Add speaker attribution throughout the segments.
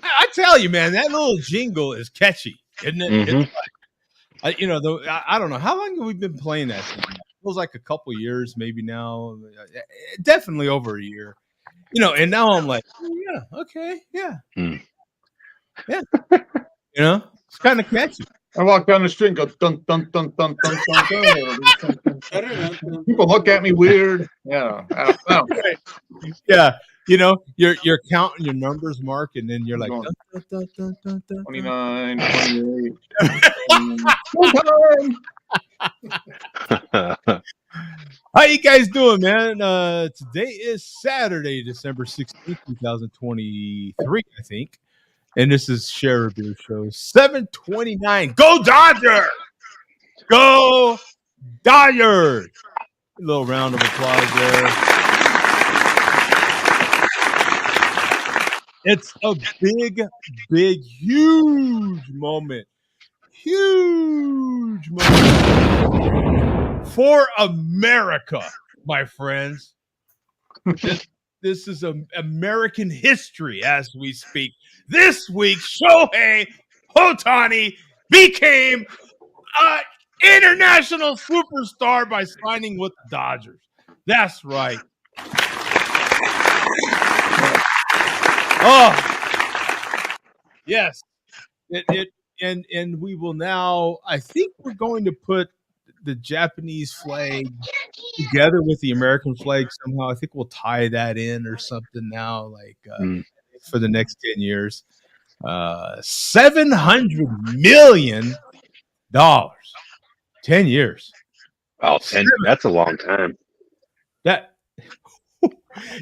Speaker 1: I tell you, man, that little jingle is catchy, isn't it?
Speaker 2: Mm-hmm.
Speaker 1: I don't know how long have we been playing that song? It feels like a couple years, maybe now. Definitely over a year. And now I'm like, oh, yeah, okay, yeah, yeah. It's kind of catchy.
Speaker 3: I walk down the street and go dun dun dun dun dun dun dun. People look at me weird. Yeah, I don't
Speaker 1: Yeah, you're counting your numbers, Mark, and then you're like,
Speaker 3: Going.
Speaker 1: dun, dun, dun, dun, dun, dun.
Speaker 3: 29, 28.
Speaker 1: How you guys doing, man? Today is Saturday, December 16th, 2023, I think. And this is Share a Beer Show 729. Go Dodgers! Go Dodgers! A little round of applause there. It's a big, huge moment. Huge moment for America, my friends. This is American history as we speak. This week, Shohei Ohtani became an international superstar by signing with the Dodgers. That's right. Oh, yes. And we will now, I think we're going to put the Japanese flag together with the American flag somehow. I think we'll tie that in or something now, like for the next 10 years. $700 million. 10 years.
Speaker 2: Wow, that's a long time.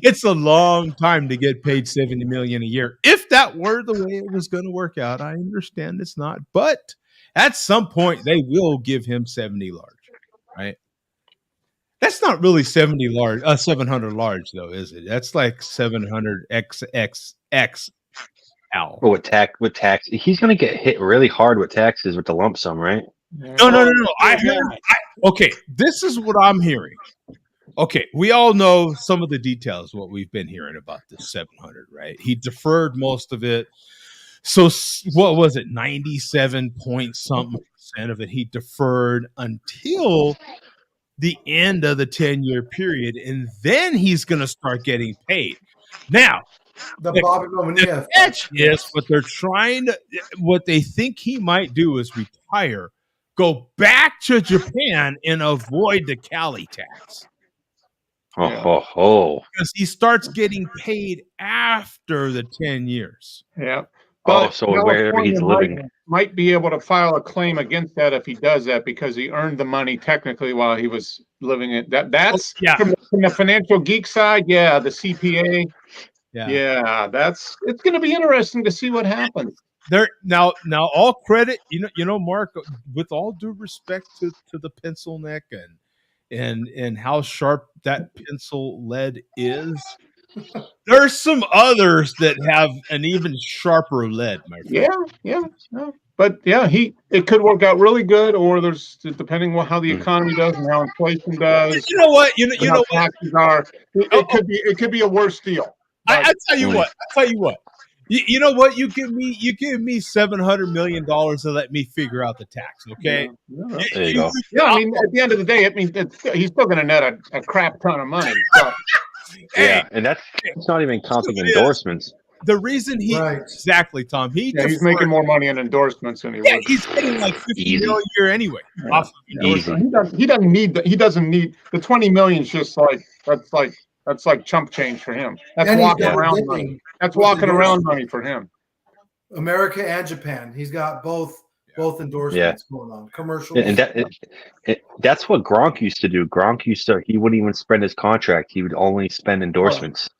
Speaker 1: It's a long time to get paid $70 million a year. If that were the way it was going to work out, I understand it's not. But at some point, they will give him 70 large, right? That's not really 700 large, though, is it? That's like 700 XXXL.
Speaker 2: But with tax, he's going to get hit really hard with taxes with the lump sum, right?
Speaker 1: No. Okay, this is what I'm hearing. Okay, we all know some of the details, what we've been hearing about this 700, right? He deferred most of it. So what was it, 97 point something % of it he deferred until the end of the 10-year period, and then he's going to start getting paid. Now, the catch is what they think he might do is retire, go back to Japan, and avoid the Cali tax. Because he starts getting paid after the 10 years.
Speaker 3: Yeah. But
Speaker 2: so wherever he's living
Speaker 3: might be able to file a claim against that if he does that because he earned the money technically while he was living it. That's from the financial geek side. Yeah, the CPA. Yeah, it's going to be interesting to see what happens.
Speaker 1: Now, all credit, Mark, with all due respect to the pencil neck and how sharp that pencil lead is. There's some others that have an even sharper lead, my friend.
Speaker 3: Yeah. But it could work out really good, or there's depending on how the economy does and how inflation does.
Speaker 1: You know what? You know
Speaker 3: taxes are. It could be a worse deal.
Speaker 1: I tell you what. You know what? You give me $700 million to let me figure out the tax. Okay.
Speaker 2: There you go.
Speaker 3: Yeah, I mean, at the end of the day, he's still going to net a crap ton of money. So.
Speaker 2: And that's not even counting endorsements.
Speaker 1: The reason exactly, Tom.
Speaker 3: He's making more money in endorsements than he was.
Speaker 1: He's getting like $50 million a year anyway. Off of
Speaker 3: he doesn't need the 20 million. Just that's like chump change for him. That's walking around money. That's walking around money for him.
Speaker 4: America and Japan. He's got both endorsements going on. Commercials.
Speaker 2: And that's what Gronk used to do. He wouldn't even spend his contract. He would only spend endorsements.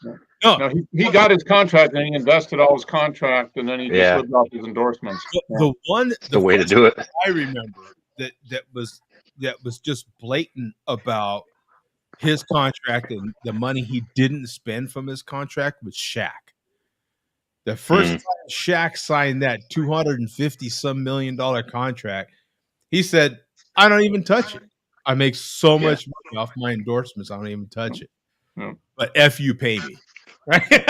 Speaker 3: No, he got his contract and he invested all his contract and then he just lived off his endorsements.
Speaker 2: The way to do it.
Speaker 1: I remember that was just blatant about his contract and the money he didn't spend from his contract was Shaq. The first time Shaq signed that $250-some million contract, he said, I don't even touch it. I make so much money off my endorsements, I don't even touch it. But F you pay me. Right?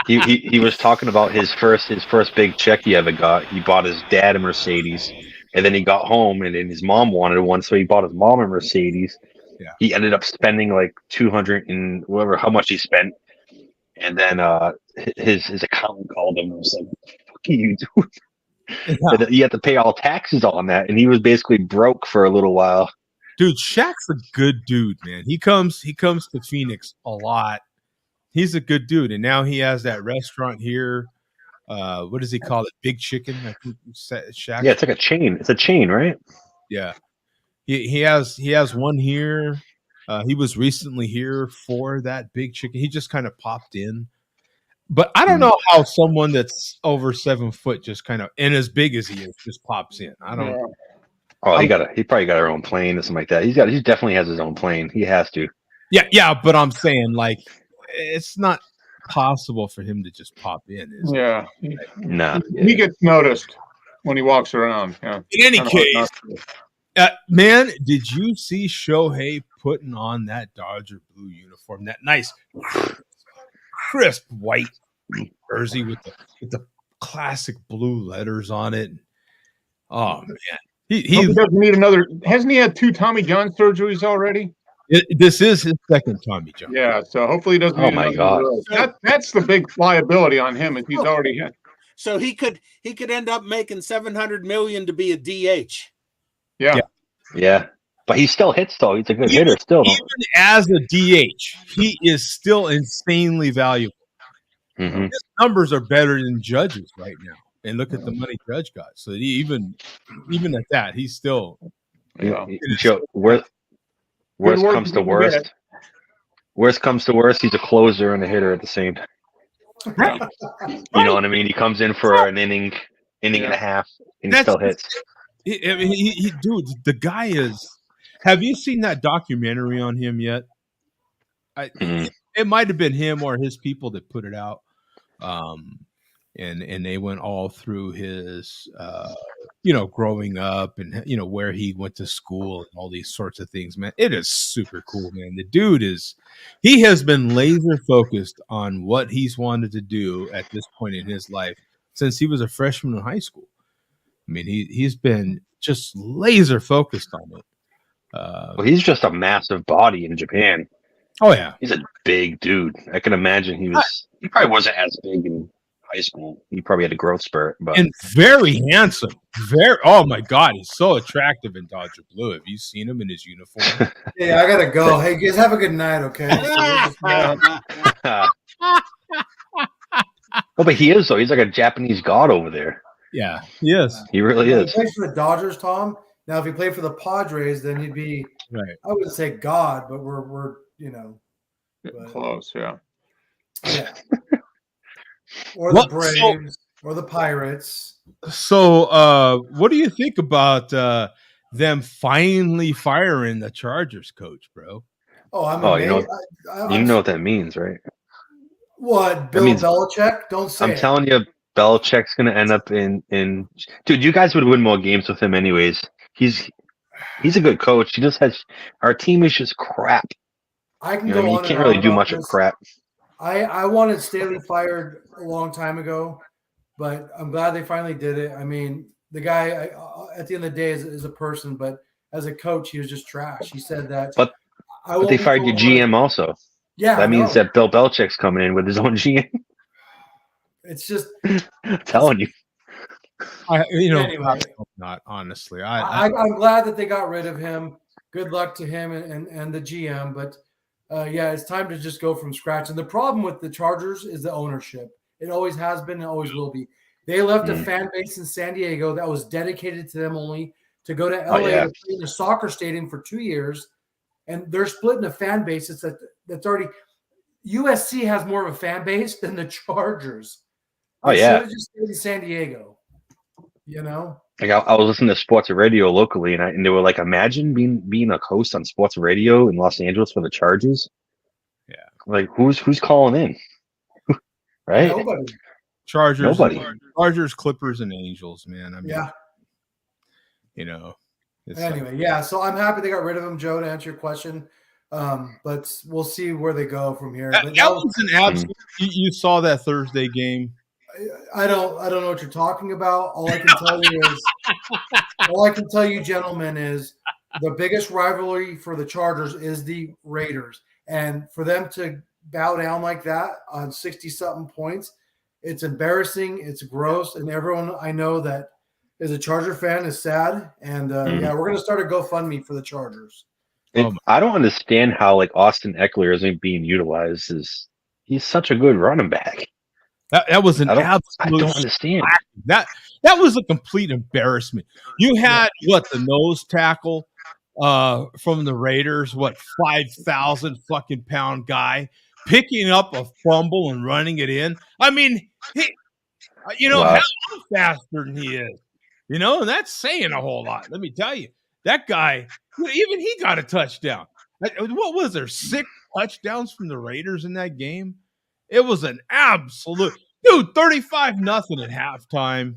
Speaker 2: He was talking about his first big check he ever got. He bought his dad a Mercedes, and then he got home, and then his mom wanted one, so he bought his mom a Mercedes.
Speaker 1: Yeah.
Speaker 2: He ended up spending like 200 and whatever how much he spent, and then his accountant called him and was like, "Fuck you, dude." Yeah. He had to pay all taxes on that, and he was basically broke for a little while.
Speaker 1: Dude, Shaq's a good dude, man. He comes to Phoenix a lot. He's a good dude, and now he has that restaurant here. What does he call it? Big Chicken, I think. Shaq.
Speaker 2: Yeah, it's like a chain. It's a chain, right?
Speaker 1: Yeah, he has one here. He was recently here for that Big Chicken. He just kind of popped in, but I don't know how someone that's over 7 foot just kind of and as big as he is just pops in. I don't know.
Speaker 2: Oh, he probably got our own plane or something like that. He definitely has his own plane. He has to.
Speaker 1: Yeah, but I'm saying like it's not possible for him to just pop in.
Speaker 3: Yeah,
Speaker 2: no,
Speaker 3: he gets noticed when he walks around. Yeah.
Speaker 1: In any case, man, did you see Shohei putting on that Dodger blue uniform? That nice, crisp white jersey with the classic blue letters on it. Oh man, he
Speaker 3: doesn't need another. Hasn't he had 2 Tommy John surgeries already?
Speaker 1: This is his second Tommy John.
Speaker 3: Yeah, so hopefully he doesn't.
Speaker 2: Oh my God,
Speaker 3: that's the big liability on him if he's already had.
Speaker 5: So he could end up making $700 million to be a DH.
Speaker 2: Yeah. But he still hits though. He's a good hitter still.
Speaker 1: Even as a DH, he is still insanely valuable.
Speaker 2: Mm-hmm.
Speaker 1: His numbers are better than Judge's right now. And look at the money Judge got. So even at that, he's still.
Speaker 2: Worst comes to worst, he's a closer and a hitter at the same time.
Speaker 1: Right.
Speaker 2: You know what I mean? He comes in for an inning and a half, and he still hits.
Speaker 1: Dude, the guy is. Have you seen that documentary on him yet? It might have been him or his people that put it out. And they went all through his, growing up and, where he went to school and all these sorts of things, man. It is super cool, man. The dude he has been laser focused on what he's wanted to do at this point in his life since he was a freshman in high school. I mean, he's been just laser focused on it.
Speaker 2: Well, he's just a massive body in Japan.
Speaker 1: Oh yeah.
Speaker 2: He's a big dude. I can imagine he probably wasn't as big in high school. He probably had a growth spurt, and
Speaker 1: very handsome. Oh my God, he's so attractive in Dodger blue. Have you seen him in his uniform?
Speaker 4: Yeah, I gotta go. Hey, guys, have a good night, okay?
Speaker 2: Oh, but he is though. He's like a Japanese god over there.
Speaker 1: Yeah, he is.
Speaker 2: He really is.
Speaker 4: He plays for the Dodgers, Tom. Now, if he played for the Padres, then he'd be
Speaker 1: right.
Speaker 4: I wouldn't say god, but we're
Speaker 3: close, yeah.
Speaker 4: Yeah. Or the Braves or the Pirates.
Speaker 1: So, what do you think about them finally firing the Chargers coach, bro?
Speaker 4: Oh, I'm amazed.
Speaker 2: You know what that means, right?
Speaker 4: What, Bill Belichick? Don't say
Speaker 2: I'm telling you, Belichick's going to end up in. Dude, you guys would win more games with him anyways. He's a good coach. He just has our team is just crap.
Speaker 4: I can
Speaker 2: go on. You can't really do much with crap.
Speaker 4: I wanted Staley fired a long time ago, but I'm glad they finally did it. I mean, the guy at the end of the day is a person, but as a coach, he was just trash. He said that.
Speaker 2: But they fired your GM also.
Speaker 4: Yeah,
Speaker 2: that means that Bill Belichick's coming in with his own GM.
Speaker 4: It's just
Speaker 2: I'm telling you.
Speaker 4: Anyway,
Speaker 1: not honestly.
Speaker 4: I'm glad that they got rid of him. Good luck to him and the GM, but. It's time to just go from scratch. And the problem with the Chargers is the ownership. It always has been and always will be. They left a fan base in San Diego that was dedicated to them only to go to LA to play in a soccer stadium for 2 years. And they're splitting a fan base that's already – USC has more of a fan base than the Chargers.
Speaker 2: They should have
Speaker 4: just stayed in San Diego,
Speaker 2: Like I was listening to sports radio locally, and they were like, "Imagine being a host on sports radio in Los Angeles for the Chargers."
Speaker 1: Yeah,
Speaker 2: like who's calling in, right?
Speaker 4: Nobody.
Speaker 1: Chargers,
Speaker 2: nobody.
Speaker 1: Chargers, Clippers, and Angels, man. I mean,
Speaker 4: Anyway, so I'm happy they got rid of him, Joe. To answer your question, But we'll see where they go from here.
Speaker 1: That
Speaker 4: But
Speaker 1: was an absolute. You saw that Thursday game.
Speaker 4: I don't know what you're talking about. All I can tell you, gentlemen, is the biggest rivalry for the Chargers is the Raiders, and for them to bow down like that on 60-something points, it's embarrassing. It's gross, and everyone I know that is a Charger fan is sad. And yeah, we're gonna start a GoFundMe for the Chargers.
Speaker 2: I don't understand how like Austin Eckler isn't being utilized. He's such a good running back.
Speaker 1: That was an absolute.
Speaker 2: I don't understand
Speaker 1: that. That was a complete embarrassment. You had the nose tackle from the Raiders, 5,000 fucking pound guy picking up a fumble and running it in. I mean, how faster than he is, and that's saying a whole lot. Let me tell you, that guy, even he got a touchdown. What was there? 6 touchdowns from the Raiders in that game? It was an absolute 35-0 at halftime.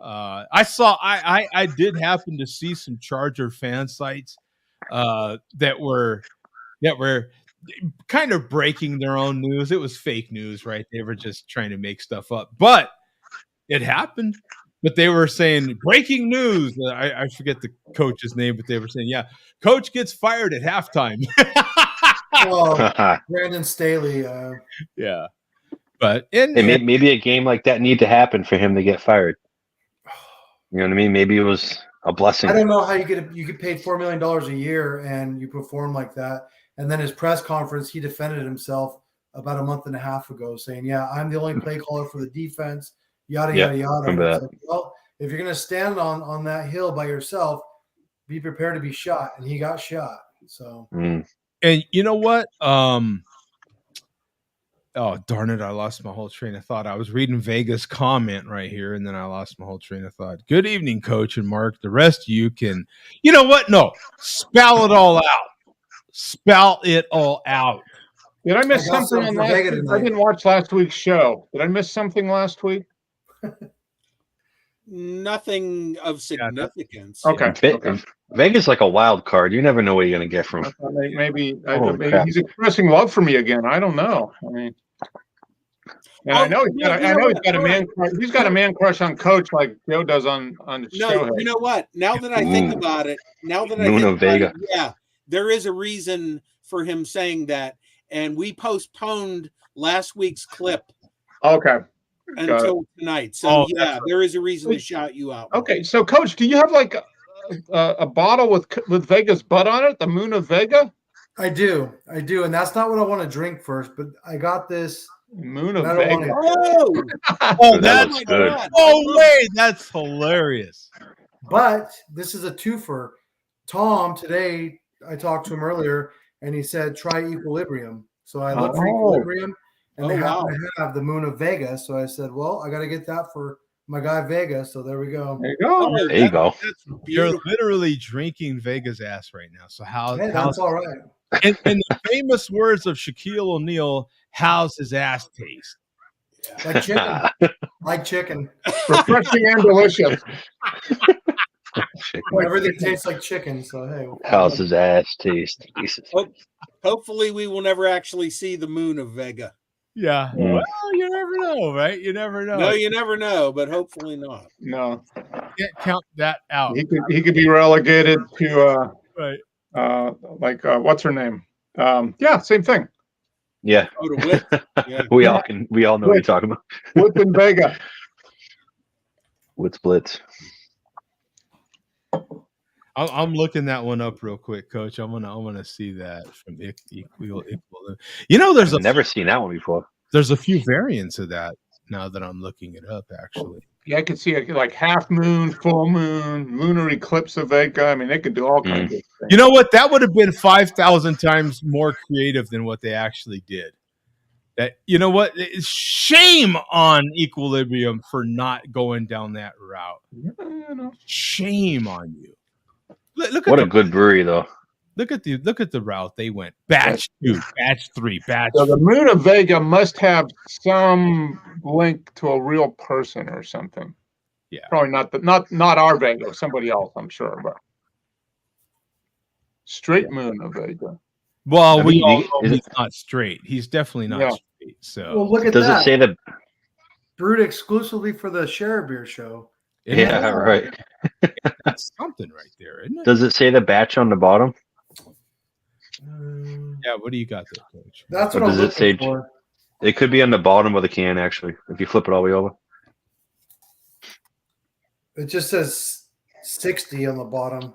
Speaker 1: I did happen to see some Charger fan sites that were kind of breaking their own news. It was fake news, right? They were just trying to make stuff up, but it happened. But they were saying breaking news. I forget the coach's name, but they were saying, yeah, coach gets fired at halftime.
Speaker 4: Brandon Staley.
Speaker 1: Yeah. But
Speaker 2: maybe a game like that need to happen for him to get fired. You know what I mean? Maybe it was a blessing.
Speaker 4: I don't know how you get paid $4 million a year and you perform like that. And then his press conference, he defended himself about a month and a half ago, saying, "Yeah, I'm the only play caller for the defense." Yada yada yada. Like, well, if you're gonna stand on that hill by yourself, be prepared to be shot. And he got shot. So.
Speaker 1: And you know what? Oh, darn it. I lost my whole train of thought. I was reading Vega's comment right here, and then I lost my whole train of thought. Good evening, Coach and Mark. The rest of you can, you know what? No, spell it all out. Spell it all out.
Speaker 3: Did I miss something on last week? I didn't watch last week's show. Did I miss something last week?
Speaker 5: Nothing of significance.
Speaker 3: Okay.
Speaker 2: Vegas like a wild card. You never know what you're going to get from him.
Speaker 3: Maybe he's expressing love for me again. I don't know. I mean, and I know he's got a man crush. He's got a man crush on Coach like Joe does on the show.
Speaker 5: You know what? Now that I think about it, yeah, there is a reason for him saying that, and we postponed last week's clip.
Speaker 3: Okay.
Speaker 5: Until tonight. So there is a reason to shout you out.
Speaker 3: Okay, so Coach, do you have like a bottle with Vega's butt on it, the Moon of Vega?
Speaker 4: I do, and that's not what I want to drink first. But I got this
Speaker 3: Moon of Vega.
Speaker 2: That's good.
Speaker 1: Oh wait, that's hilarious.
Speaker 4: But this is a twofer. Tom today, I talked to him earlier, and he said try Equilibrium. So I looked for Equilibrium. And they happen to have the Moon of Vega. So I said, well, I got to get that for my guy Vega. So there we go.
Speaker 3: There you go.
Speaker 2: There you go.
Speaker 1: You're literally drinking Vega's ass right now. So
Speaker 4: that's all right.
Speaker 1: In the famous words of Shaquille O'Neal, how's his ass taste?
Speaker 4: Like chicken. Like chicken.
Speaker 3: Refreshing and delicious.
Speaker 4: Everything tastes like chicken. So hey.
Speaker 2: How's his ass taste?
Speaker 5: Hopefully we will never actually see the Moon of Vega.
Speaker 1: Yeah. Well, you never know, right? You never know.
Speaker 5: No, you never know, but hopefully not.
Speaker 3: No.
Speaker 1: Can't count that out.
Speaker 3: He could be relegated to
Speaker 1: right.
Speaker 3: What's her name? Same thing.
Speaker 2: Yeah.
Speaker 5: Oh, to Whit. Yeah.
Speaker 2: we all know what you're talking about.
Speaker 3: Whit and Vega.
Speaker 2: What's Blitz?
Speaker 1: I'm looking that one up real quick, Coach. I'm gonna see that from equal. There's
Speaker 2: never seen that one before.
Speaker 1: There's a few variants of that now that I'm looking it up. Actually,
Speaker 3: yeah, I could see like half moon, full moon, lunar eclipse of Vega. I mean, they could do all kinds of things.
Speaker 1: You know what? That would have been 5,000 times more creative than what they actually did. That shame on Equilibrium for not going down that route. Shame on you. Look at
Speaker 2: what a good brewery, though.
Speaker 1: Look at the route they went. Batch 2, batch 3, batch.
Speaker 3: So the Moon of Vega must have some link to a real person or something.
Speaker 1: Yeah,
Speaker 3: probably not our Vega, somebody else, I'm sure. But straight Moon of Vega.
Speaker 1: Well, we all know he's not straight. He's definitely not straight. So,
Speaker 4: well, look at
Speaker 2: does
Speaker 4: that.
Speaker 2: It say that
Speaker 4: brewed exclusively for the Share Beer show?
Speaker 2: Yeah, right.
Speaker 1: That's something right there, isn't it?
Speaker 2: Does it say the batch on the bottom?
Speaker 1: Yeah. What do you got there, Coach?
Speaker 4: That's what I'm looking for.
Speaker 2: It could be on the bottom of the can, actually, if you flip it all the way over.
Speaker 4: It just says 60 on the bottom.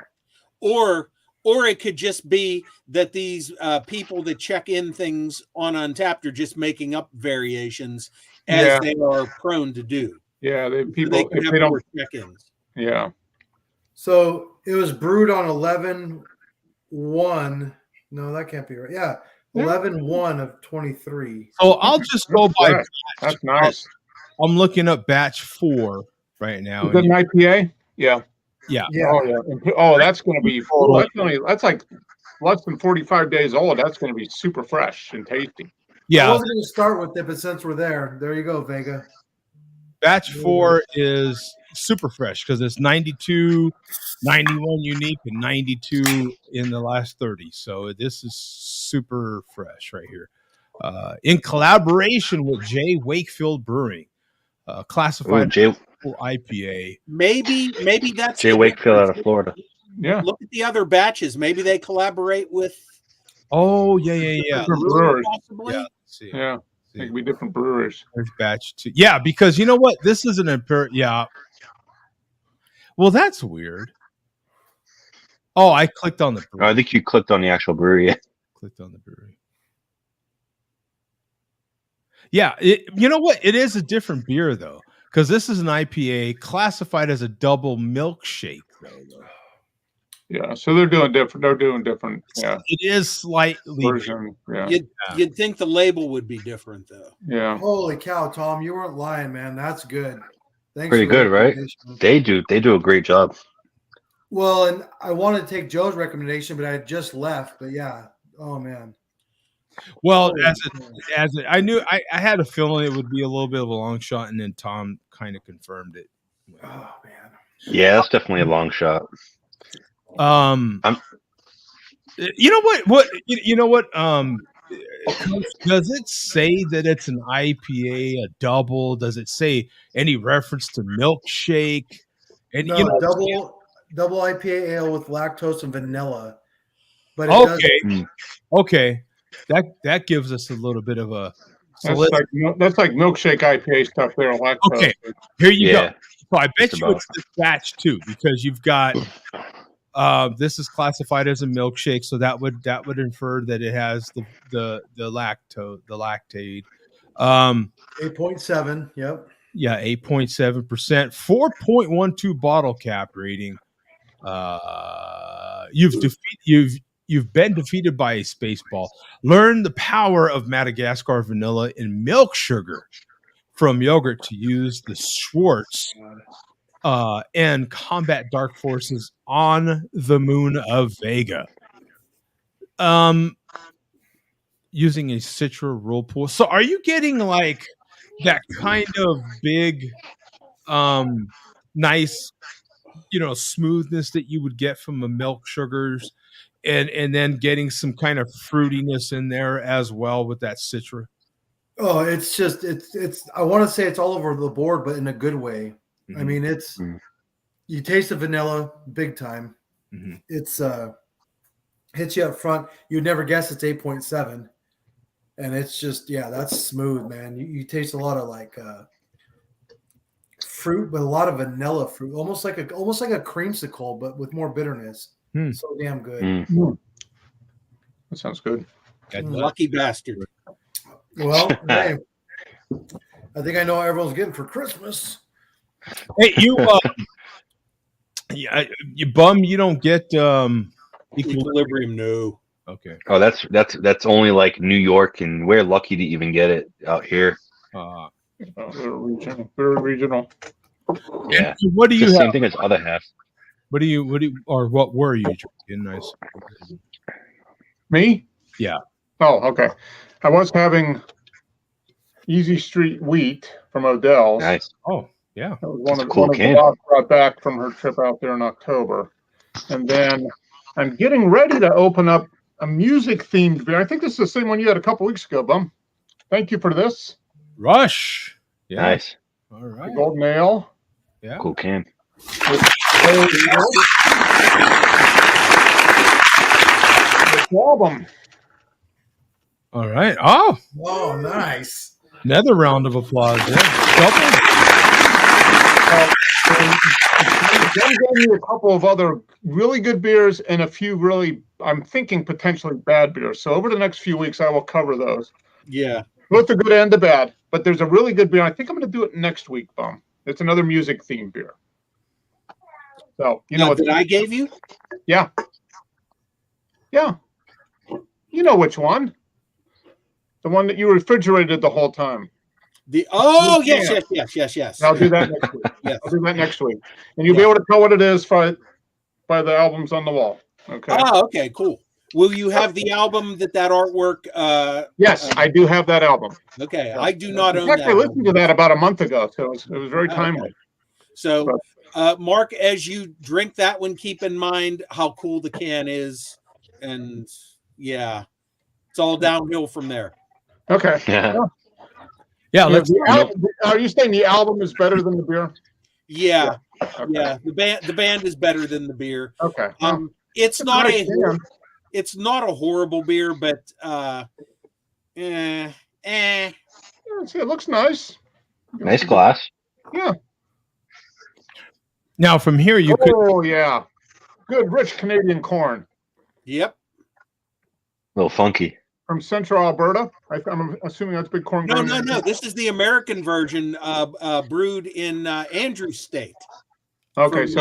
Speaker 5: Or it could just be that these people that check in things on Untapped are just making up variations as they are prone to do.
Speaker 3: Yeah, people
Speaker 5: so they have more check-ins.
Speaker 3: Yeah.
Speaker 4: So it was brewed on 11/1. No, that can't be right. Yeah, 11/1 of 23.
Speaker 1: So I'll just go by batch.
Speaker 3: That's nice.
Speaker 1: I'm looking up batch 4 right now.
Speaker 3: Is that an IPA? Yeah.
Speaker 1: Yeah.
Speaker 3: Oh, yeah. Oh, that's going to be. That's like less than 45 days old. That's going to be super fresh and tasty.
Speaker 4: Yeah. I wasn't going to start with it, but since we're there you go, Vega.
Speaker 1: Batch 4 is super fresh because it's 92, 91 unique, and 92 in the last 30. So this is super fresh right here. In collaboration with J. Wakefield Brewing, classified IPA.
Speaker 5: Maybe that's
Speaker 2: J. Wakefield out of Florida.
Speaker 3: Yeah.
Speaker 5: Look at the other batches. Maybe they collaborate with.
Speaker 1: Oh yeah.
Speaker 3: Different brewers.
Speaker 5: Possibly.
Speaker 3: Yeah. It could be different brewers.
Speaker 1: There's batch 2. Yeah, because you know what? This is an imperial. Yeah. Well, that's weird. Oh, I clicked on the brewery.
Speaker 2: I think you clicked on the actual brewery.
Speaker 1: Clicked on the brewery. Yeah, you know what? It is a different beer though, because this is an IPA classified as a double milkshake though.
Speaker 3: Yeah, so they're doing different. Yeah,
Speaker 1: it is slightly
Speaker 3: version. Yeah,
Speaker 5: you'd think the label would be different though.
Speaker 3: Yeah.
Speaker 4: Holy cow, Tom, you weren't lying, man. That's good. Thanks.
Speaker 2: Pretty good, right? They do a great job.
Speaker 4: Well, and I wanted to take Joe's recommendation, but I had just left. But yeah, oh man.
Speaker 1: Well, I knew I had a feeling it would be a little bit of a long shot, and then Tom kind of confirmed it.
Speaker 4: Oh man.
Speaker 2: Yeah, that's definitely a long shot.
Speaker 1: You know what? Does it say that it's an IPA, a double? Does it say any reference to milkshake? And
Speaker 4: no, double IPA ale with lactose and vanilla. But
Speaker 1: okay, that gives us a little bit of a.
Speaker 3: That's like milkshake IPA stuff there. Lactose.
Speaker 1: Okay, here you go. So I bet you it's the batch 2 because you've got. This is classified as a milkshake, so that would infer that it has the lactate.
Speaker 4: 8.7. Yep.
Speaker 1: Yeah, 8.7%, 4.12 bottle cap rating. You've been defeated by a space ball. Learn the power of Madagascar vanilla and milk sugar from yogurt to use the Schwartz. And combat dark forces on the moon of Vega. Using a Citra whirlpool. So are you getting like that kind of big, nice, smoothness that you would get from the milk sugars and then getting some kind of fruitiness in there as well with that Citra?
Speaker 4: Oh, it's I want to say it's all over the board, but in a good way. I mean, you taste the vanilla big time. Mm-hmm. It's hits you up front. You'd never guess it's 8.7, and it's just that's smooth, man. You taste a lot of like fruit, but a lot of vanilla fruit, almost like a creamsicle, but with more bitterness. So damn good.
Speaker 3: That sounds good.
Speaker 5: Lucky bastard.
Speaker 4: Well, hey, I think I know what everyone's getting for Christmas.
Speaker 1: Hey, you bum. You don't get
Speaker 5: Equilibrium. No.
Speaker 1: Okay.
Speaker 2: Oh, that's only like New York, and we're lucky to even get it out here.
Speaker 3: Very regional.
Speaker 2: Yeah.
Speaker 1: And what do you have?
Speaker 2: Same thing as other half.
Speaker 1: What were you drinking? Nice.
Speaker 3: Me?
Speaker 1: Yeah.
Speaker 3: Oh, okay. I was having Easy Street Wheat from Odell's.
Speaker 2: Nice.
Speaker 1: Oh. Yeah,
Speaker 3: that was one of the dogs brought back from her trip out there in October. And then I'm getting ready to open up a music themed beer. I think this is the same one you had a couple weeks ago, Bum. Thank you for this.
Speaker 1: Rush. Yeah.
Speaker 2: Nice.
Speaker 1: All right.
Speaker 3: The Golden Ale.
Speaker 1: Yeah.
Speaker 2: Cool can.
Speaker 3: Album.
Speaker 1: All right. Oh,
Speaker 4: nice.
Speaker 1: another round of applause. Yeah.
Speaker 3: Then gave me a couple of other really good beers and a few really, I'm thinking potentially bad beers. So over the next few weeks, I will cover those.
Speaker 5: Yeah.
Speaker 3: Both the good and the bad. But there's a really good beer. I think I'm going to do it next week, Bum. It's another music themed beer. So, you know what
Speaker 5: that I gave you?
Speaker 3: Yeah. Yeah. You know which one. The one that you refrigerated the whole time.
Speaker 5: Yes.
Speaker 3: I'll do that next week.
Speaker 5: Yes.
Speaker 3: I'll do that next week. And you'll be able to tell what it is by the albums on the wall. Okay.
Speaker 5: Oh, okay, cool. Will you have the album that artwork?
Speaker 3: Yes, I do have that album.
Speaker 5: Okay, I do not own
Speaker 3: that. I listened to
Speaker 5: album.
Speaker 3: that about a month ago, so it was very timely.
Speaker 5: Okay. So, Mark, as you drink that one, keep in mind how cool the can is, and yeah, it's all downhill from there.
Speaker 3: Okay.
Speaker 2: Yeah.
Speaker 1: Let's.
Speaker 3: Are you saying the album is better than the beer?
Speaker 5: Yeah.
Speaker 3: Okay.
Speaker 5: Yeah. The band is better than the beer.
Speaker 3: Okay.
Speaker 5: It's not a horrible beer, but
Speaker 3: it looks nice.
Speaker 2: Nice glass.
Speaker 3: Yeah.
Speaker 1: Now from here you could.
Speaker 3: Oh yeah, good rich Canadian corn.
Speaker 5: Yep.
Speaker 2: A little funky.
Speaker 3: From Central Alberta. I'm assuming that's big corn.
Speaker 5: No. This is the American version, brewed in Andrews State.
Speaker 3: Okay, so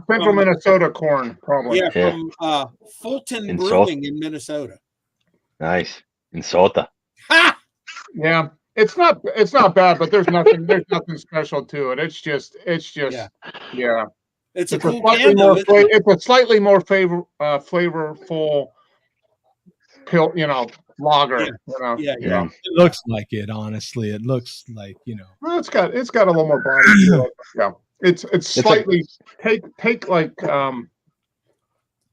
Speaker 3: Central Minnesota corn, probably.
Speaker 5: Yeah, from Fulton Brewing in Minnesota.
Speaker 3: Ha!
Speaker 2: Nice.
Speaker 3: Yeah, it's not bad, but there's nothing special to it. It's just yeah.
Speaker 5: It's a cool can, though.
Speaker 3: It's a slightly more flavorful pill, lager.
Speaker 5: Yeah.
Speaker 1: It looks like it. Honestly, it looks like
Speaker 3: Well, it's got a little more body to it. Yeah. It's slightly take like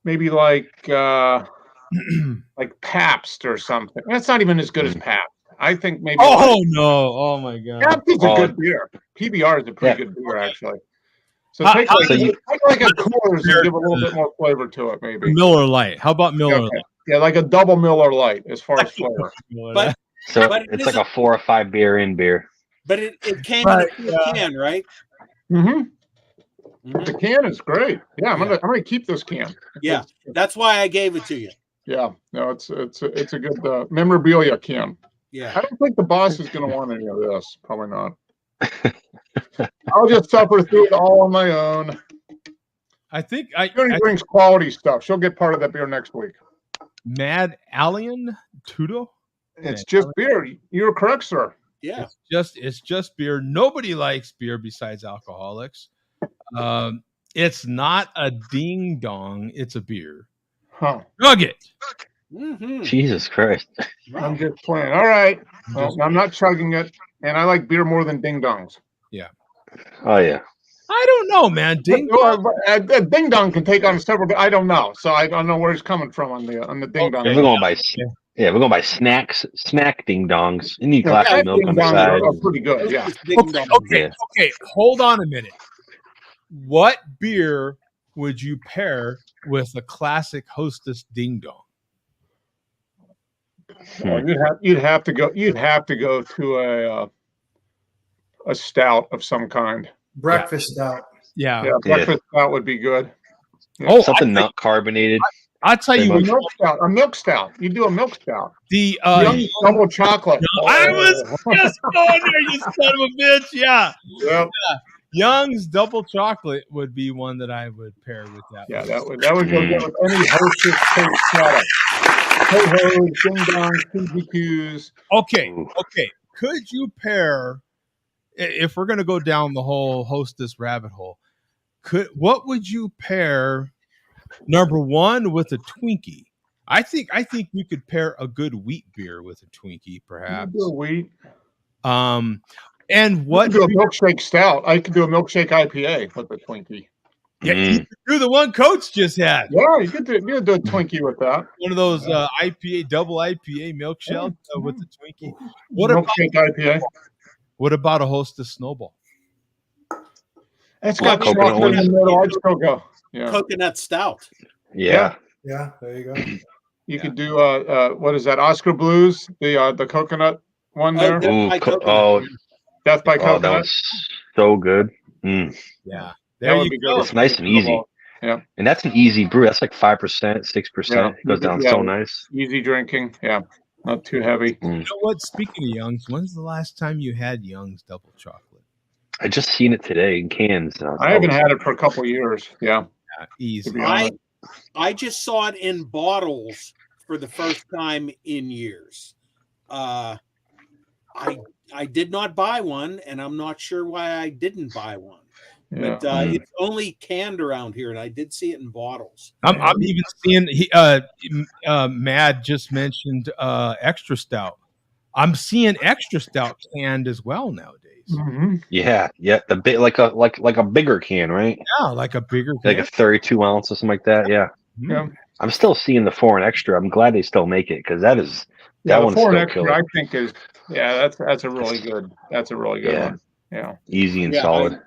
Speaker 3: maybe like Pabst or something. That's not even as good as Pabst. I think maybe.
Speaker 1: Oh no! Oh my god!
Speaker 3: Pabst is a good beer. PBR is a pretty good beer, actually. So take like a Coors and give a little bit more flavor to it, maybe.
Speaker 1: Miller Lite. How about Miller Lite?
Speaker 3: Yeah, like a double Miller Lite as far as flavor.
Speaker 5: But
Speaker 2: it's like a 4 or 5 beer in beer.
Speaker 5: But it came in a can, right?
Speaker 3: Mm-hmm. The can is great. Yeah, I'm gonna keep this can.
Speaker 5: Yeah, that's why I gave it to you.
Speaker 3: Yeah, no, it's a good memorabilia can.
Speaker 5: Yeah,
Speaker 3: I don't think the boss is gonna want any of this. Probably not. I'll just suffer through it all on my own.
Speaker 1: I think
Speaker 3: Joni brings quality stuff. She'll get part of that beer next week.
Speaker 1: Mad Alien Tudo.
Speaker 3: It's just beer. You're correct, sir.
Speaker 5: Yeah,
Speaker 1: it's just beer. Nobody likes beer besides alcoholics. It's not a ding dong. It's a beer.
Speaker 3: Huh?
Speaker 1: Nugget.
Speaker 5: Mm-hmm.
Speaker 2: Jesus Christ!
Speaker 3: I'm just playing. All right. Well, I'm not chugging it, and I like beer more than ding dongs.
Speaker 1: Yeah.
Speaker 2: Oh yeah.
Speaker 1: I don't know, man. Ding dong.
Speaker 3: Ding dong can take on several. I don't know, so I don't know where he's coming from on the ding dong.
Speaker 2: We're going by snacks, snack ding dongs. You need a glass of milk on the side.
Speaker 3: Are pretty good. Yeah.
Speaker 1: Okay. Hold on a minute. What beer would you pair with a classic Hostess ding dong?
Speaker 3: Well, you'd have to go to a stout of some kind.
Speaker 4: Breakfast stout.
Speaker 1: Yeah,
Speaker 3: breakfast stout would be good.
Speaker 2: Yeah. Oh, something not carbonated.
Speaker 1: I'll tell you
Speaker 3: what. A milk stout. You do a milk stout.
Speaker 1: The
Speaker 3: young double chocolate.
Speaker 1: I was just going there, you son of a bitch. Yeah.
Speaker 3: Yep.
Speaker 1: Yeah. Young's double chocolate would be one that I would pair with that.
Speaker 3: Yeah, that would go good with any Hostess cake product. Ho-hos, ding-dongs, PGQs.
Speaker 1: Okay. Could you pair, if we're going to go down the whole Hostess rabbit hole, what would you pair, number one, with a Twinkie? I think you could pair a good wheat beer with a Twinkie, perhaps.
Speaker 3: You do wheat.
Speaker 1: And what?
Speaker 3: You could do a milkshake stout. I could do a milkshake IPA with a Twinkie.
Speaker 1: Yeah, you could do the one Coach just had.
Speaker 3: Yeah, you could do a Twinkie with that.
Speaker 1: One of those double IPA milk shells with the Twinkie.
Speaker 3: IPA.
Speaker 1: What about a Hostess Snowball?
Speaker 3: It's got chocolate in the middle. I'd still go.
Speaker 5: Yeah. Coconut stout.
Speaker 2: Yeah.
Speaker 4: Yeah, there you go.
Speaker 3: You could do what is that? Oscar Blues, the coconut one there.
Speaker 2: Death by Coconut. Oh, that was so good.
Speaker 1: Yeah,
Speaker 3: that would be good.
Speaker 2: It's nice and easy.
Speaker 3: Yeah,
Speaker 2: and that's an easy brew. That's like 5%, 6%. It goes down so nice.
Speaker 3: Easy drinking. Yeah, not too heavy.
Speaker 1: You know what? Speaking of Young's, when's the last time you had Young's double chocolate?
Speaker 2: I just seen it today in cans.
Speaker 3: I haven't had it for a couple of years. Yeah,
Speaker 1: easy.
Speaker 5: I just saw it in bottles for the first time in years. I did not buy one, and I'm not sure why I didn't buy one. Yeah. But it's only canned around here, and I did see it in bottles.
Speaker 1: I'm even seeing Mad just mentioned extra stout. I'm seeing extra stout canned as well nowadays.
Speaker 2: Mm-hmm. Yeah, the bit like a bigger can, right?
Speaker 1: Yeah, like a bigger can.
Speaker 2: Like a 32 ounce or something like that. Yeah.
Speaker 3: Yeah.
Speaker 2: I'm still seeing the foreign extra. I'm glad they still make it because that one's
Speaker 3: foreign
Speaker 2: still
Speaker 3: extra.
Speaker 2: killer.
Speaker 3: I think is that's a really good one. Yeah,
Speaker 2: easy and solid.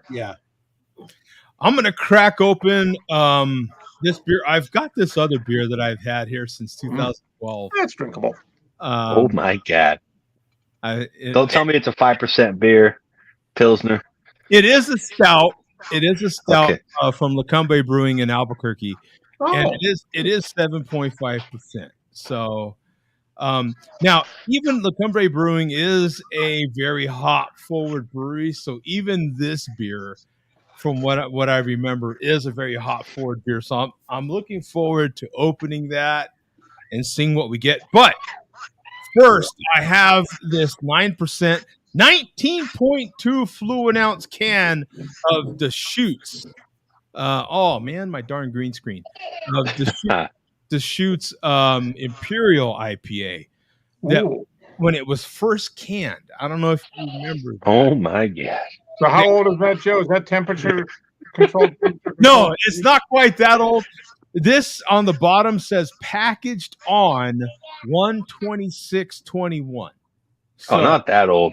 Speaker 1: I'm gonna crack open this beer. I've got this other beer that I've had here since 2012.
Speaker 3: That's drinkable.
Speaker 2: Oh my god! Don't tell me it's a 5% beer, Pilsner.
Speaker 1: It is a stout. It is a stout from Lacombe Brewing in Albuquerque, and it is 7.5%. So now even Lacombe Brewing is a very hop forward brewery. So even this beer, from what I remember, is a very hop forward beer. So I'm looking forward to opening that and seeing what we get. But first, I have this 9%, 19.2 fluid ounce can of Deschutes. Oh man, my darn green screen of Deschutes Imperial IPA. That when it was first canned. I don't know if you remember that.
Speaker 2: Oh my god!
Speaker 3: So how old is that, Joe? Is that temperature controlled?
Speaker 1: No, it's not quite that old. This on the bottom says packaged on 1/26/21.
Speaker 2: So, not that old.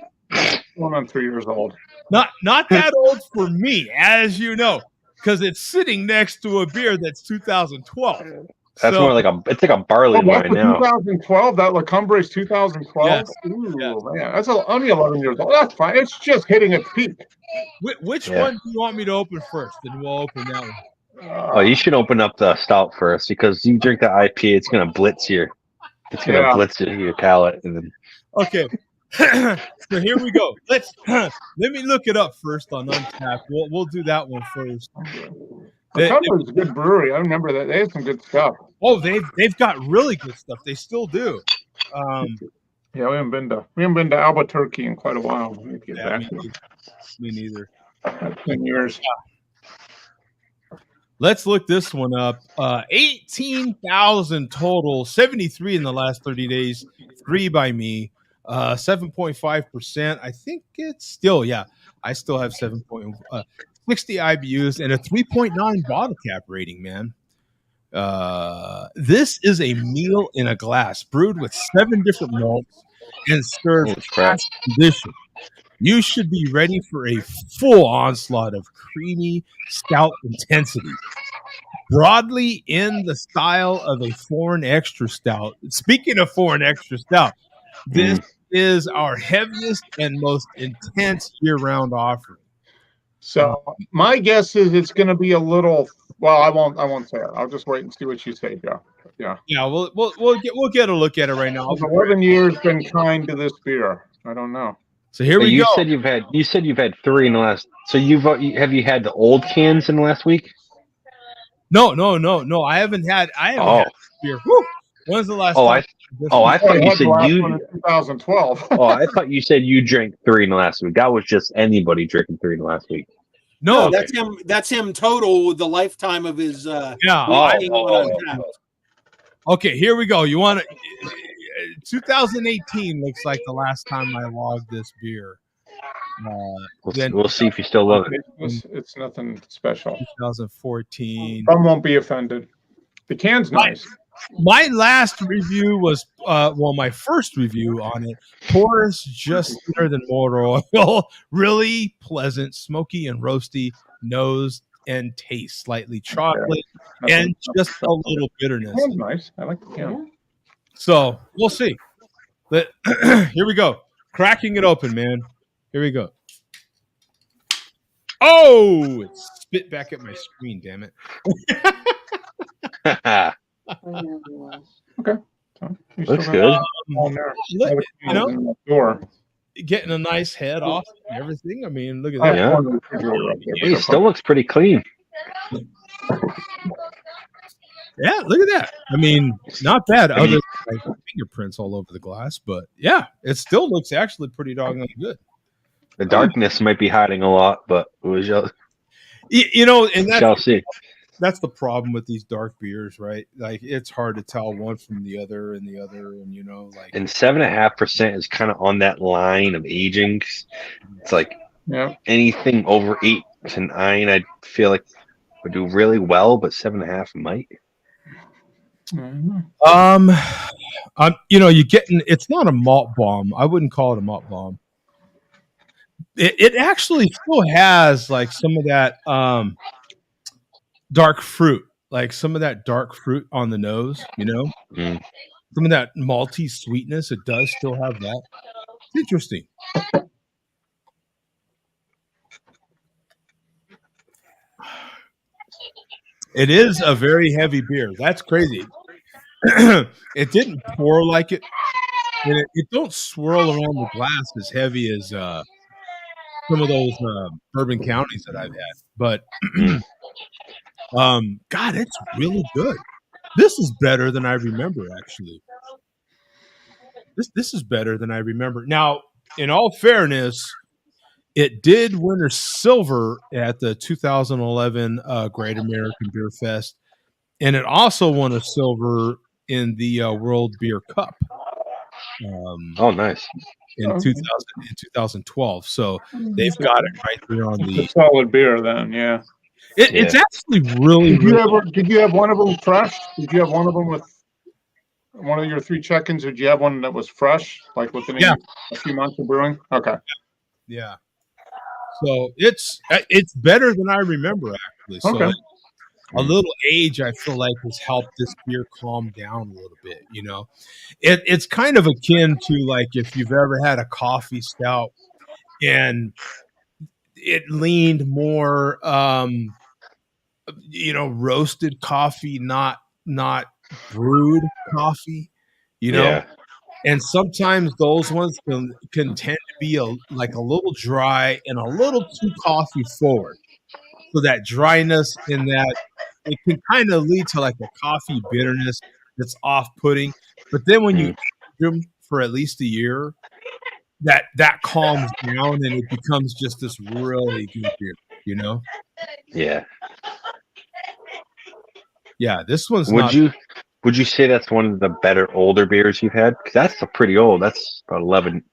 Speaker 3: Going on 3 years old.
Speaker 1: Not that old for me, as you know, because it's sitting next to a beer that's 2012.
Speaker 2: That's more like it's like a barley wine now.
Speaker 3: 2012. That Lacombe is 2012.
Speaker 1: Yes.
Speaker 3: Ooh, man, that's only 11 years old. That's fine. It's just hitting its peak.
Speaker 1: Which one do you want me to open first? Then we'll open that one.
Speaker 2: Oh, you should open up the stout first because you drink the IPA, it's gonna blitz your blitz your palate, and then
Speaker 1: okay. So here we go. Let me look it up first on Untappd. We'll do that one first.
Speaker 3: Lacombe is a good brewery. I remember that they have some good stuff.
Speaker 1: Oh, they've got really good stuff. They still do.
Speaker 3: We haven't been to Albuquerque in quite a while.
Speaker 1: Me neither.
Speaker 3: 10 years.
Speaker 1: Let's look this one up. 18,000 total, 73 in the last 30 days, 3 by me, 7.5%. I think it's still, I still have 60 IBUs and a 3.9 bottle cap rating, man. This is a meal in a glass, brewed with 7 different malts and served fast condition. You should be ready for a full onslaught of creamy stout intensity. Broadly in the style of a foreign extra stout. Speaking of foreign extra stout, this is our heaviest and most intense year-round offering.
Speaker 3: So my guess is it's going to be a little. Well, I won't say it. I'll just wait and see what you say, Joe. Yeah.
Speaker 1: We'll get a look at it right now.
Speaker 3: 11 years been kind to this beer. I don't know.
Speaker 1: So here we go.
Speaker 2: You said you've had 3 in the last. So have you had the old cans in the last week?
Speaker 1: No. I haven't had beer. Whew. When's the last time?
Speaker 2: I thought you said you.
Speaker 3: 2012.
Speaker 2: I thought you said you drank 3 in the last week. That was just anybody drinking 3 in the last week.
Speaker 1: No,
Speaker 5: that's him. That's him total the lifetime of his.
Speaker 1: Okay, here we go. You want to? 2018 looks like the last time I logged this beer.
Speaker 2: We'll see if you still love it.
Speaker 3: It's nothing special.
Speaker 1: 2014.
Speaker 3: Some won't be offended. The can's nice.
Speaker 1: My last review was my first review on it. Taurus, just better than motor oil. Really pleasant, smoky and roasty nose and taste. Slightly chocolate and just a little bitterness.
Speaker 3: The can's nice. I like the can.
Speaker 1: So we'll see. But here we go. Cracking it open, man. Here we go. Oh, it spit back at my screen, damn it.
Speaker 3: Okay. So
Speaker 2: looks good.
Speaker 1: Getting a nice head off and everything. I mean, look at
Speaker 2: that.
Speaker 1: Yeah.
Speaker 2: It still looks pretty clean.
Speaker 1: Yeah, look at that. I mean, not bad. Other than like fingerprints all over the glass, but yeah, it still looks actually pretty doggone good.
Speaker 2: The darkness might be hiding a lot, but we shall,
Speaker 1: and
Speaker 2: shall see.
Speaker 1: That's the problem with these dark beers, right? Like it's hard to tell one from the other, and like.
Speaker 2: And 7.5% is kind of on that line of aging. It's like anything over 8 to 9, I feel like would do really well, but 7.5 might.
Speaker 1: You're getting. It's not a malt bomb. I wouldn't call it a malt bomb. It actually still has like some of that dark fruit, like some of that dark fruit on the nose, some of that malty sweetness. It does still have that. It's interesting. It is a very heavy beer. That's crazy. It didn't pour like it, and it don't swirl around the glass as heavy as some of those bourbon counties that I've had. But God, it's really good. This is better than I remember, actually. This is better than I remember. Now, in all fairness, it did win a silver at the 2011 Great American Beer Fest, and it also won a silver in the World Beer Cup.
Speaker 2: Nice.
Speaker 1: In 2012. So they've got it right there on the
Speaker 3: solid beer then, yeah.
Speaker 1: It's actually really
Speaker 3: Did you have one of them fresh? Did you have one of them with one of your 3 check-ins, or did you have one that was fresh, like within a few months of brewing? Okay.
Speaker 1: Yeah. So it's better than I remember, actually. So
Speaker 3: okay.
Speaker 1: A little age, I feel like, has helped this beer calm down a little bit. It's kind of akin to like if you've ever had a coffee stout and it leaned more, roasted coffee, not brewed coffee. And sometimes those ones can tend to be a little dry and a little too coffee forward. So that dryness in that it can kind of lead to like a coffee bitterness that's off-putting. But then when you age them for at least a year, that calms down and it becomes just this really good beer,
Speaker 2: Yeah.
Speaker 1: Yeah, this one's
Speaker 2: Would you say that's one of the better older beers you've had? Because that's pretty old. That's about 11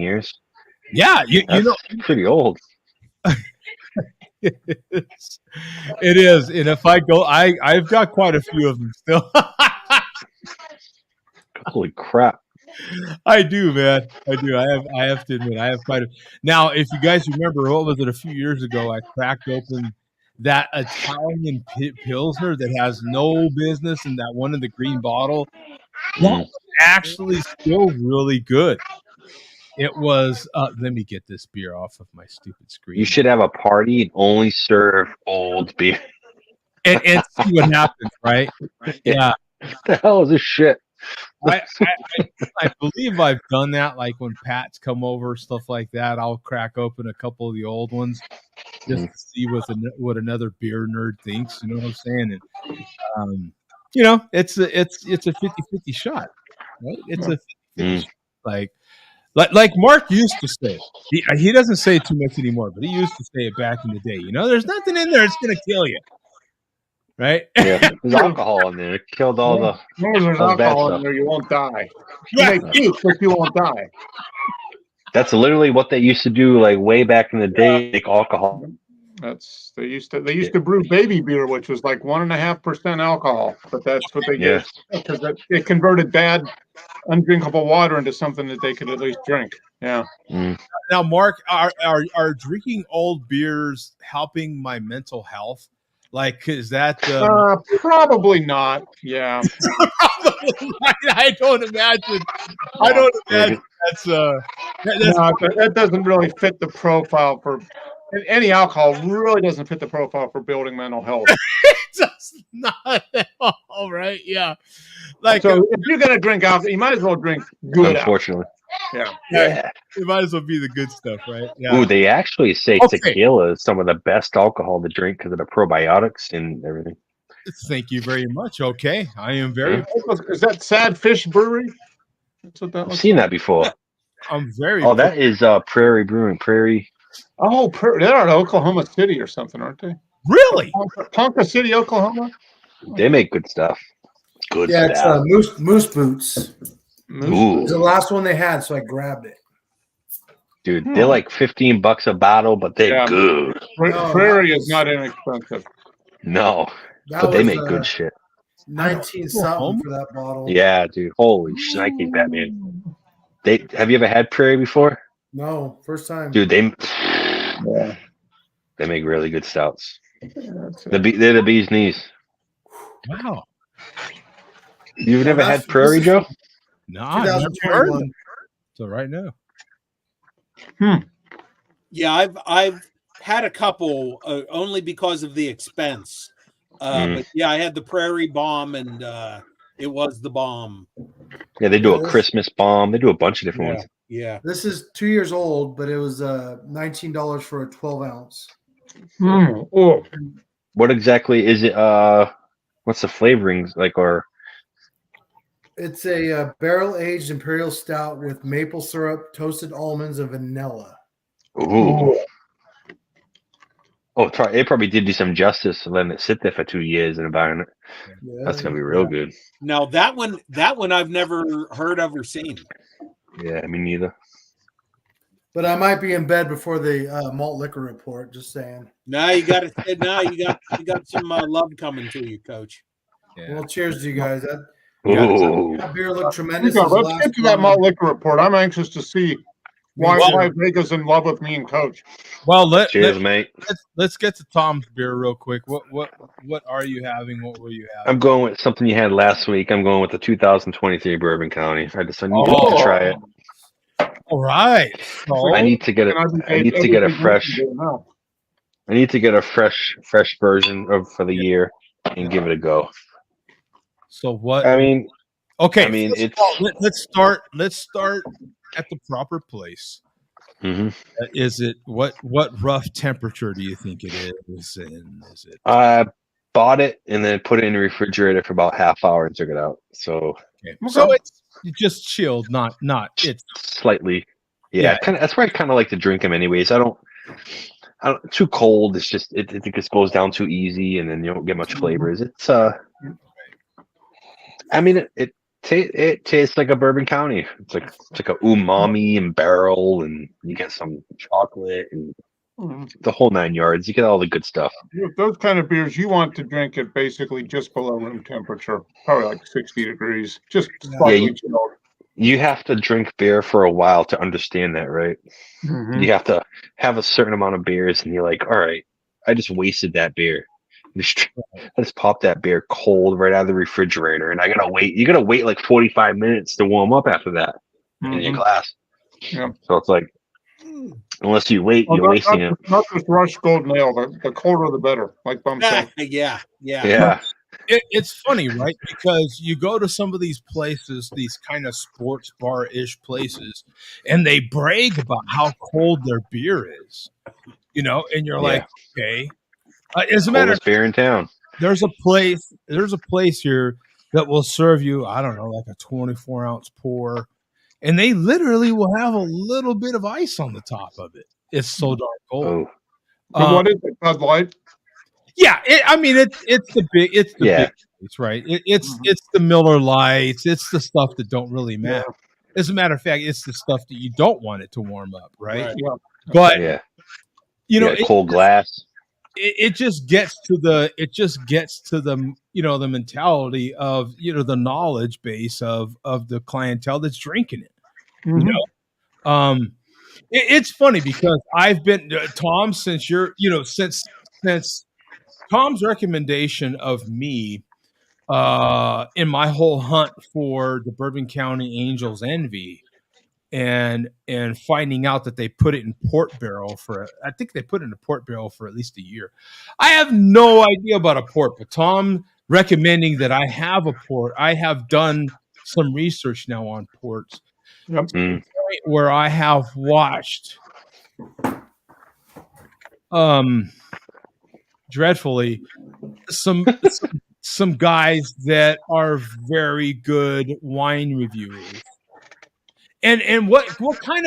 Speaker 2: years.
Speaker 1: Yeah,
Speaker 2: pretty old.
Speaker 1: It is. And if I go, I've got quite a few of them still.
Speaker 2: Holy crap.
Speaker 1: I do, man. I do. I have to admit, I have quite a. Now, if you guys remember, what was it? A few years ago, I cracked open that Italian Pilsner that has no business in that one in the green bottle. That was actually still really good. It was. Let me get this beer off of my stupid screen.
Speaker 2: You should have a party and only serve old beer.
Speaker 1: and see what happens, right? Yeah.
Speaker 2: What the hell is this shit?
Speaker 1: I believe I've done that. Like when Pat's come over, stuff like that, I'll crack open a couple of the old ones just to see what another beer nerd thinks. You know what I'm saying? And it's a 50-50 shot, right? It's a 50-50 shot. Like Mark used to say. He doesn't say it too much anymore, but he used to say it back in the day. There's nothing in there that's gonna kill you. Right?
Speaker 2: Yeah, there's alcohol in there. It killed all the.
Speaker 3: As long as there's alcohol in there, you won't die. You may puke, but you won't die.
Speaker 2: That's literally what they used to do, like way back in the day. Make alcohol.
Speaker 3: They used to brew baby beer, which was like 1.5% alcohol, but that's what they did because it converted bad, undrinkable water into something that they could at least drink. Yeah.
Speaker 1: Now, Mark, are drinking old beers helping my mental health? Like, is that
Speaker 3: probably not? Yeah.
Speaker 1: Probably right. I don't imagine that's
Speaker 3: that doesn't really fit the profile for any alcohol. Really doesn't fit the profile for building mental health.
Speaker 1: Just not at all, right? Yeah. Like,
Speaker 3: so if you're gonna drink alcohol, you might as well drink good.
Speaker 2: Unfortunately.
Speaker 3: Alcohol.
Speaker 2: Yeah.
Speaker 1: It might as well be the good stuff, right? Yeah.
Speaker 2: Ooh, they actually say tequila is some of the best alcohol to drink because of the probiotics and everything.
Speaker 1: Thank you very much. Okay, I am very.
Speaker 3: Is that Sad Fish Brewery? That's what that
Speaker 2: I've seen that before.
Speaker 1: I'm very.
Speaker 2: Oh, that is Prairie Brewing. Prairie.
Speaker 3: Oh, they're in Oklahoma City or something, aren't they?
Speaker 1: Really?
Speaker 3: Ponca City, Oklahoma.
Speaker 2: They make good stuff. Good
Speaker 4: stuff.
Speaker 2: Yeah,
Speaker 4: it's Moose Boots.
Speaker 2: Ooh.
Speaker 4: It's the last one they had, so I grabbed it.
Speaker 2: Dude, they're like $15 a bottle, but they're good.
Speaker 3: Prairie is not inexpensive.
Speaker 2: No, but they make good shit.
Speaker 4: 19 something for that bottle.
Speaker 2: Yeah, dude. Holy shnikes, Batman. Have you ever had Prairie before?
Speaker 4: No, first time.
Speaker 2: Dude, they make really good stouts. They're the bee's knees.
Speaker 1: Wow.
Speaker 2: You've never had Prairie, Joe?
Speaker 1: No, I've never heard of it. So right now.
Speaker 5: Yeah, I've had a couple only because of the expense. But yeah, I had the Prairie Bomb, and it was the bomb.
Speaker 2: Yeah, they do a Christmas bomb. They do a bunch of different ones.
Speaker 5: Yeah.
Speaker 4: This is 2 years old, but it was $19 for a 12 ounce.
Speaker 3: Oh.
Speaker 2: What exactly is it? What's the flavorings like? Or
Speaker 4: it's a barrel-aged imperial stout with maple syrup, toasted almonds, and vanilla.
Speaker 2: Ooh. Oh, it probably did you some justice letting it sit there for 2 years in environment. Yeah, that's gonna be real good.
Speaker 5: Now that one I've never heard of or seen.
Speaker 2: Yeah, me neither.
Speaker 4: But I might be in bed before the malt liquor report. Just saying.
Speaker 5: Now you got some love coming to you, Coach.
Speaker 4: Yeah. Well, cheers to you guys. That beer looked tremendous.
Speaker 3: Let's get to that malt liquor report. I'm anxious to see why Vega's in love with me and Coach.
Speaker 1: Well,
Speaker 2: cheers, mate.
Speaker 1: Let's get to Tom's beer real quick. What are you having? What were you having?
Speaker 2: I'm going with something you had last week. I'm going with the 2023 Bourbon County. I just need to try it.
Speaker 1: All right.
Speaker 2: So, I need to get a fresh version for the year and give it a go.
Speaker 1: So what?
Speaker 2: I mean,
Speaker 1: okay. Let's start at the proper place.
Speaker 2: Mm-hmm.
Speaker 1: Is it what rough temperature do you think it is? And is it?
Speaker 2: I bought it and then put it in the refrigerator for about half hour and took it out. So
Speaker 1: it's just chilled, not it's
Speaker 2: slightly. Yeah. That's where I kind of like to drink them anyways. I don't too cold. It's just it just goes down too easy and then you don't get much flavors. It's I mean it tastes like a Bourbon County. It's like a umami and barrel, and you get some chocolate and the whole 9 yards. You get all the good stuff.
Speaker 3: Those kind of beers you want to drink at basically just below room temperature, probably like 60 degrees. Just slightly chilled.
Speaker 2: You have to drink beer for a while to understand that, right? Mm-hmm. You have to have a certain amount of beers, and you're like, all right, I just wasted that beer. I just popped that beer cold right out of the refrigerator, and I gotta wait. You gotta wait like 45 minutes to warm up after that in your glass. Yeah. So it's like, unless you wait, you're wasting it.
Speaker 3: Not just Rush Golden Ale. The colder the better. Like Bum said.
Speaker 5: Yeah.
Speaker 1: It's funny, right? Because you go to some of these places, these kind of sports bar-ish places, and they brag about how cold their beer is. And you're like, okay. As a matter of fact,
Speaker 2: beer in town.
Speaker 1: There's a place here that will serve you, I don't know, like a 24-ounce pour, and they literally will have a little bit of ice on the top of it. It's so dark cold.
Speaker 3: What is it? Bud Light?
Speaker 1: Yeah, it's the big place, right? It's the Miller Lights. It's the stuff that don't really matter. As a matter of fact, it's the stuff that you don't want it to warm up, right?
Speaker 3: Yeah.
Speaker 1: But
Speaker 2: cold glass.
Speaker 1: It just gets to the the mentality of the knowledge base of the clientele that's drinking it. It's funny because I've been Tom, since since Tom's recommendation of me in my whole hunt for the Bourbon County Angels Envy, and finding out that they put it in port barrel I think they put it in a port barrel for at least a year. I have no idea about a port, but Tom recommending that I have a port. I have done some research now on ports.
Speaker 3: Yep.
Speaker 1: Where I have watched dreadfully some guys that are very good wine reviewers. And what kind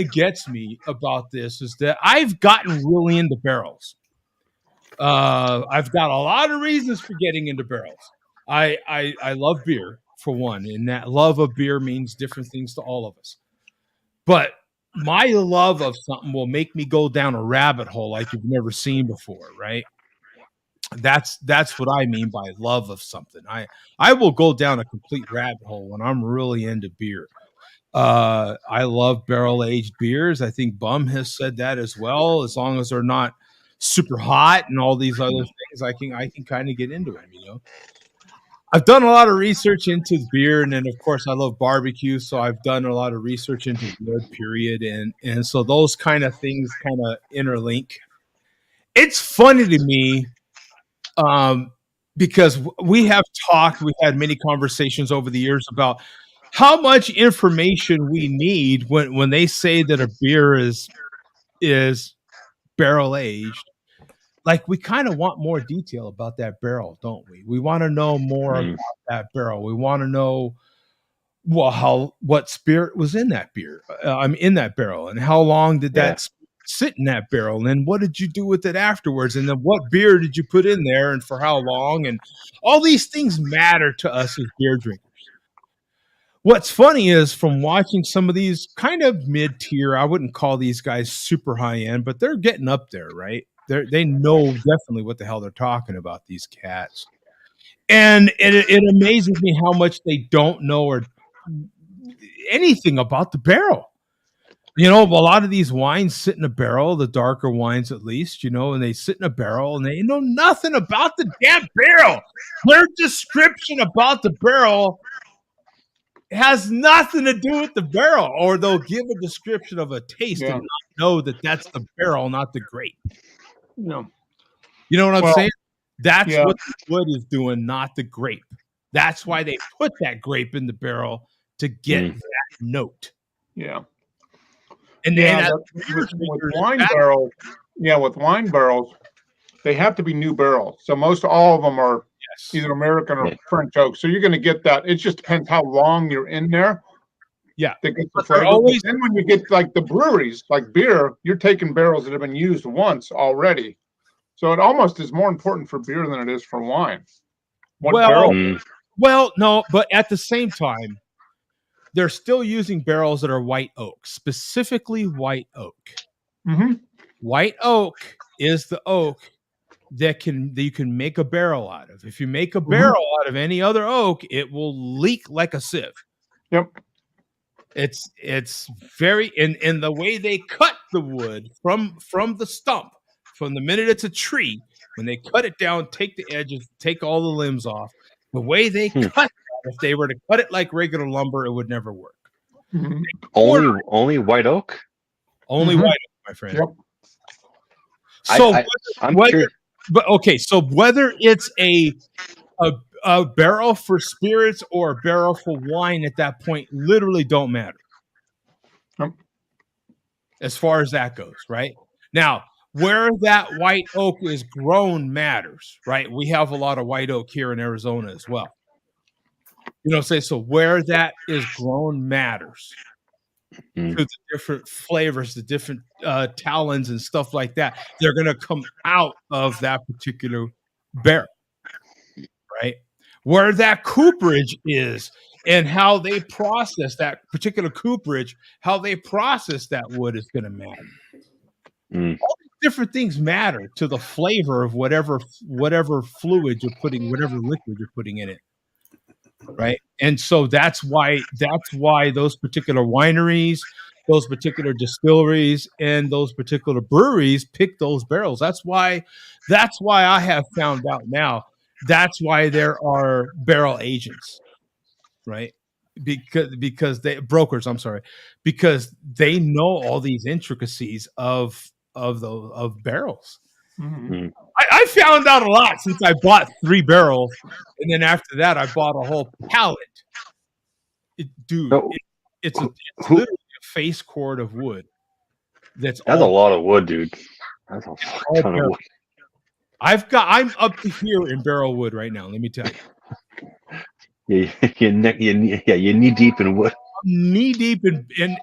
Speaker 1: of gets me about this is that I've gotten really into barrels. I've got a lot of reasons for getting into barrels. I love beer, for one, and that love of beer means different things to all of us. But my love of something will make me go down a rabbit hole like you've never seen before, right? That's what I mean by love of something. I will go down a complete rabbit hole when I'm really into beer. I love barrel-aged beers. I think Bum has said that as well. As long as they're not super hot and all these other things, I can kind of get into them, I've done a lot of research into beer, and then of course I love barbecue, so I've done a lot of research into wood, period, and so those kind of things kind of interlink. It's funny to me, because we've had many conversations over the years about how much information we need when they say that a beer is barrel aged. Like, we kind of want more detail about that barrel, don't we? We want to know more about that barrel. We want to know what spirit was in that beer. In that barrel, and how long did that sit in that barrel, and then what did you do with it afterwards, and then what beer did you put in there, and for how long, and all these things matter to us as beer drinkers. What's funny is, from watching some of these kind of mid-tier, I wouldn't call these guys super high-end, but they're getting up there, right? They know definitely what the hell they're talking about, these cats. And it amazes me how much they don't know or anything about the barrel. A lot of these wines sit in a barrel, the darker wines at least, and they sit in a barrel and they know nothing about the damn barrel. Their description about the barrel has nothing to do with the barrel, or they'll give a description of a taste and not know that that's the barrel, not the grape.
Speaker 3: No.
Speaker 1: You know what I'm saying? That's what the wood is doing, not the grape. That's why they put that grape in the barrel, to get that note.
Speaker 3: Yeah.
Speaker 1: And then
Speaker 3: with wine barrels, with wine barrels, they have to be new barrels. So most all of them are either American or French oak. So you're going to get that. It just depends how long you're in there.
Speaker 1: Yeah.
Speaker 3: To get the flavor. Then when you get like the breweries, like beer, you're taking barrels that have been used once already. So it almost is more important for beer than it is for wine.
Speaker 1: Well, no, but at the same time, they're still using barrels that are white oak, specifically white oak.
Speaker 3: Mm-hmm.
Speaker 1: White oak is the oak that you can make a barrel out of. If you make a barrel out of any other oak, it will leak like a sieve.
Speaker 3: Yep.
Speaker 1: It's very in the way they cut the wood from the stump, from the minute it's a tree, when they cut it down, take the edges, take all the limbs off. The way they cut that, if they were to cut it like regular lumber, it would never work.
Speaker 3: Mm-hmm.
Speaker 2: Only white oak?
Speaker 1: Only white oak, my friend.
Speaker 3: Yep.
Speaker 1: So
Speaker 2: I'm curious.
Speaker 1: But okay, so whether it's a barrel for spirits or a barrel for wine at that point literally don't matter. As far as that goes, right? Now, where that white oak is grown matters, right? We have a lot of white oak here in Arizona as well. So where that is grown matters to the different flavors, the different talons and stuff like that. They're going to come out of that particular barrel, right? Where that cooperage is and how they process that particular cooperage, how they process that wood is going to matter. All these different things matter to the flavor of whatever fluid you're putting, whatever liquid you're putting in it, right? And so that's why those particular wineries, those particular distilleries, and those particular breweries pick those barrels. That's why I have found out now. That's why there are barrel agents, right? Because they brokers. I'm sorry, because they know all these intricacies of barrels.
Speaker 3: Mm-hmm.
Speaker 1: I found out a lot since I bought 3 barrels, and then after that, I bought a whole pallet. It's literally a face cord of wood. That's
Speaker 2: a lot of wood, dude. That's a ton of wood.
Speaker 1: I'm up to here in barrel wood right now. Let me tell you.
Speaker 2: You're knee deep in wood.
Speaker 1: Knee deep in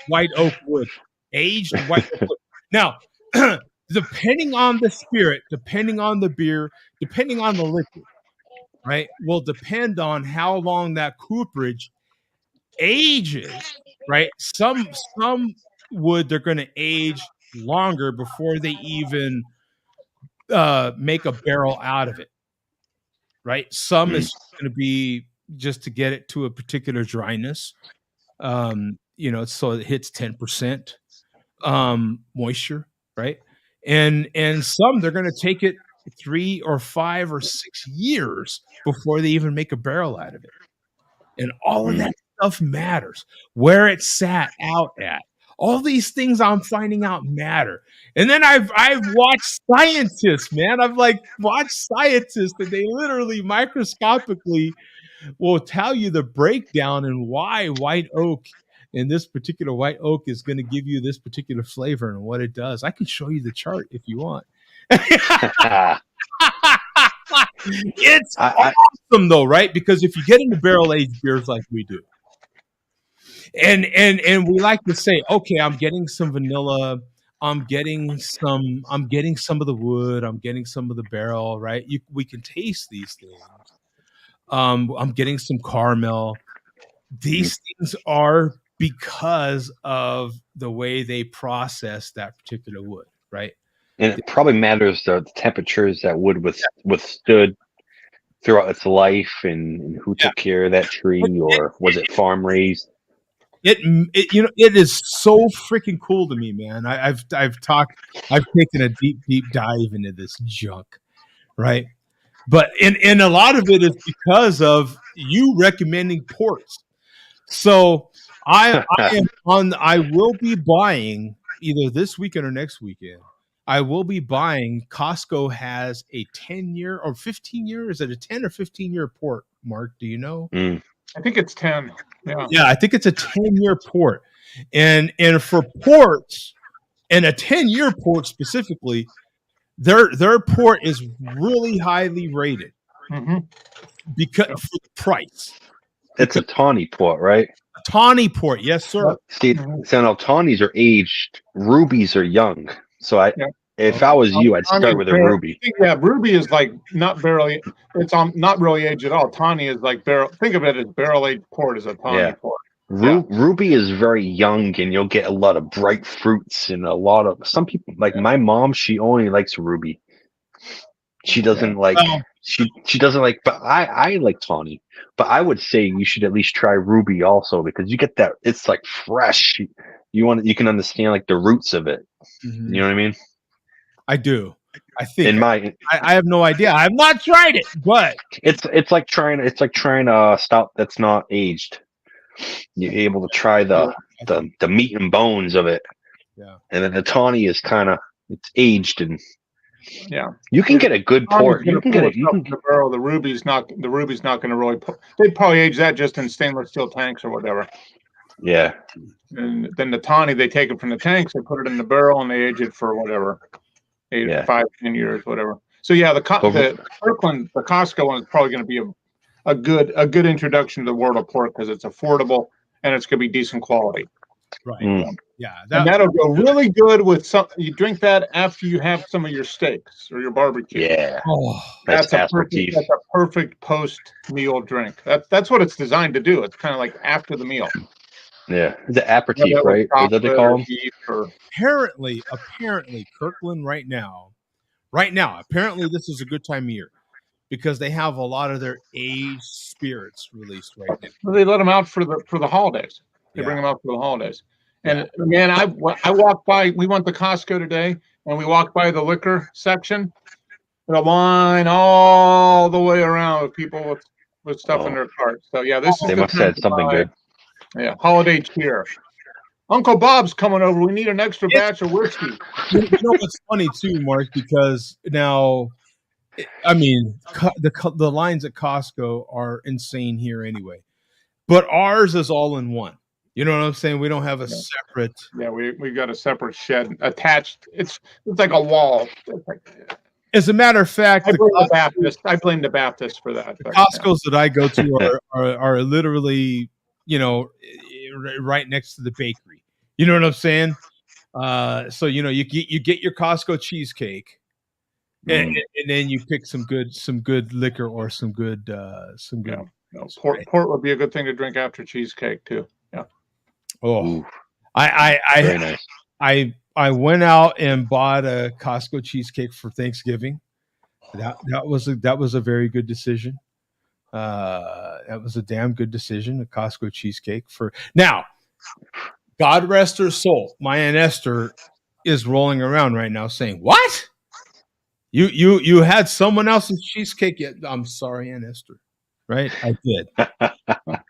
Speaker 1: white oak wood, aged white oak wood. Now, depending on the spirit, depending on the beer, depending on the liquid, right, will depend on how long that cooperage ages, right? Some wood they're going to age longer before they even make a barrel out of it, right? Some is going to be just to get it to a particular dryness, so it hits 10% moisture, right? And some they're going to take it 3 or 5 or 6 years before they even make a barrel out of it. And all of that stuff matters. Where it sat out at. All these things I'm finding out matter. And then I've watched scientists, man. I've watched scientists that they literally microscopically will tell you the breakdown and why white oak and this particular white oak is going to give you this particular flavor and what it does. I can show you the chart if you want. It's awesome though, right? Because if you get into barrel aged beers like we do, and we like to say, okay, I'm getting some vanilla, I'm getting some of the wood, I'm getting some of the barrel, right? We can taste these things. I'm getting some caramel. These things are because of the way they process that particular wood, right?
Speaker 2: And it probably matters the temperatures that wood withstood throughout its life, and who took care of that tree, or was it farm raised?
Speaker 1: It is so freaking cool to me, man. I've taken a deep dive into this junk, right? But and a lot of it is because of you recommending ports. So I will be buying either this weekend or next weekend. I will be buying. Costco has a 10-year or 15-year. Is it a 10 or 15-year port? Mark, do you know?
Speaker 3: I think it's 10.
Speaker 1: Yeah, I think it's a 10-year port. And for ports, and a 10-year port specifically, their port is really highly rated because for the price.
Speaker 2: It's a tawny port, right?
Speaker 1: A tawny port, yes, sir.
Speaker 2: See, so tawnies are aged, rubies are young. So if I was you, I'd start with a ruby.
Speaker 3: Yeah, ruby is not barrel. It's not really aged at all. Tawny is like barrel. Think of it as barrel aged port is a tawny port.
Speaker 2: Ruby is very young, and you'll get a lot of bright fruits and a lot of. Some people, like my mom, she only likes ruby. She doesn't like. She doesn't like. But I like tawny. But I would say you should at least try ruby also, because you get that. It's like fresh. You can understand the roots of it. You know what I mean?
Speaker 1: I do. I think I have no idea. I have not tried it, but
Speaker 2: it's like trying a stout that's not aged. You're able to try the meat and bones of it.
Speaker 1: Yeah.
Speaker 2: And then the tawny is it's aged, and you can get a good port.
Speaker 3: You can get the barrel. The ruby's not going to really. They'd probably age that just in stainless steel tanks or whatever.
Speaker 2: Yeah.
Speaker 3: And then the tawny, they take it from the tanks, they put it in the barrel, and they age it for whatever, 5, 10 years, whatever. So the Kirkland, the Costco one is probably going to be a good introduction to the world of pork, because it's affordable and it's going to be decent quality.
Speaker 1: Right. Yeah,
Speaker 3: that'll go really good with some. You drink that after you have some of your steaks or your barbecue.
Speaker 2: Yeah,
Speaker 3: that's a perfect post-meal drink. That's what it's designed to do. It's kind of like after the meal.
Speaker 2: Yeah, the aperitif, right? Is that they call them?
Speaker 1: Apparently, Kirkland right now, apparently this is a good time of year because they have a lot of their aged spirits released right now.
Speaker 3: Well, they let them out for the holidays. They bring them out for the holidays. And man, I walked by. We went to Costco today, and we walked by the liquor section. The line all the way around with people with stuff in their carts. So yeah, this is
Speaker 2: they must have something good.
Speaker 3: Yeah, holiday cheer. Uncle Bob's coming over. We need an extra batch of whiskey.
Speaker 1: You know what's funny too, Mark? Because now, I mean, the lines at Costco are insane here anyway, but ours is all in one. You know what I'm saying? We don't have a separate.
Speaker 3: Yeah, we've got a separate shed attached. It's like a wall.
Speaker 1: As a matter of fact,
Speaker 3: I blame the Baptist for that.
Speaker 1: The Costco's that I go to are literally, right next to the bakery. You know what I'm saying? So you get your Costco cheesecake, and then you pick some good liquor or some good.
Speaker 3: Port would be a good thing to drink after cheesecake too. Yeah.
Speaker 1: Oh,
Speaker 2: very nice.
Speaker 1: I went out and bought a Costco cheesecake for Thanksgiving. That was a very good decision. That was a damn good decision. A Costco cheesecake now. God rest her soul. My Aunt Esther is rolling around right now saying, "What? You had someone else's cheesecake yet?" I'm sorry, Aunt Esther. Right, I did.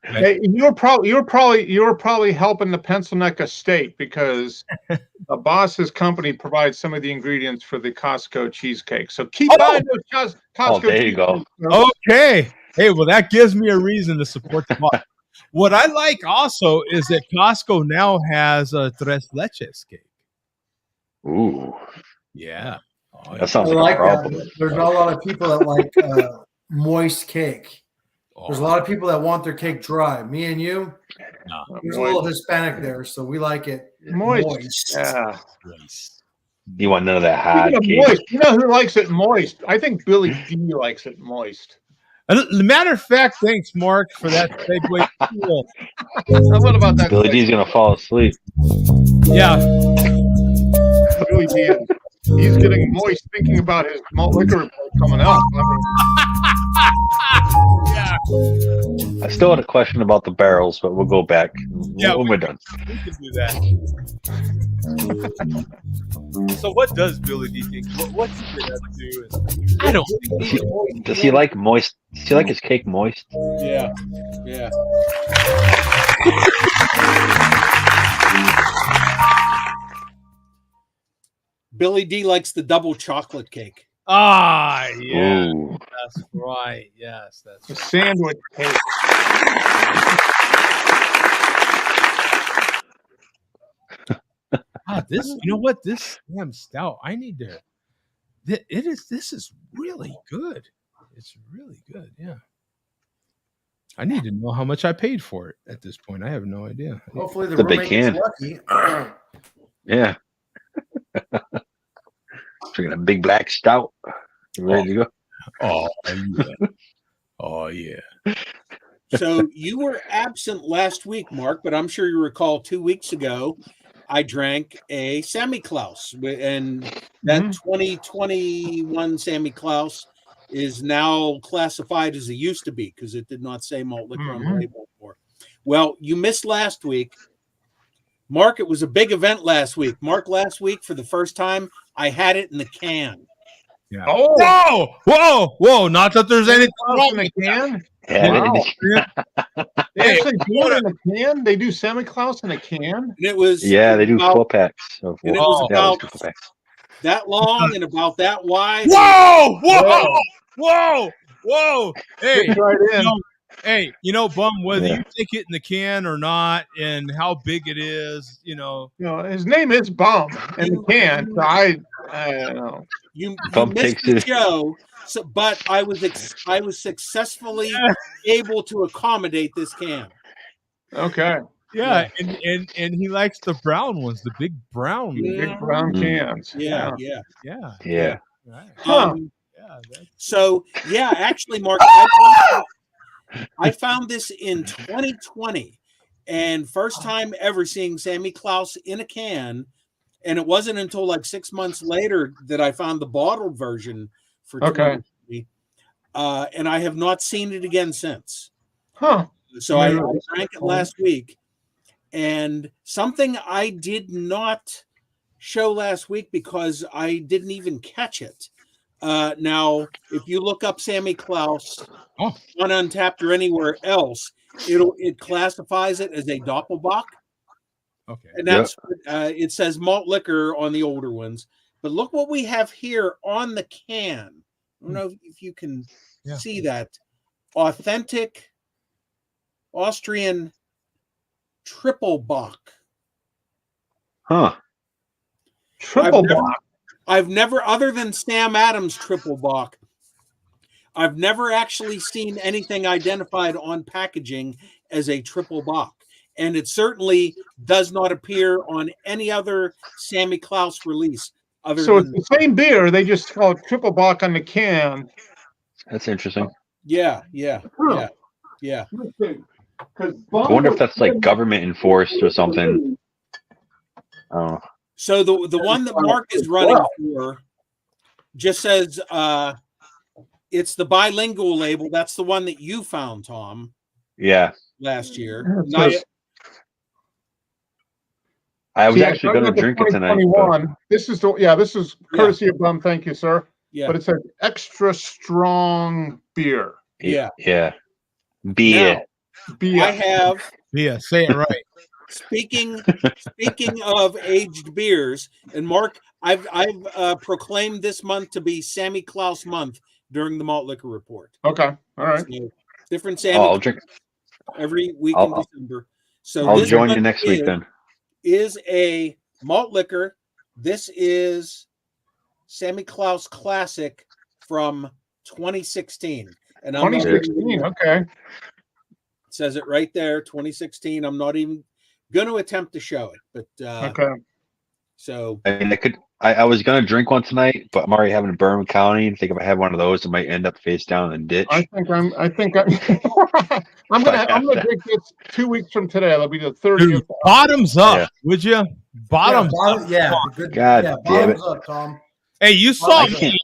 Speaker 3: Hey, you were probably helping the Pencil Neck estate because the boss's company provides some of the ingredients for the Costco cheesecake. So keep buying those Costco.
Speaker 2: There you go.
Speaker 1: Okay. Hey, well, that gives me a reason to support the boss. What I like also is that Costco now has a tres leches cake.
Speaker 2: Ooh,
Speaker 1: yeah.
Speaker 2: That sounds like a problem.
Speaker 4: There's not a lot of people that like moist cake. There's a lot of people that want their cake dry. Me and you, there's a little Hispanic there, so we like it moist.
Speaker 3: Yeah.
Speaker 2: You want none of that hard cake.
Speaker 3: Moist. You know who likes it moist? I think Billy D likes it moist.
Speaker 1: Matter of fact, thanks, Mark, for that segue.
Speaker 3: What about that?
Speaker 2: Billy D's gonna fall asleep.
Speaker 1: Yeah.
Speaker 3: Billy D. He's getting moist thinking about his malt liquor report coming out.
Speaker 1: Yeah.
Speaker 2: I still had a question about the barrels, but we'll go back when we're done.
Speaker 1: We can do that. So, what does Billy D think? What's he gonna do? I don't think
Speaker 2: does he like moist? Does he like his cake moist?
Speaker 5: Yeah. Yeah. Billy D likes the double chocolate cake.
Speaker 1: Ah, yeah.
Speaker 2: Ooh.
Speaker 1: That's right. Yes, that's
Speaker 3: the sandwich cake.
Speaker 1: This, you know what? This damn stout, I need to. This is really good. It's really good. Yeah. I need to know how much I paid for it at this point. I have no idea.
Speaker 4: Hopefully the roommate gets lucky.
Speaker 2: Yeah. Drinking a big black stout. You ready to go?
Speaker 1: Oh, yeah. Oh, yeah.
Speaker 5: So you were absent last week, Mark, but I'm sure you recall 2 weeks ago, I drank a Sammy Klaus. And that 2021 Sammy Klaus is now classified as it used to be because it did not say malt liquor on the label before. Well, you missed last week. Mark, it was a big event last week. Mark, last week, for the first time, I had it in the can.
Speaker 1: Yeah. Oh, whoa. Not that there's anything wrong
Speaker 3: in the can.
Speaker 2: Wow.
Speaker 3: They actually do it in a can? They do Semi-Klaus in a can?
Speaker 5: And it was
Speaker 2: they do 4-packs.
Speaker 5: And it was about that long and about that wide.
Speaker 1: Whoa. Hey, Bum, whether you take it in the can or not and how big it is,
Speaker 3: his name is Bum in the can. So I don't know.
Speaker 5: You missed the show, but I was successfully able to accommodate this can.
Speaker 3: Okay.
Speaker 1: Yeah, and he likes the brown ones, the big brown.
Speaker 3: Big brown cans.
Speaker 5: Yeah.
Speaker 1: Right.
Speaker 3: Huh.
Speaker 5: So yeah, actually, Mark, I found this in 2020, and first time ever seeing Sammy Klaus in a can. And it wasn't until like 6 months later that I found the bottled version for 2020. And I have not seen it again since.
Speaker 3: Huh.
Speaker 5: So I drank it last week. And something I did not show last week because I didn't even catch it. Now, if you look up Sammy Klaus on Untapped or anywhere else, it classifies it as a Doppelbock.
Speaker 1: Okay.
Speaker 5: And that's it says malt liquor on the older ones. But look what we have here on the can. I don't know if you can see that. Authentic Austrian triple bock.
Speaker 2: Huh.
Speaker 3: Triple bock.
Speaker 5: I've never, other than Sam Adams triple bock, I've never actually seen anything identified on packaging as a triple bock. And it certainly does not appear on any other Sammy Klaus release.
Speaker 3: It's the same beer. They just call it triple bock on the can.
Speaker 2: That's interesting.
Speaker 5: Yeah.
Speaker 3: Huh.
Speaker 5: Yeah.
Speaker 2: I wonder if that's like government enforced or something. Oh.
Speaker 5: So the one that Mark is running for just says it's the bilingual label. That's the one that you found, Tom.
Speaker 2: Yeah.
Speaker 5: Last year.
Speaker 2: I was actually going to drink it tonight. But...
Speaker 3: This is courtesy of Bum. Thank you, sir.
Speaker 5: Yeah.
Speaker 3: But it says extra strong beer.
Speaker 2: Yeah. Beer.
Speaker 3: Beer.
Speaker 5: I have.
Speaker 1: Yeah, say it right.
Speaker 5: Speaking of aged beers, and Mark, I've proclaimed this month to be Sammy Klaus month during the Malt Liquor Report.
Speaker 3: Okay, all right.
Speaker 5: So, different Sammy.
Speaker 2: I'll drink
Speaker 5: every week in December. So
Speaker 2: I'll join you next week then.
Speaker 5: Is a malt liquor. This is Sammy Klaus Classic from 2016, and
Speaker 3: 2016. Okay.
Speaker 5: It says it right there, 2016. I'm not even going to attempt to show it, but
Speaker 3: okay.
Speaker 5: So
Speaker 2: I mean, I was gonna drink one tonight, but I'm already having a Bourbon County. I think if I have one of those, I might end up face down in the ditch.
Speaker 3: I'm gonna drink this 2 weeks from today. That'll be the 30th.
Speaker 1: Bottoms up, would you? Bottoms up.
Speaker 4: Yeah.
Speaker 2: Good. God damn it.
Speaker 4: Bottoms up, Tom.
Speaker 1: Hey, you saw me.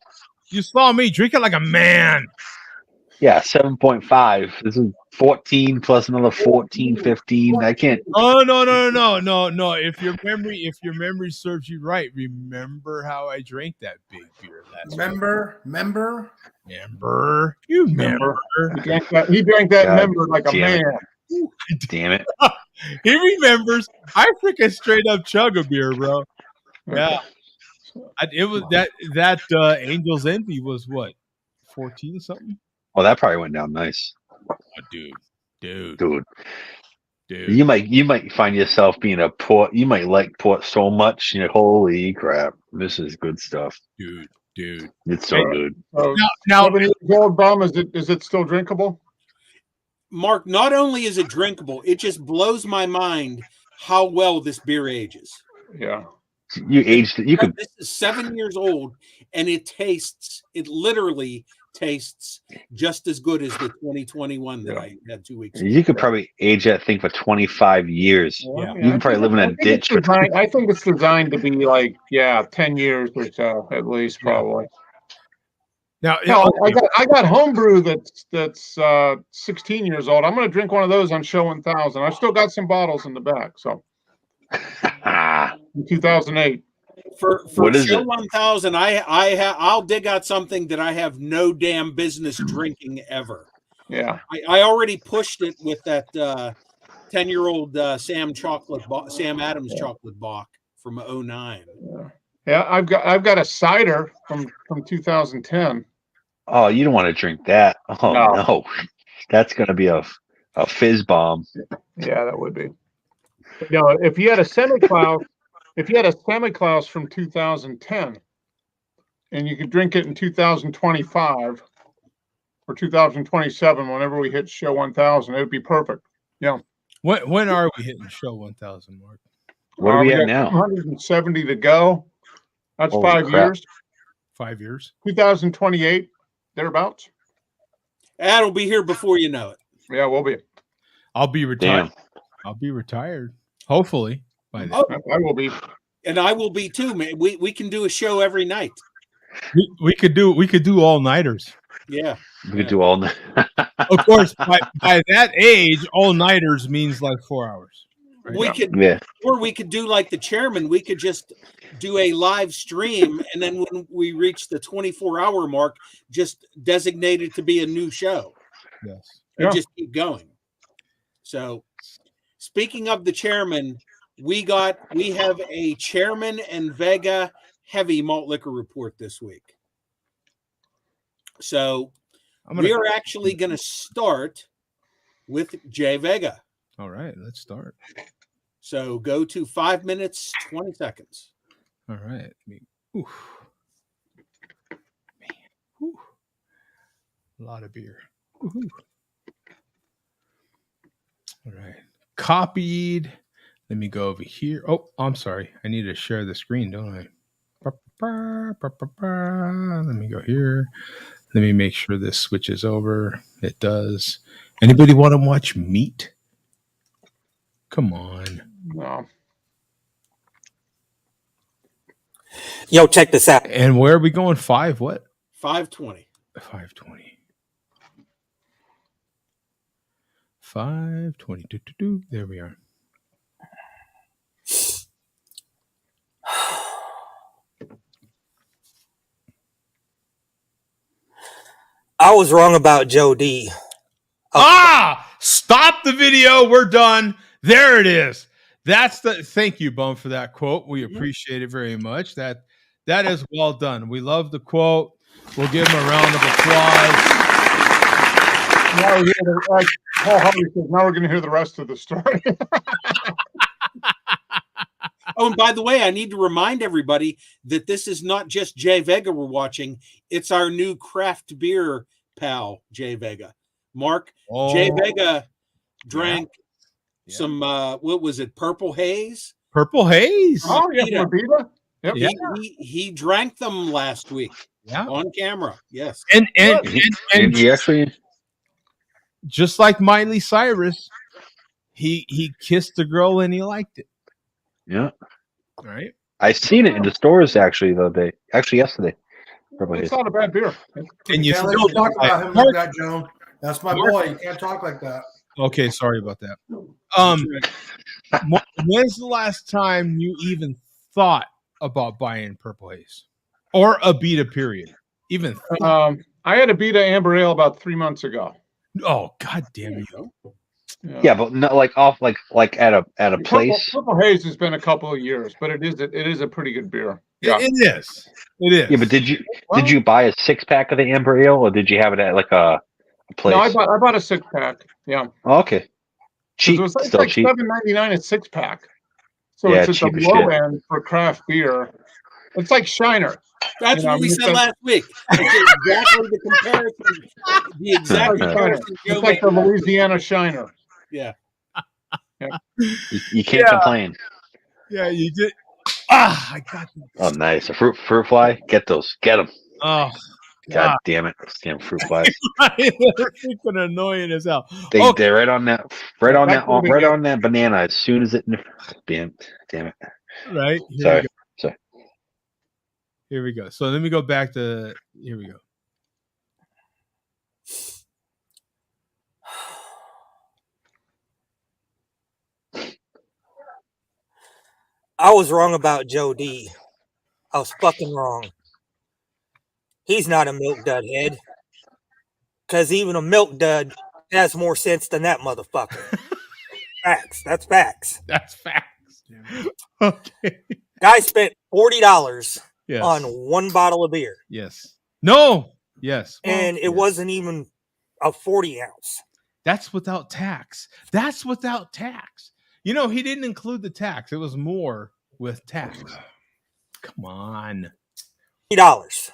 Speaker 1: You saw me drinking like a man.
Speaker 2: Yeah, 7.5. This is 14 plus another 14, 15. I can't.
Speaker 1: Oh no. If your memory serves you right, remember how I drank that big beer last week.
Speaker 4: Remember?
Speaker 1: You remember?
Speaker 3: He drank that member like a man.
Speaker 2: Damn it.
Speaker 1: He remembers. I freaking straight up chug a beer, bro. Yeah. It was that Angel's Envy was what? 14 something?
Speaker 2: Oh, that probably went down nice.
Speaker 1: Oh, dude.
Speaker 2: You might find yourself being a port. You might like port so much. Holy crap! This is good stuff,
Speaker 1: dude.
Speaker 2: It's so good.
Speaker 3: Now, 7 years old, Bum, is it still drinkable?
Speaker 5: Mark, not only is it drinkable, it just blows my mind how well this beer ages.
Speaker 3: Yeah.
Speaker 2: You aged it. You could.
Speaker 5: This is 7 years old, and it literally tastes just as good as the 2021 that I had 2 weeks ago.
Speaker 2: You could probably age that thing for 25 years.
Speaker 3: Yeah.
Speaker 2: You can probably live in a ditch.
Speaker 3: I think it's designed to be like 10 years or so at least, probably.
Speaker 1: Now
Speaker 3: I got homebrew that's 16 years old. I'm going to drink one of those on Show 1000. I've still got some bottles in the back. So in 2008.
Speaker 5: For Show 1000, I'll dig out something that I have no damn business drinking ever.
Speaker 3: Yeah,
Speaker 5: I already pushed it with that 10-year-old Sam Adams chocolate bock from 2009.
Speaker 3: Yeah, I've got a cider from 2010.
Speaker 2: Oh, you don't want to drink that. Oh no. That's going to be a fizz bomb.
Speaker 3: Yeah, that would be. But if you had a semi-Klaus. If you had a Sammy Klaus from 2010 and you could drink it in 2025 or 2027, whenever we hit Show 1000, it would be perfect. Yeah.
Speaker 1: When are we hitting show 1,000, Mark?
Speaker 2: What are we at
Speaker 3: got
Speaker 2: now?
Speaker 3: 270 to go. That's
Speaker 2: Holy
Speaker 3: 5
Speaker 2: crap.
Speaker 3: years.
Speaker 1: 5 years.
Speaker 3: 2028, thereabouts.
Speaker 5: That'll be here before you know it.
Speaker 3: Yeah, we'll be.
Speaker 1: I'll be retired.
Speaker 2: Damn.
Speaker 1: I'll be retired. Hopefully by then.
Speaker 5: Oh,
Speaker 3: I will be.
Speaker 5: and I will be too, man. We can do a show every night.
Speaker 1: We could do all nighters.
Speaker 5: Yeah.
Speaker 2: We could do all night.
Speaker 1: Of course, by that age, all nighters means like 4 hours. Right?
Speaker 5: We could,
Speaker 2: Yeah.
Speaker 5: or we could do like the chairman. We could just do a live stream, and then when we reach the 24-hour mark, just designate it to be a new show.
Speaker 1: Yes.
Speaker 5: And just keep going. So, speaking of the chairman, we have a Chairman and Vega heavy malt liquor report this week. So we are actually going to start with Jay Vega.
Speaker 1: All right, let's start.
Speaker 5: So go to 5 minutes, 20 seconds.
Speaker 1: All right. Man, whew. A lot of beer. Woo-hoo. All right. Copied. Let me go over here. Oh, I'm sorry. I need to share the screen, don't I? Let me go here. Let me make sure this switches over. It does. Anybody want to watch meat? Come on.
Speaker 3: No.
Speaker 6: Yo, check this out.
Speaker 1: And where are we going? 5 what?
Speaker 5: 520.
Speaker 1: 520. 520. There we are.
Speaker 6: I was wrong about Joe D.
Speaker 1: Stop the video. We're done. There it is. Thank you, Bum, for that quote. We appreciate it very much. That is well done. We love the quote. We'll give him a round of applause.
Speaker 3: Now we're going to hear the rest of the story.
Speaker 5: Oh, and by the way, I need to remind everybody that this is not just Jay Vega we're watching. It's our new craft beer pal, Jay Vega. Mark, Jay Vega drank some, what was it, Purple Haze?
Speaker 1: Purple Haze.
Speaker 3: Oh, yeah, Mabita. Yep.
Speaker 1: Yeah.
Speaker 5: He drank them last week on camera. Yes.
Speaker 1: And
Speaker 2: he actually,
Speaker 1: just like Miley Cyrus, he kissed the girl and he liked it.
Speaker 2: Yeah.
Speaker 1: Right.
Speaker 2: I seen it in the stores actually the other day. Actually, yesterday.
Speaker 3: It's not a bad beer.
Speaker 1: And you
Speaker 4: can't
Speaker 1: still
Speaker 4: talk about him like that, Joan. That's my boy. You can't talk like that.
Speaker 1: Okay, sorry about that. When's the last time you even thought about buying Purple Haze or a Beta? Period. Even.
Speaker 3: I had a Beta Amber Ale about 3 months ago.
Speaker 1: Oh, God damn you!
Speaker 2: Yeah, but not like off like at a place.
Speaker 3: Purple Haze has been a couple of years, but it is a pretty good beer. Yeah,
Speaker 1: it is. It is.
Speaker 2: Yeah, but did you buy a 6-pack of the Amber Ale, or did you have it at like a place?
Speaker 3: No, I bought a 6-pack. Yeah.
Speaker 2: Oh, okay. Cheap.
Speaker 3: It was
Speaker 2: Still
Speaker 3: like
Speaker 2: cheap.
Speaker 3: $7.99 a 6-pack. So
Speaker 2: Yeah,
Speaker 3: it's at the low end for craft beer. It's like Shiner.
Speaker 5: That's what we said last week. It's exactly the comparison. The exact comparison.
Speaker 3: It's like the Louisiana Shiner.
Speaker 5: Yeah.
Speaker 2: You can't complain.
Speaker 1: Yeah, you did. I got them.
Speaker 2: Oh, nice. A fruit fly. Get those. Get them.
Speaker 1: Oh,
Speaker 2: God damn it. Damn fruit flies.
Speaker 1: They're freaking annoying as hell.
Speaker 2: They're right on that banana as soon as it. Damn it.
Speaker 1: Right.
Speaker 2: Sorry.
Speaker 1: Here we go. So let me go back to. Here we go.
Speaker 6: I was wrong about Joe D. I was fucking wrong. He's not a milk dud head. Because even a milk dud has more sense than that motherfucker. Facts. That's facts.
Speaker 1: That's facts. Okay.
Speaker 6: Guy spent $40
Speaker 1: Yes.
Speaker 6: on one bottle of beer.
Speaker 1: Yes. No. Yes.
Speaker 6: And it wasn't even a 40 ounce.
Speaker 1: That's without tax. You know, he didn't include the tax. It was more with tax. Come on.
Speaker 6: $40.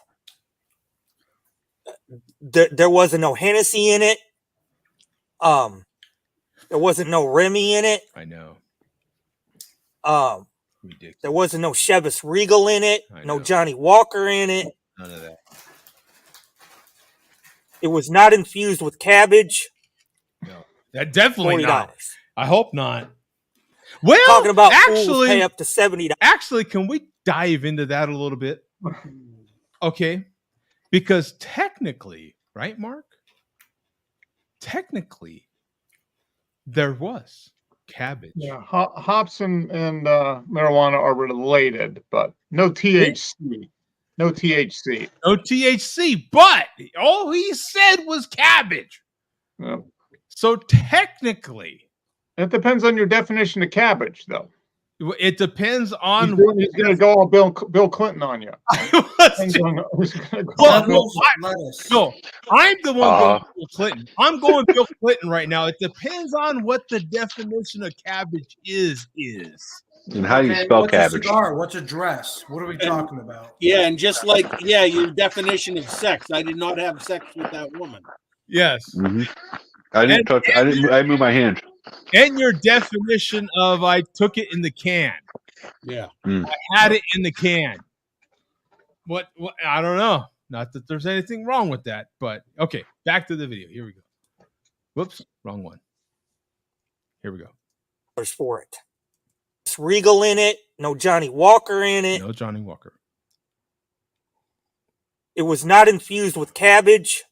Speaker 6: There wasn't no Hennessy in it. There wasn't no Remy in it.
Speaker 1: I know.
Speaker 6: Ridiculous. There wasn't no Chivas Regal in it. No Johnny Walker in it.
Speaker 1: None of that.
Speaker 6: It was not infused with cabbage.
Speaker 1: No, that definitely
Speaker 6: $40.
Speaker 1: not. I hope not. Well,
Speaker 6: talking about fools pay up to $70.
Speaker 1: Actually, can we dive into that a little bit? Okay, because technically, right, Mark? Technically, there was cabbage.
Speaker 3: Yeah, hops and marijuana are related, but no THC. No THC.
Speaker 1: No THC, but all he said was cabbage.
Speaker 3: Yeah.
Speaker 1: So technically,
Speaker 3: it depends on your definition of cabbage, though.
Speaker 1: It depends on.
Speaker 3: He's going to go all Bill Clinton on you.
Speaker 1: No, I'm the one going Bill Clinton. I'm going Bill Clinton right now. It depends on what the definition of cabbage is.
Speaker 2: And how do you spell cabbage?
Speaker 4: What's a dress? What are we talking about?
Speaker 5: Yeah, and just like your definition of sex. I did not have sex with that woman.
Speaker 1: Yes.
Speaker 2: Mm-hmm. I didn't touch. I moved my hand.
Speaker 1: And your definition of I took it in the can.
Speaker 5: Yeah.
Speaker 1: I had it in the can. What I don't know. Not that there's anything wrong with that, but okay, back to the video. Here we go. Whoops, wrong one. Here we go.
Speaker 6: There's for it. It's Regal in it, no Johnny Walker in it.
Speaker 1: No Johnny Walker.
Speaker 6: It was not infused with cabbage.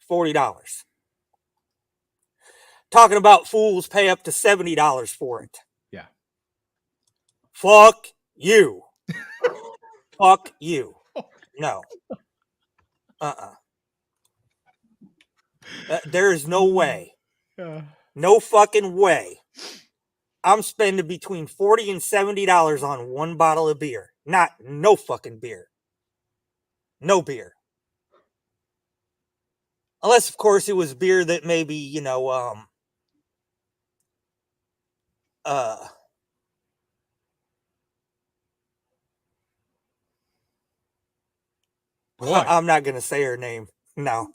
Speaker 6: $40. Talking about fools pay up to $70 for it.
Speaker 1: Yeah.
Speaker 6: Fuck you. Fuck you. No. There is no way. No fucking way. I'm spending between $40 and $70 on one bottle of beer. No fucking beer. No beer. Unless, of course, it was beer that maybe, I'm not going to say her name. No.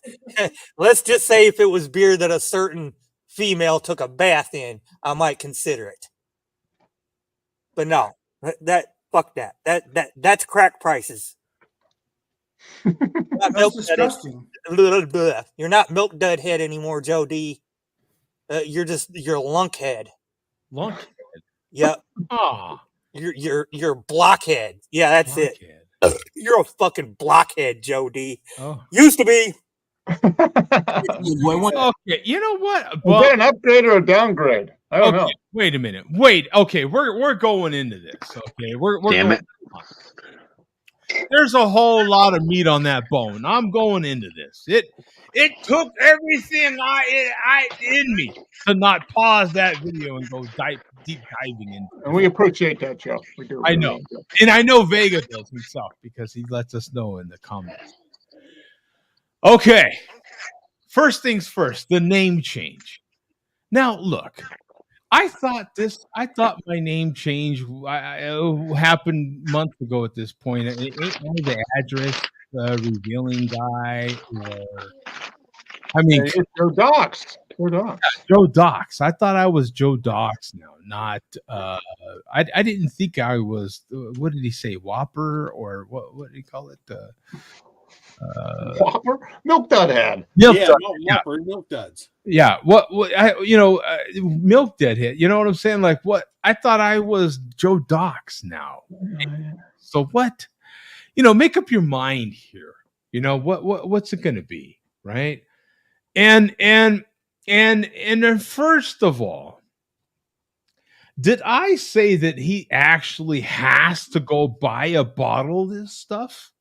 Speaker 6: Let's just say if it was beer that a certain female took a bath in, I might consider it. But no, fuck that. That's crack prices.
Speaker 4: That's disgusting.
Speaker 6: You're not milk dud head anymore, Joe D. You're lunkhead.
Speaker 1: Lunkhead?
Speaker 6: Yep.
Speaker 1: Ah.
Speaker 6: You're blockhead. Yeah, that's blockhead. It. You're a fucking blockhead, Joe D.
Speaker 1: Oh.
Speaker 6: Used to be.
Speaker 1: Okay, you know what?
Speaker 3: Is that an upgrade or a downgrade? I don't know.
Speaker 1: Wait a minute. Wait. Okay, we're going into this. Okay, we're
Speaker 2: damn it.
Speaker 1: There's a whole lot of meat on that bone. I'm going into this. It took everything I in me to not pause that video and go deep diving into it.
Speaker 3: And we appreciate that, Joe. We do.
Speaker 1: I know. And I know Vega does himself because he lets us know in the comments. Okay. First things first, the name change. Now, look, I thought my name change happened months ago at this point. It ain't the address revealing guy.
Speaker 3: It's Joe Docs.
Speaker 1: Joe Docs. I thought I was Joe Docs now, not. I didn't think I was. What did he say? Whopper or what did he call it?
Speaker 3: Whopper? Milk Dud head.
Speaker 5: Whopper, Milk Duds.
Speaker 1: Yeah. Milk Deadhead. You know what I'm saying? Like what? I thought I was Joe Docs now. So what? Make up your mind here. What's it going to be, right? And then first of all, did I say that he actually has to go buy a bottle of this stuff?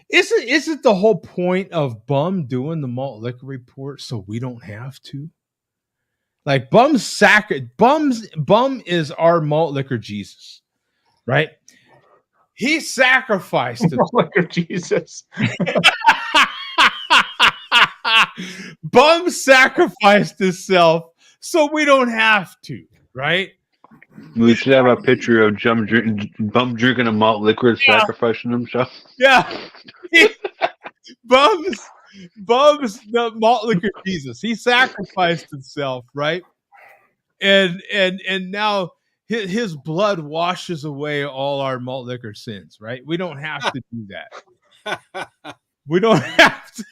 Speaker 1: Isn't the whole point of Bum doing the malt liquor report so we don't have to? Like Bum is our malt liquor Jesus, right? He sacrificed
Speaker 3: malt liquor Jesus.
Speaker 1: Bum sacrificed himself so we don't have to, right?
Speaker 2: We should have a picture of Bum drinking a malt liquor, sacrificing himself.
Speaker 1: Yeah. Bum's Bubs, the malt liquor Jesus. He sacrificed himself, right? And now his blood washes away all our malt liquor sins, right? We don't have to do that. We don't have to.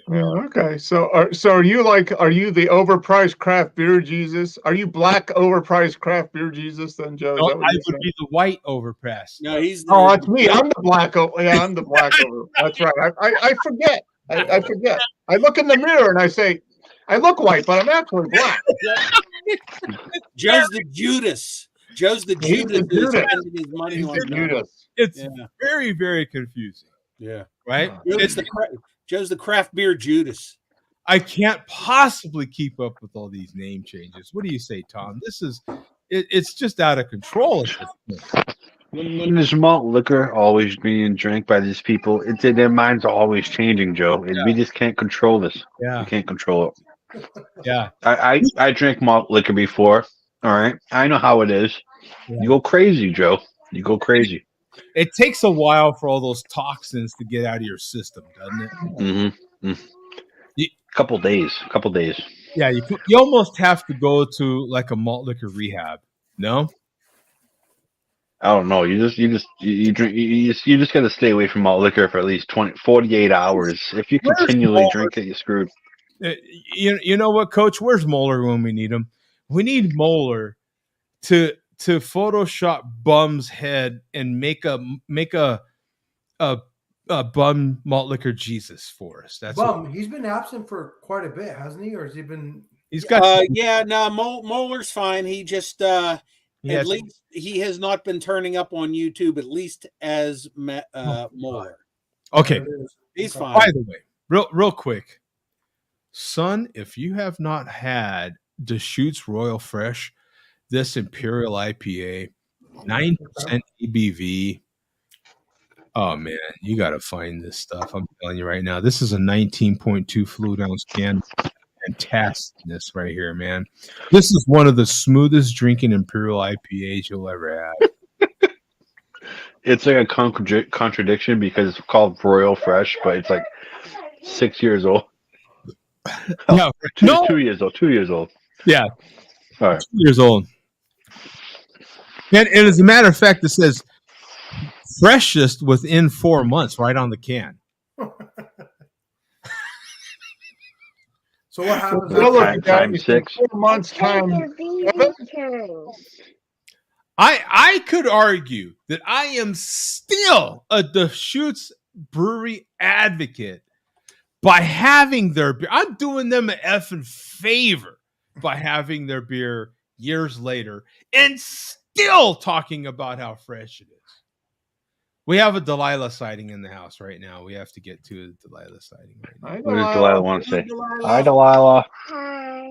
Speaker 3: Okay, so are you the overpriced craft beer Jesus? Are you black overpriced craft beer Jesus then, Joe?
Speaker 1: No, I would be the white overpress.
Speaker 5: No, he's
Speaker 3: oh, that's me. I'm the black. Yeah, I'm the black over. That's right. I forget. I forget. I look in the mirror and I say, I look white, but I'm actually black.
Speaker 5: Joe's the Judas. Joe's the
Speaker 3: He's
Speaker 5: Judas.
Speaker 3: the Judas.
Speaker 5: Spending his money
Speaker 3: He's
Speaker 5: on
Speaker 3: the Judas.
Speaker 1: It's very, very confusing.
Speaker 5: Yeah.
Speaker 1: Right?
Speaker 5: Joe's the craft beer Judas.
Speaker 1: I can't possibly keep up with all these name changes. What do you say, Tom? This is it's just out of control at this point.
Speaker 2: When there's malt liquor always being drank by these people, their minds are always changing, Joe. And we just can't control this.
Speaker 1: Yeah.
Speaker 2: We can't control it.
Speaker 1: Yeah.
Speaker 2: I drank malt liquor before. All right. I know how it is. Yeah. You go crazy, Joe. You go crazy.
Speaker 1: It takes a while for all those toxins to get out of your system, doesn't it?
Speaker 2: Mm-hmm. Couple days.
Speaker 1: Yeah, you almost have to go to like a malt liquor rehab. No?
Speaker 2: I don't know. You just got to stay away from malt liquor for at least 48 hours. If you continually drink it, you're screwed.
Speaker 1: You know what, Coach? Where's Moeller when we need him? We need Moeller to Photoshop Bum's head and make a Bum malt liquor Jesus for us. That's
Speaker 4: Bum. He's been absent for quite a bit, hasn't he? Or has he been?
Speaker 1: He's got.
Speaker 5: Moeller's fine. He just at least he has not been turning up on YouTube at least as Moeller.
Speaker 1: Okay,
Speaker 5: he's fine.
Speaker 1: By the way, real quick, son, if you have not had Deschutes Royal Fresh, this Imperial IPA, 9% ABV. Oh man, you got to find this stuff. I'm telling you right now. This is a 19.2 fluid ounce can. Fantasticness right here, man. This is one of the smoothest drinking Imperial IPAs you'll ever have.
Speaker 2: It's like a contradiction because it's called Royal Fresh, but it's like 6 years old.
Speaker 1: Yeah,
Speaker 2: 2 years old. 2 years old.
Speaker 1: Yeah,
Speaker 2: all right.
Speaker 1: 2 years old. And as a matter of fact, it says freshest within 4 months, right on the can.
Speaker 4: So what happens?
Speaker 2: Time 6
Speaker 3: 4 months time.
Speaker 1: I could argue that I am still a Deschutes Brewery advocate by having their beer. I'm doing them an effing favor by having their beer years later and still talking about how fresh it is. We have a Delilah sighting in the house right now. We have to get to a Delilah sighting right now.
Speaker 2: What does Delilah want to say? Hi, Delilah.
Speaker 7: Hi.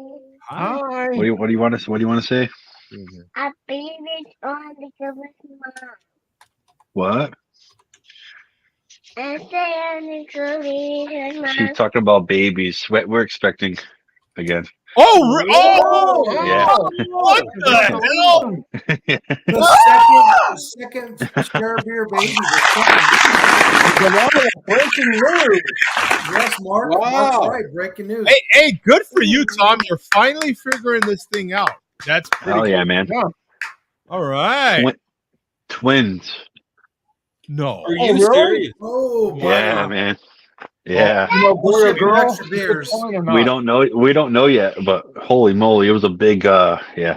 Speaker 3: Hi.
Speaker 2: What do you want to say?
Speaker 7: A baby on the Christmas.
Speaker 2: What?
Speaker 7: I say on the Christmas.
Speaker 2: She's talking about babies. We're expecting again.
Speaker 1: Oh,
Speaker 2: yeah.
Speaker 1: What the hell?
Speaker 4: The second share beer baby.
Speaker 3: Breaking news.
Speaker 4: Yes, Mark.
Speaker 5: Wow.
Speaker 4: Mark's right. Breaking news.
Speaker 1: Hey, good for you, Tom. You're finally figuring this thing out. That's pretty
Speaker 2: cool. Yeah, man.
Speaker 3: Yeah.
Speaker 1: All right.
Speaker 2: Twins.
Speaker 1: No.
Speaker 5: Are you serious?
Speaker 4: Oh,
Speaker 2: yeah, man. Yeah.
Speaker 3: Boy or girl?
Speaker 4: Beers.
Speaker 2: We don't know. We don't know yet, but holy moly, it was a big,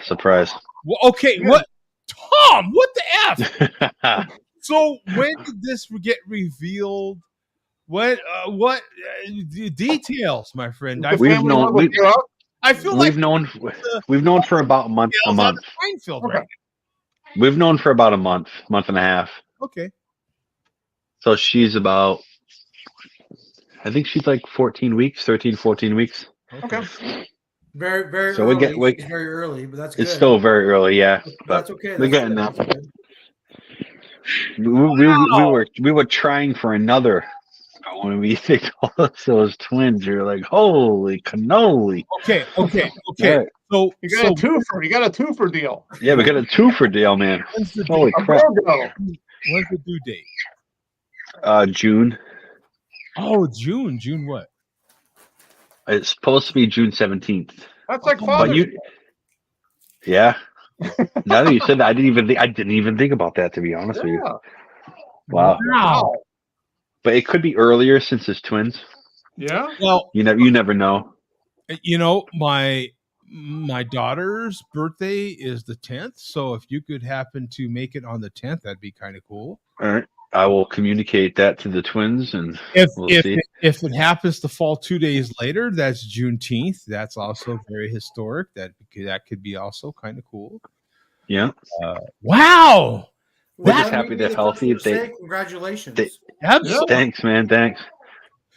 Speaker 2: surprise.
Speaker 1: Well, okay, what, Tom? What the f? So when did this get revealed? What details, my friend?
Speaker 2: We've known for about a month.
Speaker 1: Right?
Speaker 2: We've known for about a month and a half.
Speaker 1: Okay.
Speaker 2: So she's about, I think she's like 13, 14 weeks.
Speaker 3: Okay.
Speaker 4: Very, very
Speaker 2: so
Speaker 4: early.
Speaker 2: It's
Speaker 4: very early, but that's good.
Speaker 2: It's still very early, yeah. But
Speaker 4: that's okay.
Speaker 2: We're getting that. We were trying for another. When we think those twins, you're like, holy cannoli.
Speaker 1: Okay.
Speaker 2: Right.
Speaker 1: So
Speaker 3: you got a twofer. You got a twofer deal.
Speaker 2: Yeah, we got a twofer deal, man. Holy crap.
Speaker 1: When's the due date?
Speaker 2: June.
Speaker 1: Oh, June. June what?
Speaker 2: It's supposed to be June 17th.
Speaker 3: That's like
Speaker 2: But
Speaker 3: Father's Day.
Speaker 2: yeah. Now that you said that, I didn't even think about that, to be honest with you.
Speaker 3: Yeah.
Speaker 2: Wow.
Speaker 1: Wow.
Speaker 2: But it could be earlier since it's twins.
Speaker 3: Yeah.
Speaker 1: Well,
Speaker 2: You never know.
Speaker 1: you know, my daughter's birthday is the 10th, so if you could happen to make it on the 10th, that'd be kind of cool.
Speaker 2: All right. I will communicate that to the twins, and we'll see.
Speaker 1: If it happens to fall 2 days later, that's Juneteenth. That's also very historic. That could be also kind of cool.
Speaker 2: Yeah.
Speaker 1: Wow.
Speaker 2: We're just happy they're healthy.
Speaker 4: Congratulations.
Speaker 1: Absolutely.
Speaker 2: Thanks, man. Thanks.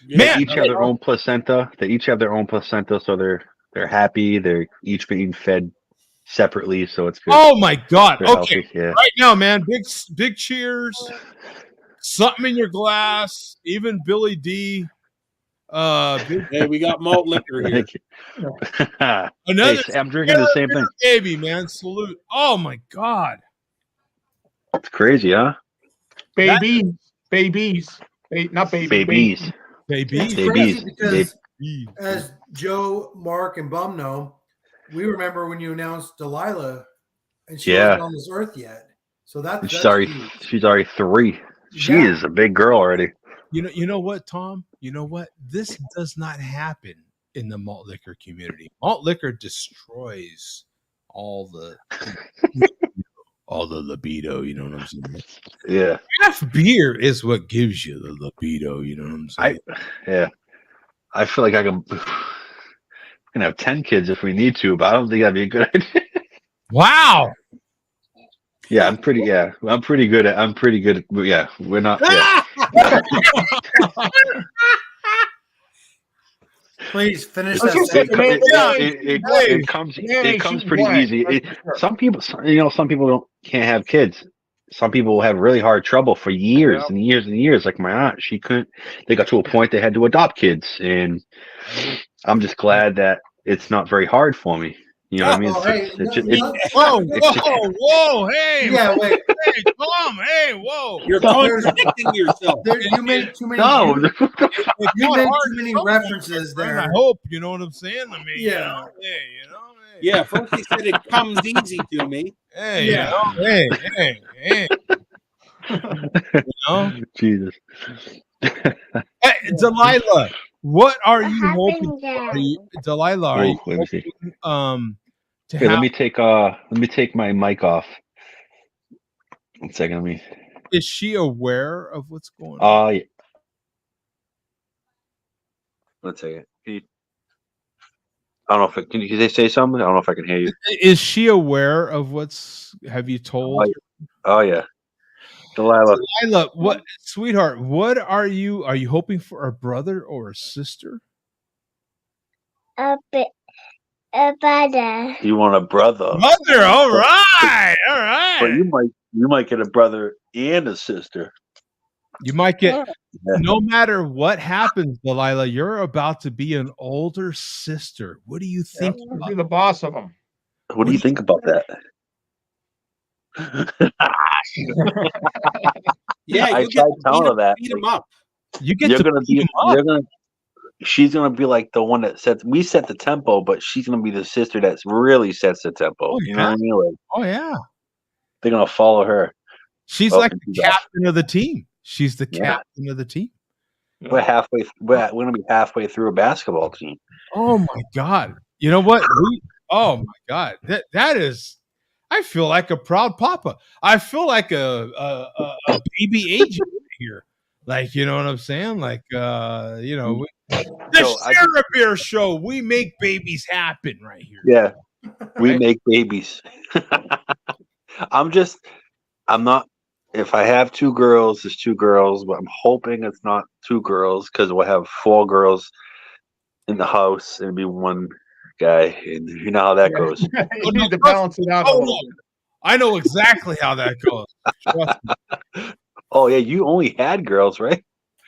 Speaker 1: Man,
Speaker 2: they each have their own placenta. So they're happy. They're each being fed separately, so it's good.
Speaker 1: Oh my God.
Speaker 2: They're
Speaker 1: Okay.
Speaker 2: healthy, yeah.
Speaker 1: Right now, man. Big cheers. Something in your glass. Even Billy D.
Speaker 5: Hey, we got malt liquor here.
Speaker 1: Another
Speaker 2: I'm drinking the same thing.
Speaker 1: Baby, man. Salute. Oh my God.
Speaker 2: It's crazy, huh?
Speaker 3: Babies.
Speaker 2: Babies.
Speaker 3: Not babies.
Speaker 4: It's crazy because as Joe, Mark, and Bum know, we remember when you announced Delilah, and she wasn't on this earth yet. So that's
Speaker 2: she's already 3. She is a big girl already.
Speaker 1: You know what, Tom? You know what? This does not happen in the malt liquor community. Malt liquor destroys all the libido. You know what I'm saying?
Speaker 2: Yeah.
Speaker 1: Craft beer is what gives you the libido. You know what I'm saying?
Speaker 2: I feel like I can have 10 kids if we need to, but I don't think that'd be a good idea.
Speaker 1: Wow.
Speaker 2: Yeah, I'm pretty good at, yeah, we're not. Yeah.
Speaker 4: Please finish
Speaker 2: It
Speaker 4: that.
Speaker 2: comes pretty easy. Some people can't have kids. Some people have really hard trouble for years and years and years. Like my aunt, they got to a point they had to adopt kids, and I'm just glad that it's not very hard for me. You know what I mean?
Speaker 1: Whoa, hey,
Speaker 4: yeah, wait,
Speaker 1: hey, Tom, hey, whoa,
Speaker 5: you're contradicting yourself.
Speaker 4: You made too many. You made too many references there.
Speaker 1: I hope you know what I'm saying. I mean,
Speaker 4: yeah,
Speaker 5: yeah. First he said it comes easy to me.
Speaker 1: Hey, hey. You know?
Speaker 2: Jesus.
Speaker 1: Hey, Delilah, what are you hoping for? Delilah, are you hoping,
Speaker 2: Here, let me take my mic off. 1 second,
Speaker 1: Is she aware of what's going on?
Speaker 2: Yeah. 1 second. I don't know if can you say something? I don't know if I can hear you.
Speaker 1: Is she aware of have you told?
Speaker 2: Oh yeah. Delilah,
Speaker 1: what, sweetheart? What are you hoping for, a brother or a sister?
Speaker 7: A brother.
Speaker 2: You want a brother?
Speaker 1: Brother, all right.
Speaker 2: But you might get a brother and a sister.
Speaker 1: You might get. No matter what happens, Delilah, you're about to be an older sister. What do you think?
Speaker 3: Be the boss of them.
Speaker 2: What do you think about that?
Speaker 5: Yeah,
Speaker 2: I tried telling her that.
Speaker 5: Beat him up.
Speaker 2: She's gonna be like the one that we set the tempo, but she's gonna be the sister that really sets the tempo.
Speaker 1: Oh,
Speaker 2: you know what I mean? Like,
Speaker 1: oh yeah.
Speaker 2: They're gonna follow her.
Speaker 1: She's like the captain of the team. She's the captain of the team.
Speaker 2: We're gonna be halfway through a basketball team.
Speaker 1: Oh my God! You know what? Oh my God! That is. I feel like a proud papa. I feel like a baby agent here. Like, you know what I'm saying? Like, the Share a Beer show. We make babies happen right here.
Speaker 2: Yeah, we make babies. I'm not. If I have 2 girls, it's 2 girls, but I'm hoping it's not 2 girls because we'll have 4 girls in the house and it'll be 1 guy, and you know how that goes.
Speaker 3: You need to balance it out a little bit.
Speaker 1: I know exactly how that goes. Trust me.
Speaker 2: Oh yeah, you only had girls, right?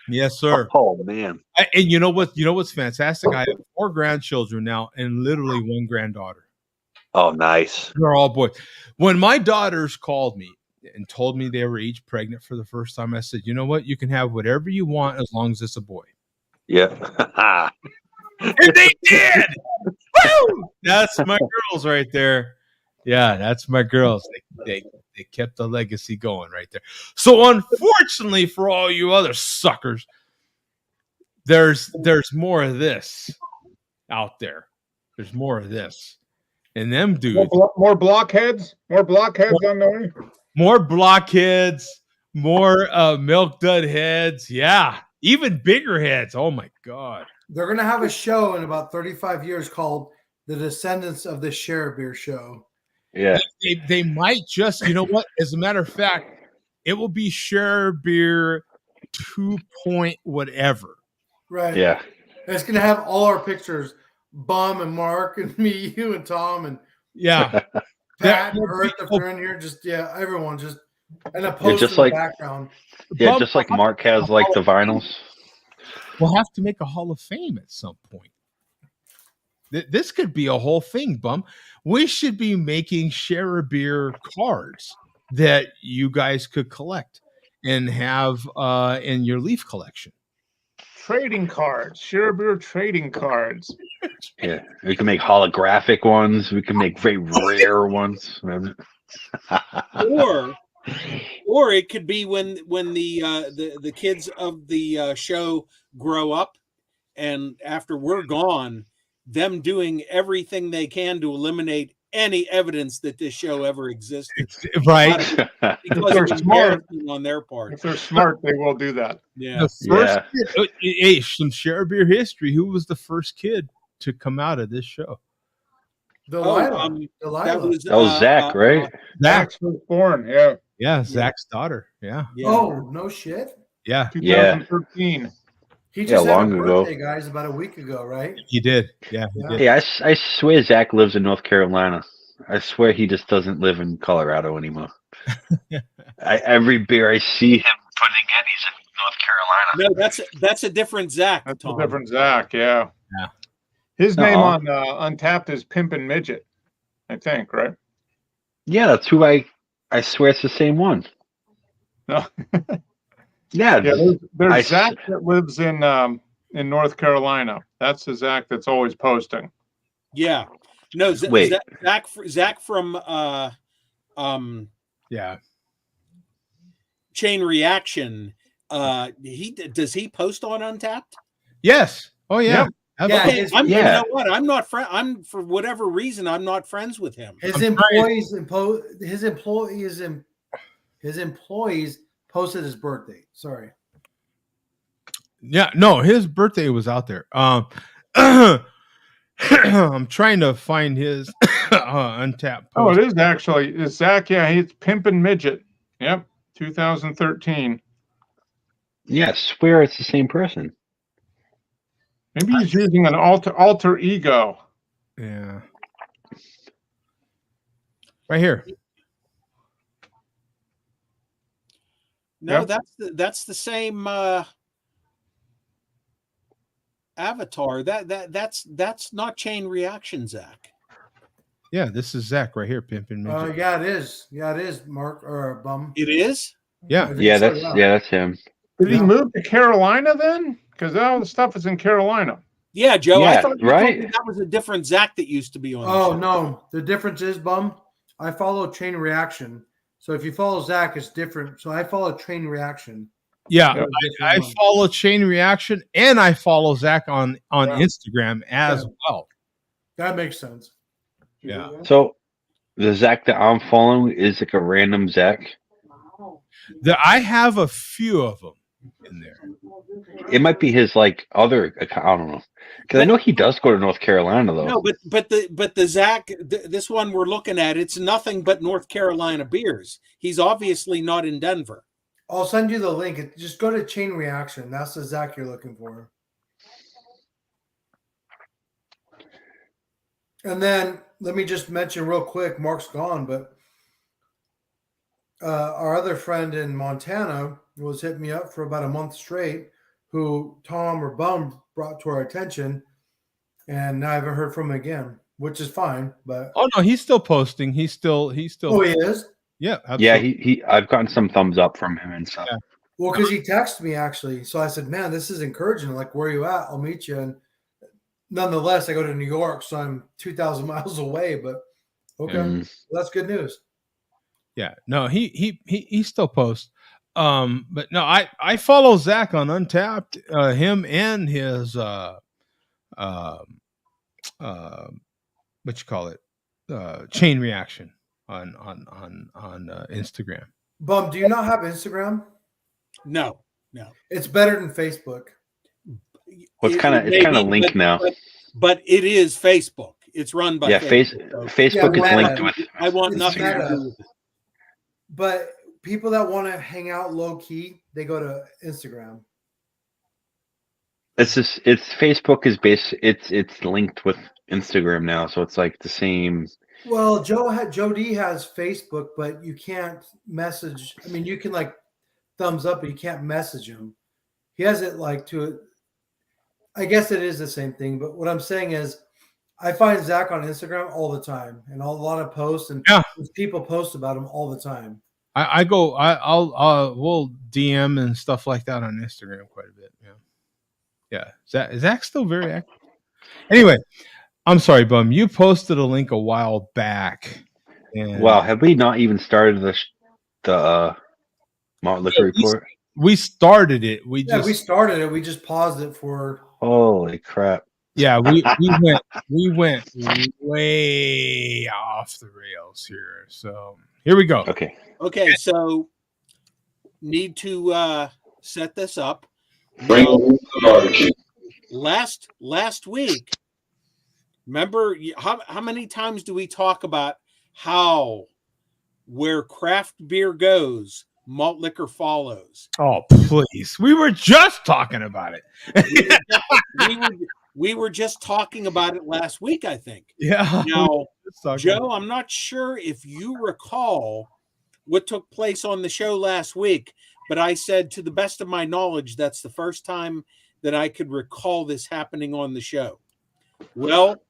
Speaker 1: Yes, sir.
Speaker 2: Oh man.
Speaker 1: And you know what? You know what's fantastic? I have 4 grandchildren now, and literally 1 granddaughter.
Speaker 2: Oh, nice.
Speaker 1: They're all boys. When my daughters called me and told me they were each pregnant for the first time, I said, "You know what? You can have whatever you want as long as it's a boy."
Speaker 2: Yeah.
Speaker 1: And they did. Woo! That's my girls right there. Yeah, that's my girls. They kept the legacy going right there. So unfortunately for all you other suckers, there's more of this out there. There's more of this. And them dudes.
Speaker 3: More blockheads? More blockheads on the way?
Speaker 1: More blockheads, more milk dud heads. Yeah. Even bigger heads. Oh my God.
Speaker 4: They're going to have a show in about 35 years called The Descendants of the Share Beer Show.
Speaker 2: Yeah.
Speaker 1: They might just, you know what? As a matter of fact, it will be Share Beer 2 point whatever.
Speaker 4: Right.
Speaker 2: Yeah.
Speaker 4: And it's going to have all our pictures, Bum and Mark and me, you and Tom and
Speaker 1: yeah,
Speaker 4: Pat and Earth if they're in here. Just, everyone just, and a post
Speaker 2: just
Speaker 4: in
Speaker 2: like,
Speaker 4: the background.
Speaker 2: Yeah, just like Mark has like the vinyls.
Speaker 1: We'll have to make a Hall of Fame at some point. This could be a whole thing, Bum. We should be making Share a Beer cards that you guys could collect and have in your leaf collection.
Speaker 3: Trading cards, Share a Beer trading cards.
Speaker 2: Yeah, we can make holographic ones. We can make very rare ones.
Speaker 5: Or it could be when the kids of the show grow up, and after we're gone, them doing everything they can to eliminate any evidence that this show ever existed.
Speaker 1: Right.
Speaker 5: Because they're smart on their part.
Speaker 3: If they're smart, they will do that.
Speaker 5: Yeah.
Speaker 1: The first kid, hey, some Share a Beer history. Who was the first kid to come out of this show?
Speaker 4: Delilah.
Speaker 5: That was
Speaker 2: Zach, right?
Speaker 3: Zach was born. Yeah.
Speaker 1: Yeah, Zach's daughter. Yeah.
Speaker 4: Oh, no shit.
Speaker 1: Yeah.
Speaker 3: 2013.
Speaker 4: He just had
Speaker 2: long
Speaker 4: a
Speaker 2: ago.
Speaker 4: birthday, guys, about a week ago, right?
Speaker 1: He did. Yeah. He did.
Speaker 2: Hey, I swear Zach lives in North Carolina. I swear he just doesn't live in Colorado anymore. Every beer I see him putting in, he's in North Carolina.
Speaker 5: No, that's a different Zach.
Speaker 3: That's
Speaker 5: Tom.
Speaker 3: a different Zach. Yeah.
Speaker 1: Yeah.
Speaker 3: His name on Untapped is Pimpin' Midget, I think, right?
Speaker 2: Yeah, that's who I swear it's the same one.
Speaker 3: No.
Speaker 2: Yeah.
Speaker 3: There's Zach that lives in North Carolina. That's the Zach that's always posting.
Speaker 5: Yeah. No,
Speaker 2: Wait.
Speaker 5: Zach from Chain Reaction. Does he post on Untapped?
Speaker 1: Yes. Oh yeah.
Speaker 4: Yep.
Speaker 5: Okay,
Speaker 4: You
Speaker 5: know what? I'm not I'm for whatever reason I'm not friends with him.
Speaker 4: His employees posted his birthday. Sorry.
Speaker 1: Yeah, no, his birthday was out there. I'm trying to find his Untapped post.
Speaker 3: Oh, it is actually. It's Zach. Yeah, he's Pimpin' Midget. Yep, 2013.
Speaker 2: Yeah, I swear it's the same person.
Speaker 3: Maybe he's using an alter ego.
Speaker 1: Yeah. Right here.
Speaker 5: No,
Speaker 3: Yep.
Speaker 5: that's the same avatar. That's not Chain Reaction, Zach.
Speaker 1: Yeah, this is Zach right here, Pimpin' Midget.
Speaker 4: Yeah, it is. Yeah, it is, Mark or Bum.
Speaker 5: It is?
Speaker 1: Yeah.
Speaker 2: Yeah, that's him.
Speaker 3: Did he move to Carolina then? Because all the stuff is in Carolina.
Speaker 5: Yeah, Joe.
Speaker 2: Yeah,
Speaker 5: I thought you told me
Speaker 2: right?
Speaker 5: that was a different Zach that used to be on.
Speaker 4: Oh,
Speaker 5: the show.
Speaker 4: no. The difference is, Bum, I follow Chain Reaction. So if you follow Zach, it's different. So I follow Chain Reaction.
Speaker 1: Yeah, I follow Chain Reaction and I follow Zach on Instagram as well.
Speaker 4: That makes sense.
Speaker 1: Yeah.
Speaker 2: So the Zach that I'm following is like a random Zach.
Speaker 1: I have a few of them in there.
Speaker 2: It might be his like other account. I don't know, because I know he does go to North Carolina though.
Speaker 5: No, but the Zach, this one we're looking at, it's nothing but North Carolina beers. He's obviously not in Denver.
Speaker 4: I'll send you the link. Just go to Chain Reaction. That's the Zach you're looking for. And then let me just mention real quick, Mark's gone, but our other friend in Montana was hitting me up for about a month straight, who Tom or Bum brought to our attention, and I haven't heard from him again, which is fine. But
Speaker 1: oh no, he's still posting. He's still.
Speaker 4: Oh, he is.
Speaker 1: Yeah, absolutely.
Speaker 2: Yeah, he I've gotten some thumbs up from him and stuff.
Speaker 1: Yeah.
Speaker 4: Well, because he texted me actually, so I said, "Man, this is encouraging. Like, where are you at? I'll meet you." And nonetheless, I go to New York, so I'm 2,000 miles away. But okay, that's good news.
Speaker 1: Yeah, no, he still posts. But no, I follow Zach on Untapped. Him and his uh, what you call it, chain reaction on Instagram.
Speaker 4: Bum, do you not have Instagram?
Speaker 5: No.
Speaker 4: It's better than Facebook.
Speaker 2: Well, it's kind of linked now.
Speaker 5: But it is Facebook. It's run by
Speaker 2: Facebook. Facebook is linked with.
Speaker 5: I want nothing to do with it.
Speaker 4: But people that want to hang out low key, they go to Instagram.
Speaker 2: It's Facebook is it's linked with Instagram now, so it's like the same.
Speaker 4: Well, Joe D has Facebook, but you can't message. I mean, you can like thumbs up, but you can't message him. He has it like to. I guess it is the same thing, but what I'm saying is, I find Zach on Instagram all the time, and a lot of posts, and people post about him all the time.
Speaker 1: We'll DM and stuff like that on Instagram quite a bit. Yeah. Zach's still very active. Anyway, I'm sorry, Bum. You posted a link a while back. And
Speaker 2: wow, have we not even started the malt liquor report?
Speaker 1: We started it. We
Speaker 4: started it. We just paused it for.
Speaker 2: Holy crap!
Speaker 1: Yeah, we went way off the rails here. So here we go.
Speaker 2: Okay.
Speaker 5: So need to set this up. Last week, remember how many times do we talk about how where craft beer goes, malt liquor follows?
Speaker 1: Oh, please. We were just talking about it.
Speaker 5: we were just talking about it last week, I think.
Speaker 1: Yeah.
Speaker 5: Now, Joe, I'm not sure if you recall what took place on the show last week, but I said, to the best of my knowledge, that's the first time that I could recall this happening on the show. Well,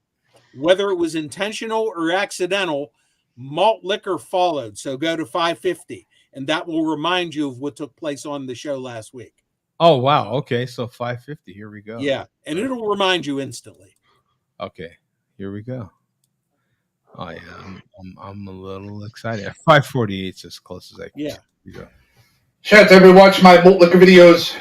Speaker 5: whether it was intentional or accidental, malt liquor followed. So go to 550, and that will remind you of what took place on the show last week.
Speaker 1: Oh, wow. Okay, so 550. Here we go.
Speaker 5: Yeah, and it'll remind you instantly.
Speaker 1: Okay, here we go. Oh yeah, I'm a little excited. 548 is as close as I can.
Speaker 5: Yeah.
Speaker 1: Here we go.
Speaker 8: Shout out to everybody watching my malt liquor videos.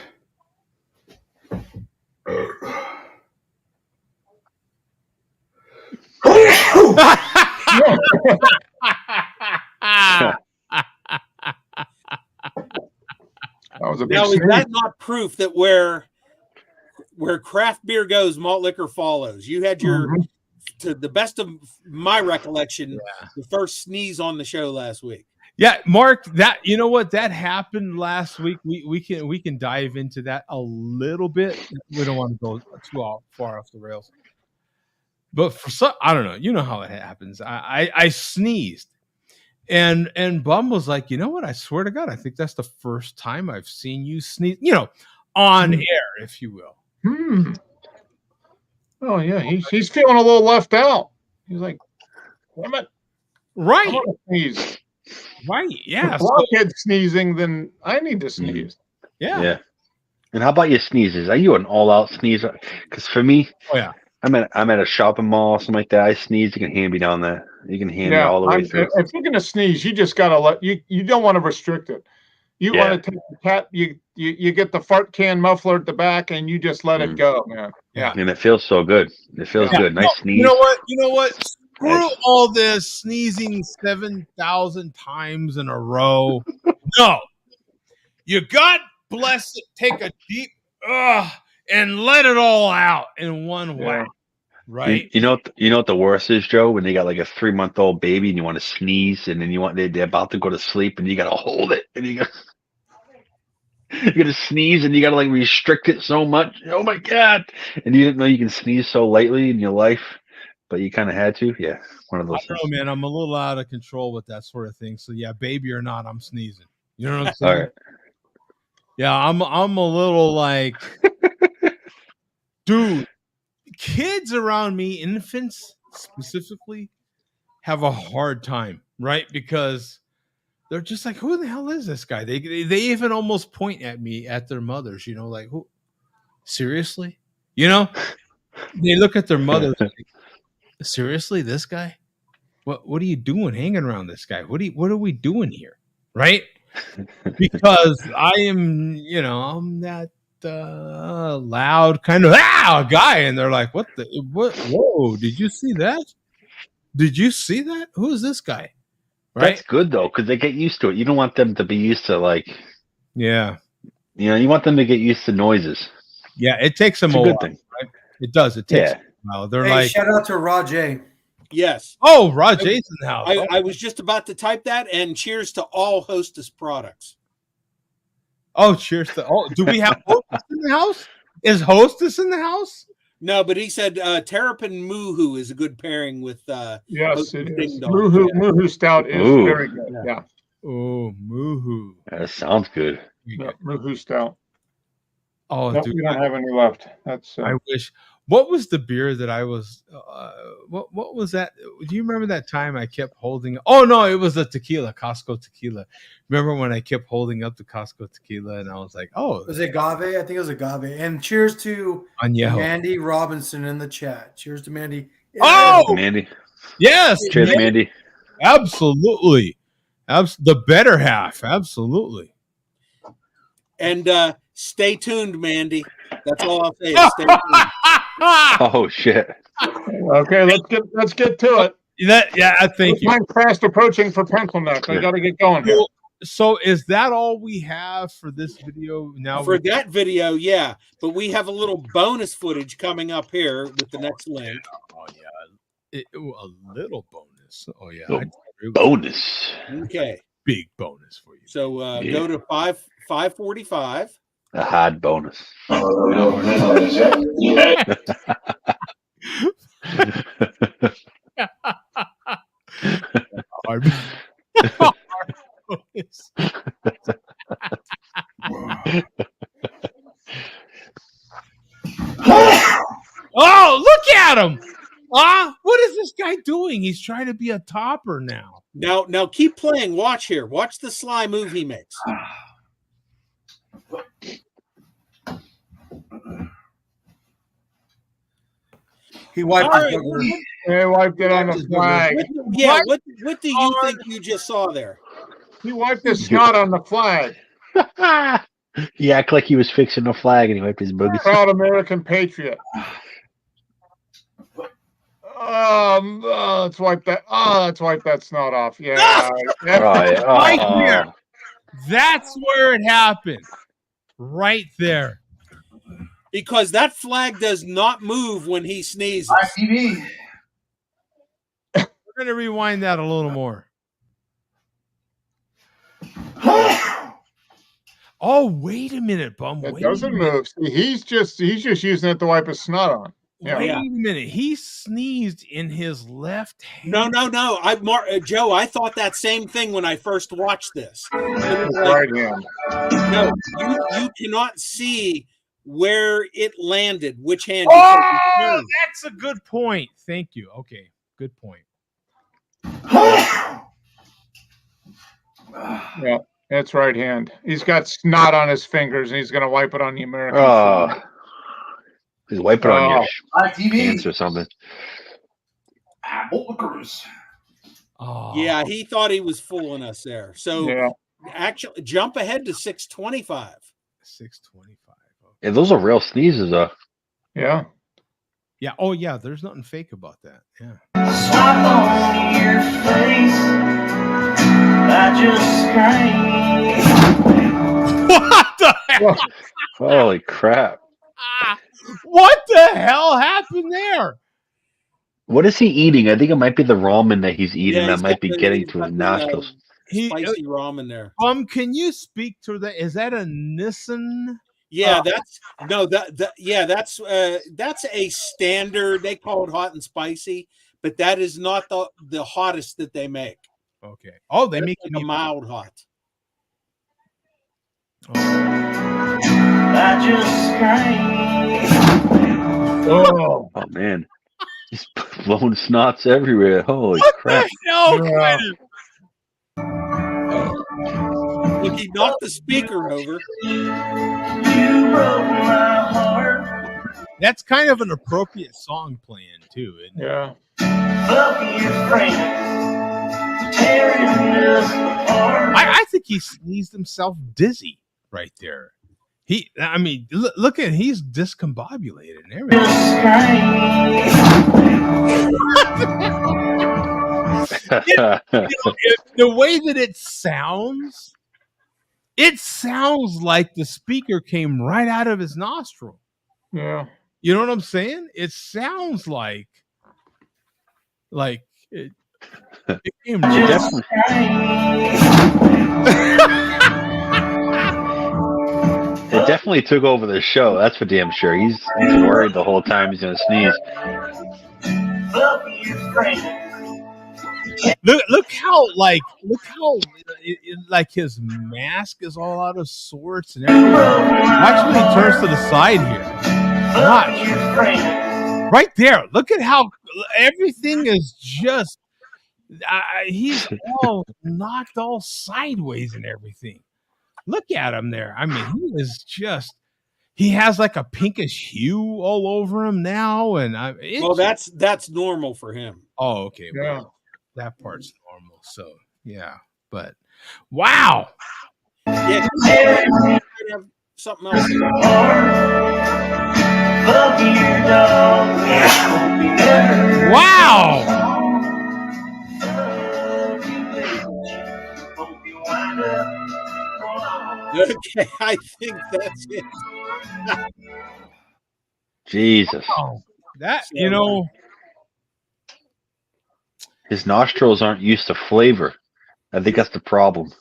Speaker 3: That was a big
Speaker 5: now, is
Speaker 3: sneeze.
Speaker 5: that not proof that where craft beer goes, malt liquor follows? You had your, to the best of my recollection, the first sneeze on the show last week.
Speaker 1: Yeah, Mark, that, you know what, that happened last week. We can dive into that a little bit. We don't want to go too far off the rails. But for some, I don't know. You know how it happens. I sneezed. And Bum was like, you know what? I swear to God, I think that's the first time I've seen you sneeze, on air, if you will.
Speaker 3: Oh yeah, he's feeling a little left out. He's like, damn it.
Speaker 1: Right.
Speaker 3: I want to sneeze.
Speaker 1: Right. Yeah.
Speaker 3: If Blockhead sneezing, then I need to sneeze.
Speaker 1: Yeah.
Speaker 2: And how about your sneezes? Are you an all-out sneezer? Because for me, I'm at a shopping mall or something like that. I sneeze, you can hand me down there. You can hand me all the way through.
Speaker 3: If you're gonna sneeze, you just gotta let you don't want to restrict it. You want to take the cat, you get the fart can muffler at the back and you just let it go, man. Yeah.
Speaker 2: And it feels so good. It feels good. Nice sneeze.
Speaker 1: You know what? Screw all this sneezing 7,000 times in a row. No. You God bless it. Take a deep and let it all out in one way. Right.
Speaker 2: You know what the worst is, Joe? When they got like a 3-month-old baby and you want to sneeze and then they're about to go to sleep and you gotta hold it and you gotta sneeze and you gotta like restrict it so much. Oh my God. And you didn't know you can sneeze so lightly in your life, but you kind of had to. Yeah. One of those things.
Speaker 1: I know, man. I'm a little out of control with that sort of thing. So yeah, baby or not, I'm sneezing. You know what I'm saying?
Speaker 2: All right.
Speaker 1: Yeah, I'm a little like, dude, kids around me, infants specifically, have a hard time, right? Because they're just like, who the hell is this guy? They even almost point at me, at their mothers, like, who? Seriously? they look at their mother. Like, seriously, this guy? What are you doing hanging around this guy? What are we doing here? Right? Because I am, I'm that loud kind of guy, and they're like, what? Whoa, did you see that? Did you see that? Who is this guy? Right?
Speaker 2: That's good though, because they get used to it. You don't want them to be used to like,
Speaker 1: yeah,
Speaker 2: you want them to get used to noises.
Speaker 1: Yeah, it takes them
Speaker 2: it's a good thing.
Speaker 1: Right? It does. It takes them a while. They're like,
Speaker 4: shout out to Rajay.
Speaker 5: Yes.
Speaker 1: Oh, Rajay's in the house.
Speaker 5: I was just about to type that, and cheers to all Hostess products.
Speaker 1: Oh, cheers to all. Do we have Hostess in the house? Is Hostess in the house?
Speaker 5: No, but he said Terrapin Moohoo is a good pairing with
Speaker 3: yes, it is. Moohoo Stout is very good. Yeah.
Speaker 1: Oh, Moohoo.
Speaker 2: That sounds good.
Speaker 3: Yeah, Moohoo Stout.
Speaker 1: Oh,
Speaker 3: nope, we don't have any left. That's
Speaker 1: I wish. What was the beer that I was? What was that? Do you remember that time I kept holding? Oh no, it was the tequila, Costco tequila. Remember when I kept holding up the Costco tequila and I was like, "Oh,
Speaker 4: was it agave? I think it was agave." And cheers to
Speaker 1: Añejo.
Speaker 4: Mandy Robinson in the chat. Cheers to Mandy.
Speaker 1: Oh,
Speaker 2: Mandy.
Speaker 1: Yes.
Speaker 2: Cheers, Mandy.
Speaker 1: Absolutely. The better half. Absolutely.
Speaker 5: And stay tuned, Mandy. That's all I'll say. Stay tuned.
Speaker 2: Oh shit.
Speaker 3: Okay, let's get to it.
Speaker 1: I think
Speaker 3: time's fast approaching for Pencil Neck. I got to get going here.
Speaker 1: So is that all we have for this video now?
Speaker 5: For that video, yeah. But we have a little bonus footage coming up here with the next link.
Speaker 1: Oh yeah, a little bonus. Oh yeah,
Speaker 2: bonus.
Speaker 5: Okay,
Speaker 1: big bonus for you.
Speaker 5: So go to 545.
Speaker 2: A hard bonus.
Speaker 1: Oh, look at him! What is this guy doing? He's trying to be a topper now.
Speaker 5: Now keep playing. Watch here. Watch the sly move he makes.
Speaker 4: He wiped
Speaker 3: it on the flag.
Speaker 5: What do you think you just saw there?
Speaker 3: He wiped his snot on the flag.
Speaker 2: He acted like he was fixing the flag and he wiped his boogers.
Speaker 3: Proud American patriot. Let's wipe that. Let's wipe that snot off. Yeah.
Speaker 1: Right there. That's where it happened. Right there.
Speaker 5: Because that flag does not move when he sneezes.
Speaker 8: TV.
Speaker 1: We're going to rewind that a little more. Oh, wait a minute, Bum.
Speaker 3: It doesn't move. See, he's just using it to wipe his snot on.
Speaker 1: Yeah. Wait a minute. He sneezed in his left hand.
Speaker 5: No. Joe, I thought that same thing when I first watched this.
Speaker 3: Right hand.
Speaker 5: No, you cannot see where it landed, which hand.
Speaker 1: Oh, that's a good point. Thank you. Okay, good point.
Speaker 3: Yeah, that's right hand. He's got snot on his fingers, and he's going to wipe it on the American flag.
Speaker 2: He's wiping on your hands or something.
Speaker 5: Yeah, he thought he was fooling us there. So actually, jump ahead to 625.
Speaker 1: 625.
Speaker 2: Yeah, those are real sneezes, though.
Speaker 3: Yeah.
Speaker 1: Yeah. Oh, yeah. There's nothing fake about that. Yeah.
Speaker 9: Slap on your face. I just scream.
Speaker 1: What the hell?
Speaker 2: Holy crap.
Speaker 1: What the hell happened there?
Speaker 2: What is he eating? I think it might be the ramen that he's eating that might be getting to his nostrils.
Speaker 5: Spicy ramen there.
Speaker 1: Can you speak to that? Is that a Nissan?
Speaker 5: Yeah, that's a standard. They call it hot and spicy, but that is not the hottest that they make.
Speaker 1: Okay. Oh, they make
Speaker 5: like a mild hot.
Speaker 9: I just scream.
Speaker 2: Oh man. He's blowing snots everywhere. Holy crap.
Speaker 5: Look, he knocked the speaker over.
Speaker 9: You broke my heart.
Speaker 1: That's kind of an appropriate song playing too, isn't it?
Speaker 3: Yeah.
Speaker 1: I think he sneezed himself dizzy right there. I mean, look at he's discombobulated and everything. The way that it sounds like the speaker came right out of his nostril.
Speaker 3: Yeah.
Speaker 1: You know what I'm saying? It sounds like it came
Speaker 2: It definitely took over the show. That's for damn sure. He's worried the whole time he's gonna sneeze.
Speaker 1: Look how his mask is all out of sorts and everything. Watch when he turns to the side here. Watch. Right there. Look at how everything is just he's all knocked all sideways and everything. Look at him there. I mean, he has like a pinkish hue all over him now, and
Speaker 5: that's normal for him.
Speaker 1: Oh, okay.
Speaker 3: Yeah.
Speaker 1: Well, that part's normal. So yeah, but wow.
Speaker 5: Yeah, something else.
Speaker 1: Wow.
Speaker 5: Okay, I think that's it.
Speaker 2: Jesus.
Speaker 1: Oh, that
Speaker 2: his nostrils aren't used to flavor. I think that's the problem.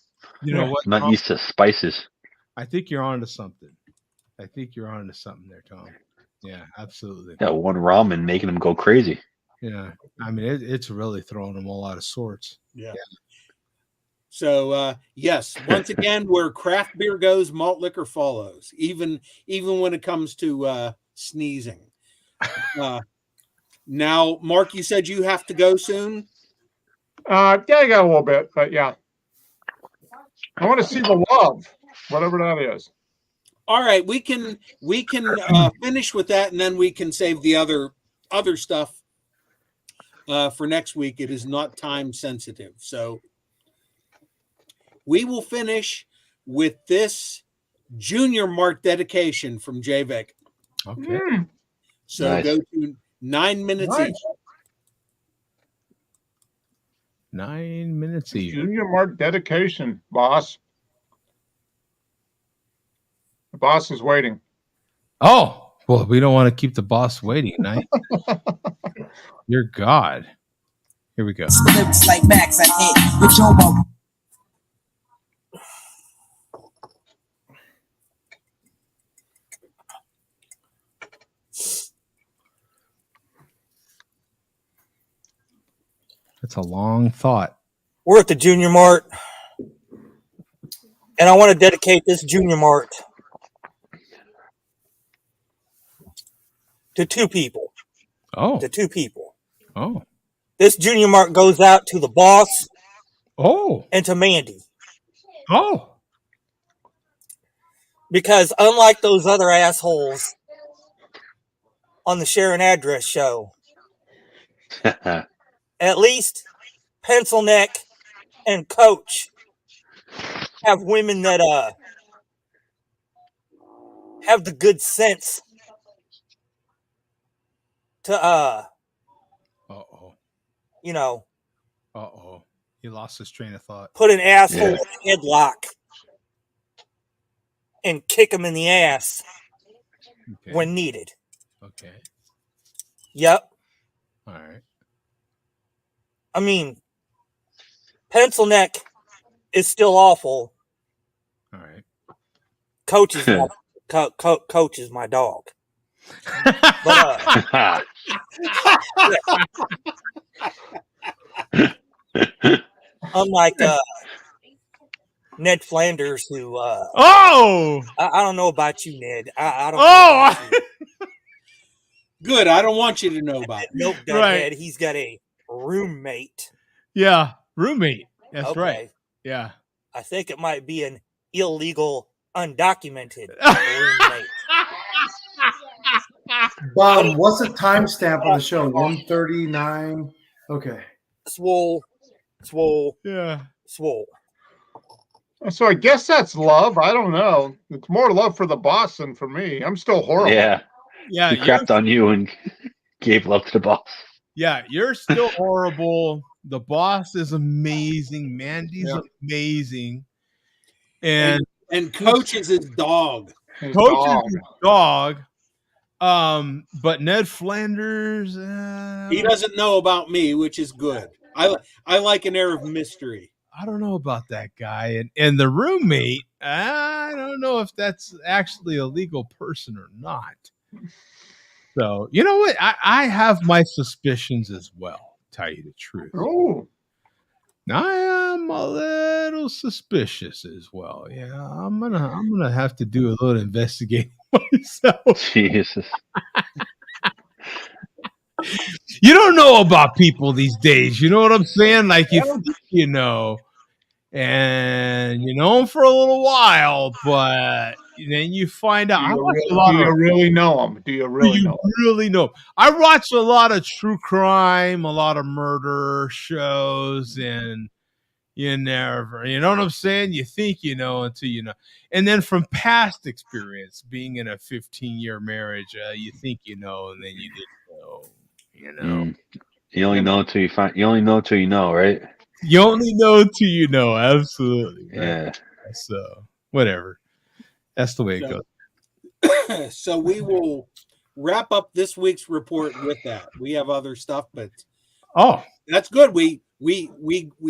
Speaker 1: You know what?
Speaker 2: Not used to spices.
Speaker 1: I think you're onto something. I think you're onto something there, Tom. Yeah, absolutely.
Speaker 2: That one ramen making him go crazy.
Speaker 1: Yeah, I mean it's really throwing him all out of sorts.
Speaker 5: Yeah. So yes, once again, where craft beer goes, malt liquor follows. Even when it comes to sneezing. Now, Mark, you said you have to go soon.
Speaker 3: Yeah, I got a little bit, but yeah, I want to see the love, whatever that is.
Speaker 5: All right, we can finish with that, and then we can save the other stuff for next week. It is not time sensitive, so we will finish with this Junior Mart dedication from JVIC.
Speaker 1: Okay.
Speaker 5: So
Speaker 2: Nice.
Speaker 5: go to 9 minutes each.
Speaker 1: 9 minutes each.
Speaker 3: Junior Mart dedication, boss. The boss is waiting.
Speaker 1: Oh, well, we don't want to keep the boss waiting tonight. Your God. Here we go.
Speaker 10: Looks like Max and hit with Jomo.
Speaker 1: That's a long thought.
Speaker 6: We're at the Junior Mart, and I want to dedicate this Junior Mart to two people.
Speaker 1: Oh.
Speaker 6: To two people.
Speaker 1: Oh.
Speaker 6: This Junior Mart goes out to the boss.
Speaker 1: Oh.
Speaker 6: And to Mandy.
Speaker 1: Oh.
Speaker 6: Because unlike those other assholes on the Share an Address show, at least Pencil Neck and Coach have women that have the good sense to you know,
Speaker 1: he lost his train of thought.
Speaker 6: put an asshole in a headlock and kick him in the ass when needed.
Speaker 1: Okay.
Speaker 6: Yep.
Speaker 1: All right.
Speaker 6: I mean, Pencil Neck is still awful.
Speaker 1: All right.
Speaker 6: Coach is Coach is my dog. But, unlike Ned Flanders, who I don't know about you, Ned. I don't. Know about you.
Speaker 5: Good. I don't want you to know about it.
Speaker 6: Nope, Ned. He's got a roommate.
Speaker 1: Yeah, roommate. That's right. Yeah.
Speaker 6: I think it might be an illegal, undocumented roommate.
Speaker 4: Bob, what's the timestamp on the show? 1:39. Okay.
Speaker 6: Swole.
Speaker 1: Yeah.
Speaker 6: Swole.
Speaker 3: So I guess that's love. I don't know. It's more love for the boss than for me. I'm still horrible.
Speaker 2: Yeah.
Speaker 1: Yeah.
Speaker 2: He crapped on you and gave love to the boss.
Speaker 1: Yeah, you're still horrible. The boss is amazing. Mandy's amazing. And
Speaker 5: Coach is his dog.
Speaker 1: Coach is his dog. But Ned Flanders,
Speaker 5: he doesn't know about me, which is good. I like an air of mystery.
Speaker 1: I don't know about that guy. And the roommate, I don't know if that's actually a legal person or not. So, you know what? I have my suspicions as well, to tell you the truth.
Speaker 3: Oh.
Speaker 1: I am a little suspicious as well. Yeah, I'm gonna have to do a little investigating myself.
Speaker 2: Jesus.
Speaker 1: You don't know about people these days. You know what I'm saying? Like you know, and you know them for a little while, but then you find out.
Speaker 3: Do you really know them? Do you really know?
Speaker 1: I watch a lot of true crime, a lot of murder shows, and you know what I'm saying? You think you know until you know. And then from past experience, being in a 15-year marriage, you think you know, and then you didn't know. You know,
Speaker 2: you only know until you find. You only know until you know, right?
Speaker 1: You only know until you know. Absolutely. Right?
Speaker 2: Yeah.
Speaker 1: So whatever. That's the way it goes.
Speaker 5: So we will wrap up this week's report with that. We have other stuff, but that's good. We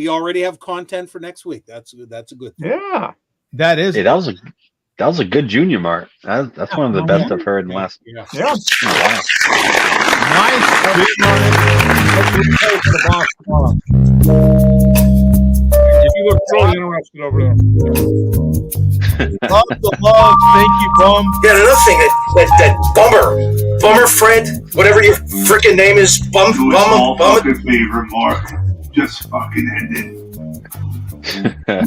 Speaker 5: already have content for next week. That's a good thing.
Speaker 3: Yeah.
Speaker 1: That is.
Speaker 2: Hey, that was a good junior mart. That's one of the best I've heard in the last.
Speaker 3: Yeah.
Speaker 2: Wow.
Speaker 1: Nice.
Speaker 3: You look really interested over there.
Speaker 1: Love the love. Thank you, Bum.
Speaker 11: Yeah, another thing that Bummer Fred, whatever your freaking name is, Bum.
Speaker 9: Fucking favorite, Mark. Just fucking end it.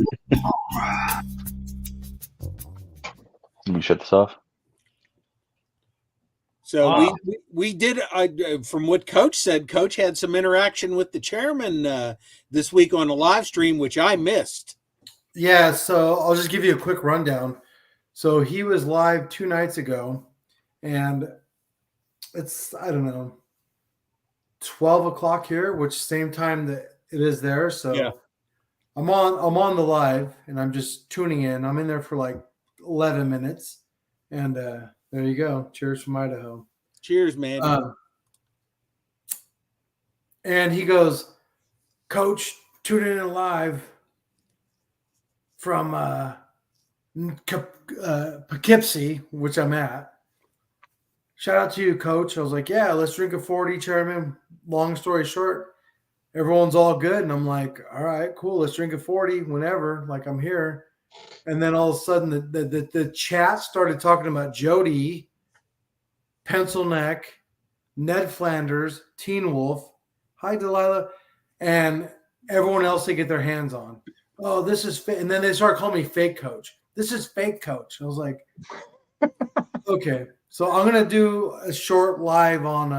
Speaker 2: Let me shut this off.
Speaker 5: So we did, from what Coach said, Coach had some interaction with the chairman this week on a live stream, which I missed.
Speaker 4: Yeah, so I'll just give you a quick rundown. So he was live 2 nights ago, and it's, I don't know, 12 o'clock here, which same time that it is there. So yeah. I'm on the live, and I'm just tuning in. I'm in there for like 11 minutes, and there you go. Cheers from Idaho.
Speaker 5: Cheers, man.
Speaker 4: And he goes, Coach, tuning in live from Poughkeepsie, which I'm at. Shout out to you, Coach. I was like, yeah, let's drink a 40, Chairman. Long story short, everyone's all good. And I'm like, all right, cool. Let's drink a 40 whenever. Like, I'm here. And then all of a sudden, the chat started talking about Jody, Pencil Neck, Ned Flanders, Teen Wolf, hi, Delilah, and everyone else they get their hands on. Oh, this is fake. And then they start calling me fake coach. This is fake coach. I was like, okay. So I'm going to do a short live on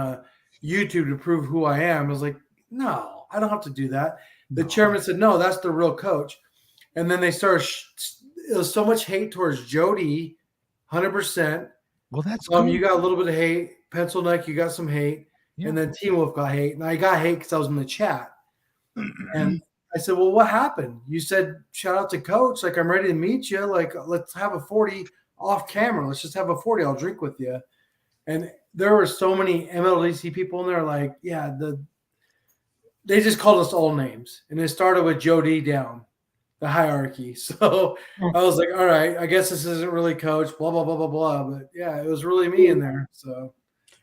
Speaker 4: YouTube to prove who I am. I was like, no, I don't have to do that. The chairman said, no, that's the real coach. And then they started, it was so much hate towards Jody, 100%.
Speaker 1: Well, that's cool.
Speaker 4: You got a little bit of hate. Pencil Neck, you got some hate. Yeah. And then Teen Wolf got hate. And I got hate because I was in the chat. And I said, well, what happened? You said, shout out to Coach. Like, I'm ready to meet you. Like, let's have a 40 off camera. Let's just have a 40. I'll drink with you. And there were so many MLDC people in there. Like, yeah, they just called us all names. And it started with Jody down the hierarchy. So I was like, all right, I guess this isn't really Coach, blah, blah, blah, blah, blah. But yeah, it was really me in there. So.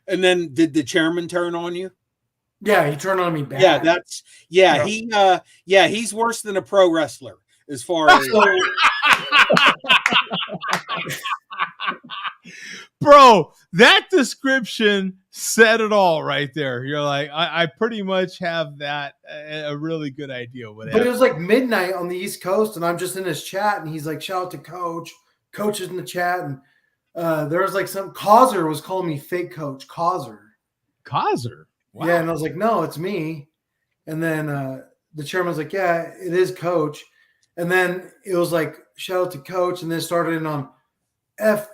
Speaker 5: And then did the chairman turn on you?
Speaker 4: Yeah, he turned on me bad.
Speaker 5: Yeah, he's worse than a pro wrestler as far as
Speaker 1: Bro, that description said it all right there. You're like, I pretty much have that a really good idea what happened.
Speaker 4: But it was like midnight on the East Coast, and I'm just in his chat, and he's like, shout out to Coach. Coach is in the chat, and there was like some Causer was calling me fake coach. Causer.
Speaker 1: Wow.
Speaker 4: Yeah, and I was like, no, it's me. And then the chairman was like, yeah, it is coach. And then it was like, shout out to coach. And then started in on F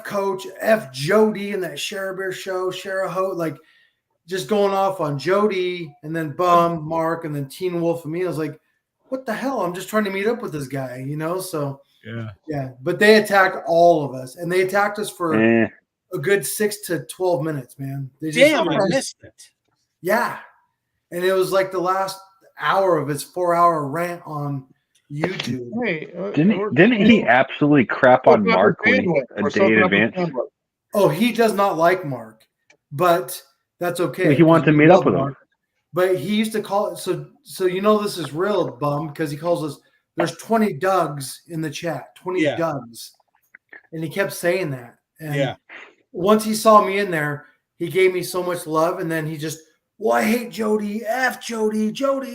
Speaker 4: coach, F Jody and that Shara Bear show, Shara Ho, like just going off on Jody and then Bum, Mark, and then Teen Wolf and me. I was like, what the hell? I'm just trying to meet up with this guy, you know? So yeah. But they attacked all of us, and they attacked us for a good 6 to 12 minutes, man. They just,
Speaker 5: Damn, I missed it.
Speaker 4: Yeah. And it was like the last hour of his 4-hour rant on YouTube.
Speaker 3: Hey,
Speaker 2: didn't he absolutely crap on Mark a day in advance?
Speaker 4: Oh, he does not like Mark, but that's okay.
Speaker 2: He wanted to meet up with him.
Speaker 4: But he used to call it so you know this is real, Bum, because he calls us there's 20 Dougs in the chat, 20 Dougs. And he kept saying that. And once he saw me in there, he gave me so much love, and then he just, well, I hate Jody, F Jody,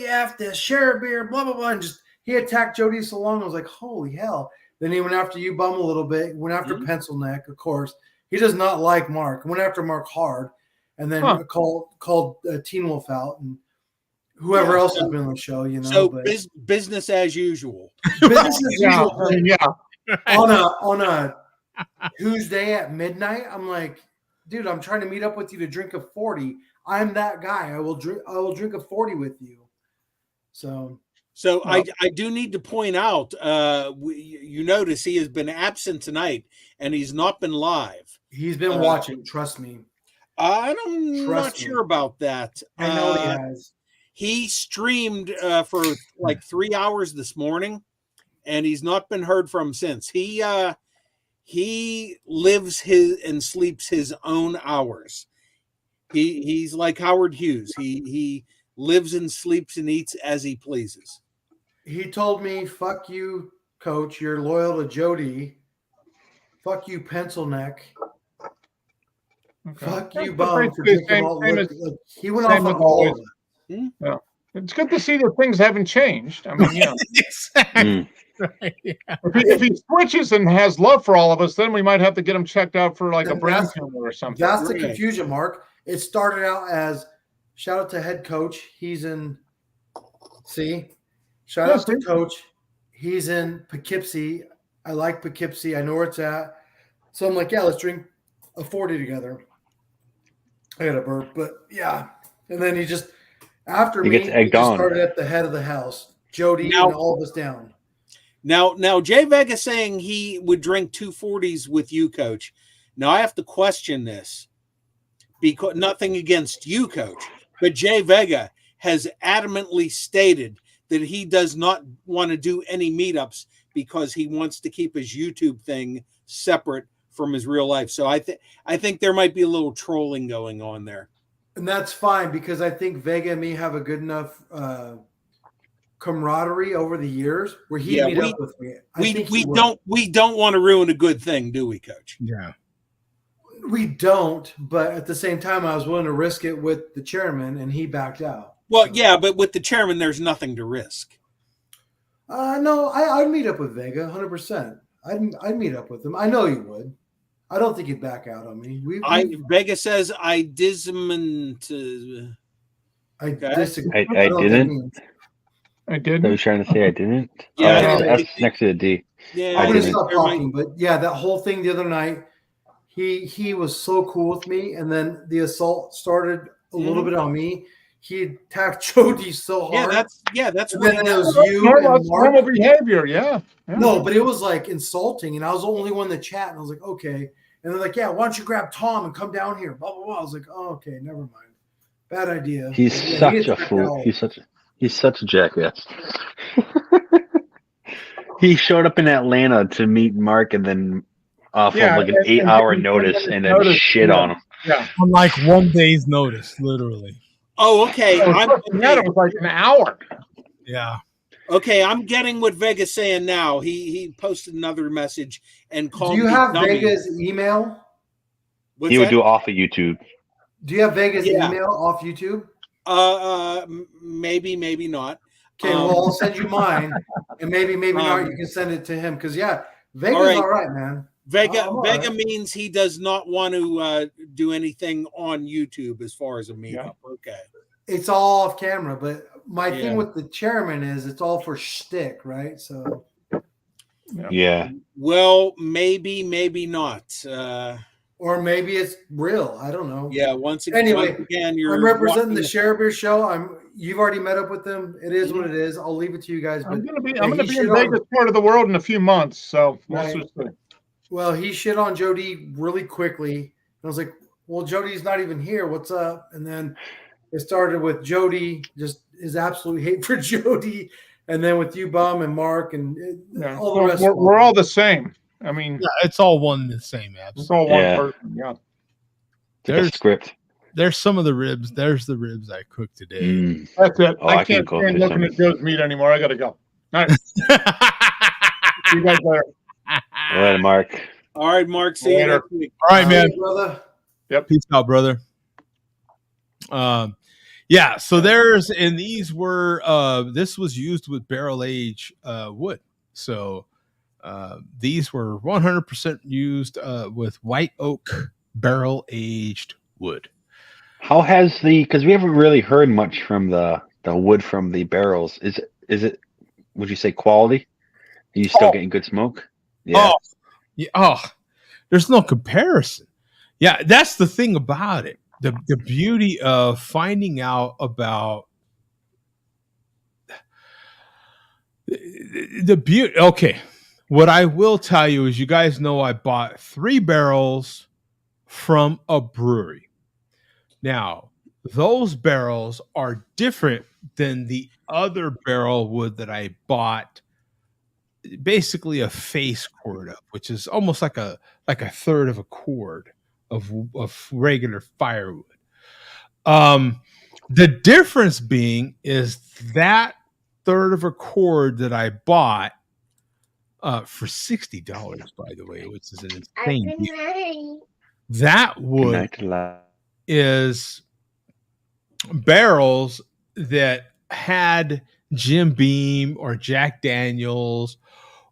Speaker 4: F this, Share Beer, blah, blah, blah. And just he attacked Jody so long. I was like, holy hell. Then he went after you, Bum, a little bit. Went after Pencil Neck, of course. He does not like Mark. Went after Mark hard. And then called Teen Wolf out and whoever else has been on the show, you know.
Speaker 5: So business as usual.
Speaker 4: Business as usual. On a Tuesday at midnight, I'm like, dude, I'm trying to meet up with you to drink a 40. I'm that guy. I will drink a 40 with you. So
Speaker 5: I do need to point out, you notice he has been absent tonight, and he's not been live.
Speaker 4: He's been watching. Trust me.
Speaker 5: I'm not sure about that.
Speaker 4: I know he has.
Speaker 5: He streamed for like 3 hours this morning, and he's not been heard from since. He lives his and sleeps his own hours. He's like Howard Hughes. He lives and sleeps and eats as he pleases.
Speaker 4: He told me, "Fuck you, coach. You're loyal to Jody. Fuck you, Pencil Neck. Okay. Fuck you, Bum." He went off on all of it.
Speaker 3: Yeah. It's good to see that things haven't changed. I mean, yeah.
Speaker 1: Exactly. Right, yeah.
Speaker 3: If he switches and has love for all of us, then we might have to get him checked out for like a brain tumor or something.
Speaker 4: That's the confusion, Mark. It started out as shout out to head coach. He's in shout out to coach. He's in Poughkeepsie. I like Poughkeepsie. I know where it's at. So I'm like, yeah, let's drink a 40 together. I got a burp, but yeah. And then he just after he started at the head of the house. Jody and all of us down.
Speaker 5: Now Jay Vega saying he would drink 2 40s with you, Coach. Now I have to question this because nothing against you, Coach, but Jay Vega has adamantly stated that he does not want to do any meetups because he wants to keep his YouTube thing separate from his real life. So I think there might be a little trolling going on there.
Speaker 4: And that's fine because I think Vega and me have a good enough camaraderie over the years where he meet up with me.
Speaker 5: We don't want to ruin a good thing, do we, Coach?
Speaker 1: Yeah.
Speaker 4: We don't, but at the same time, I was willing to risk it with the chairman, and he backed out.
Speaker 5: Well, yeah, but with the chairman, there's nothing to risk.
Speaker 4: No, I'd meet up with Vega 100%. I'd meet up with him. I know he would. I don't think he'd back out on me.
Speaker 5: Vega says I didn't.
Speaker 2: I didn't.
Speaker 3: I did.
Speaker 2: I was trying to say I didn't.
Speaker 5: Yeah,
Speaker 2: that's next to the D.
Speaker 5: Yeah,
Speaker 4: I'm gonna stop talking. But yeah, that whole thing the other night, he was so cool with me, and then the assault started a little bit on me. He attacked Jody so hard.
Speaker 5: That's
Speaker 4: what it was.
Speaker 3: Normal behavior. Yeah.
Speaker 4: No, but it was like insulting, and I was the only one in the chat, and I was like, okay. And they're like, yeah, why don't you grab Tom and come down here? Blah blah blah. I was like, oh, okay, never mind. Bad idea.
Speaker 2: He's such a fool. He's such a jackass. He showed up in Atlanta to meet Mark and then off of like an 8-hour notice and then shit on him.
Speaker 3: Yeah.
Speaker 1: On like 1 day's notice, literally.
Speaker 5: Oh, okay.
Speaker 3: It was like an hour.
Speaker 1: Yeah.
Speaker 5: Okay, I'm getting what Vega's saying now. He posted another message and called.
Speaker 4: Do you have Vega's email?
Speaker 2: He would do off of YouTube.
Speaker 4: Do you have Vega's email off YouTube?
Speaker 5: Maybe not.
Speaker 4: Okay, well, I'll send you mine, and maybe not. You can send it to him because Vega's all right, man.
Speaker 5: Vega means he does not want to do anything on YouTube as far as a meetup. Yeah. Okay.
Speaker 4: It's all off camera, but my thing with the chairman is it's all for shtick, right? So.
Speaker 2: Yeah.
Speaker 5: Well, maybe not.
Speaker 4: Or maybe it's real. I don't know.
Speaker 5: Yeah. Once again,
Speaker 4: I'm representing the Share Beer Show. You've already met up with them. It is what it is. I'll leave it to you guys.
Speaker 3: I'm gonna be in Vegas part of the world in a few months. So
Speaker 4: well, he shit on Jody really quickly. And I was like, well, Jody's not even here. What's up? And then it started with Jody, just his absolute hate for Jody. And then with you, Bum, and Mark, and all the rest.
Speaker 3: We're all the same. I mean,
Speaker 1: it's all one and the same. Absolutely.
Speaker 3: It's all one person. Yeah.
Speaker 2: There's a script.
Speaker 1: There's some of the ribs. There's the ribs I cooked today.
Speaker 3: That's it. I can't stand looking at Joe's meat anymore. I got to go. All right. See you guys later.
Speaker 2: Later, Mark.
Speaker 5: All right, Mark. See you next week.
Speaker 1: All right, man.
Speaker 4: Brother.
Speaker 3: Yep.
Speaker 1: Peace out, brother. Yeah. So these were. This was used with barrel age wood. So these were 100% used with white oak barrel aged wood.
Speaker 2: How has because we haven't really heard much from the wood from the barrels. Is it would you say quality? Are you still getting good smoke? Yeah.
Speaker 1: There's no comparison. Yeah, that's the thing about it. The beauty of finding out about the beauty. Okay. What I will tell you is, you guys know I bought 3 barrels from a brewery. Now, those barrels are different than the other barrel wood that I bought, basically a face cord up, which is almost like a third of a cord of regular firewood. The difference being is that third of a cord that I bought for $60, by the way, which is an insane deal. That wood is barrels that had Jim Beam or Jack Daniels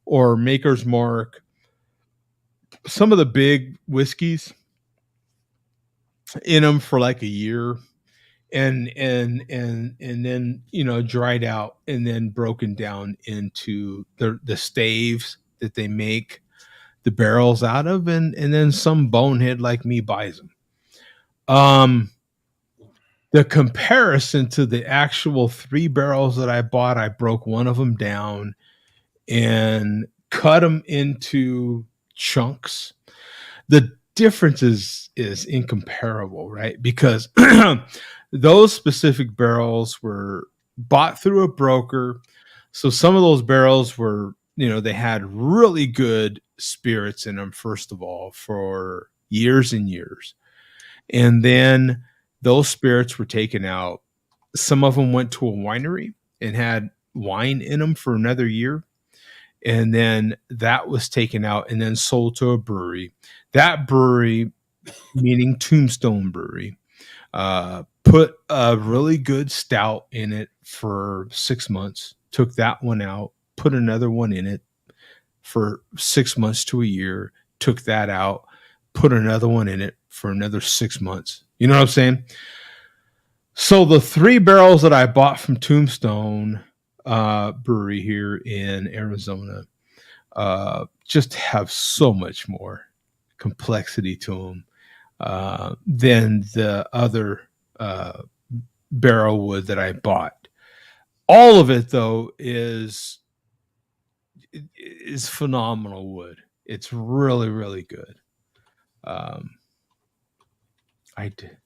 Speaker 1: or Maker's Mark, some of the big whiskeys in them for like a year, and then dried out and then broken down into the staves that they make the barrels out of, and then some bonehead like me buys them. The comparison to the actual 3 barrels that I bought, I broke one of them down and cut them into chunks. The difference is incomparable, right? Because those specific barrels were bought through a broker. So some of those barrels were, they had really good spirits in them, first of all, for years and years. And then those spirits were taken out. Some of them went to a winery and had wine in them for another year. And then that was taken out and then sold to a brewery. That brewery, meaning Tombstone Brewery, put a really good stout in it for 6 months, took that one out, put another one in it for 6 months to a year, took that out, put another one in it for another 6 months. You know what I'm saying? So the 3 barrels that I bought from Tombstone Brewery here in Arizona just have so much more complexity to them than the other barrel wood that I bought. All of it, though, is phenomenal wood. It's really, really good. I did.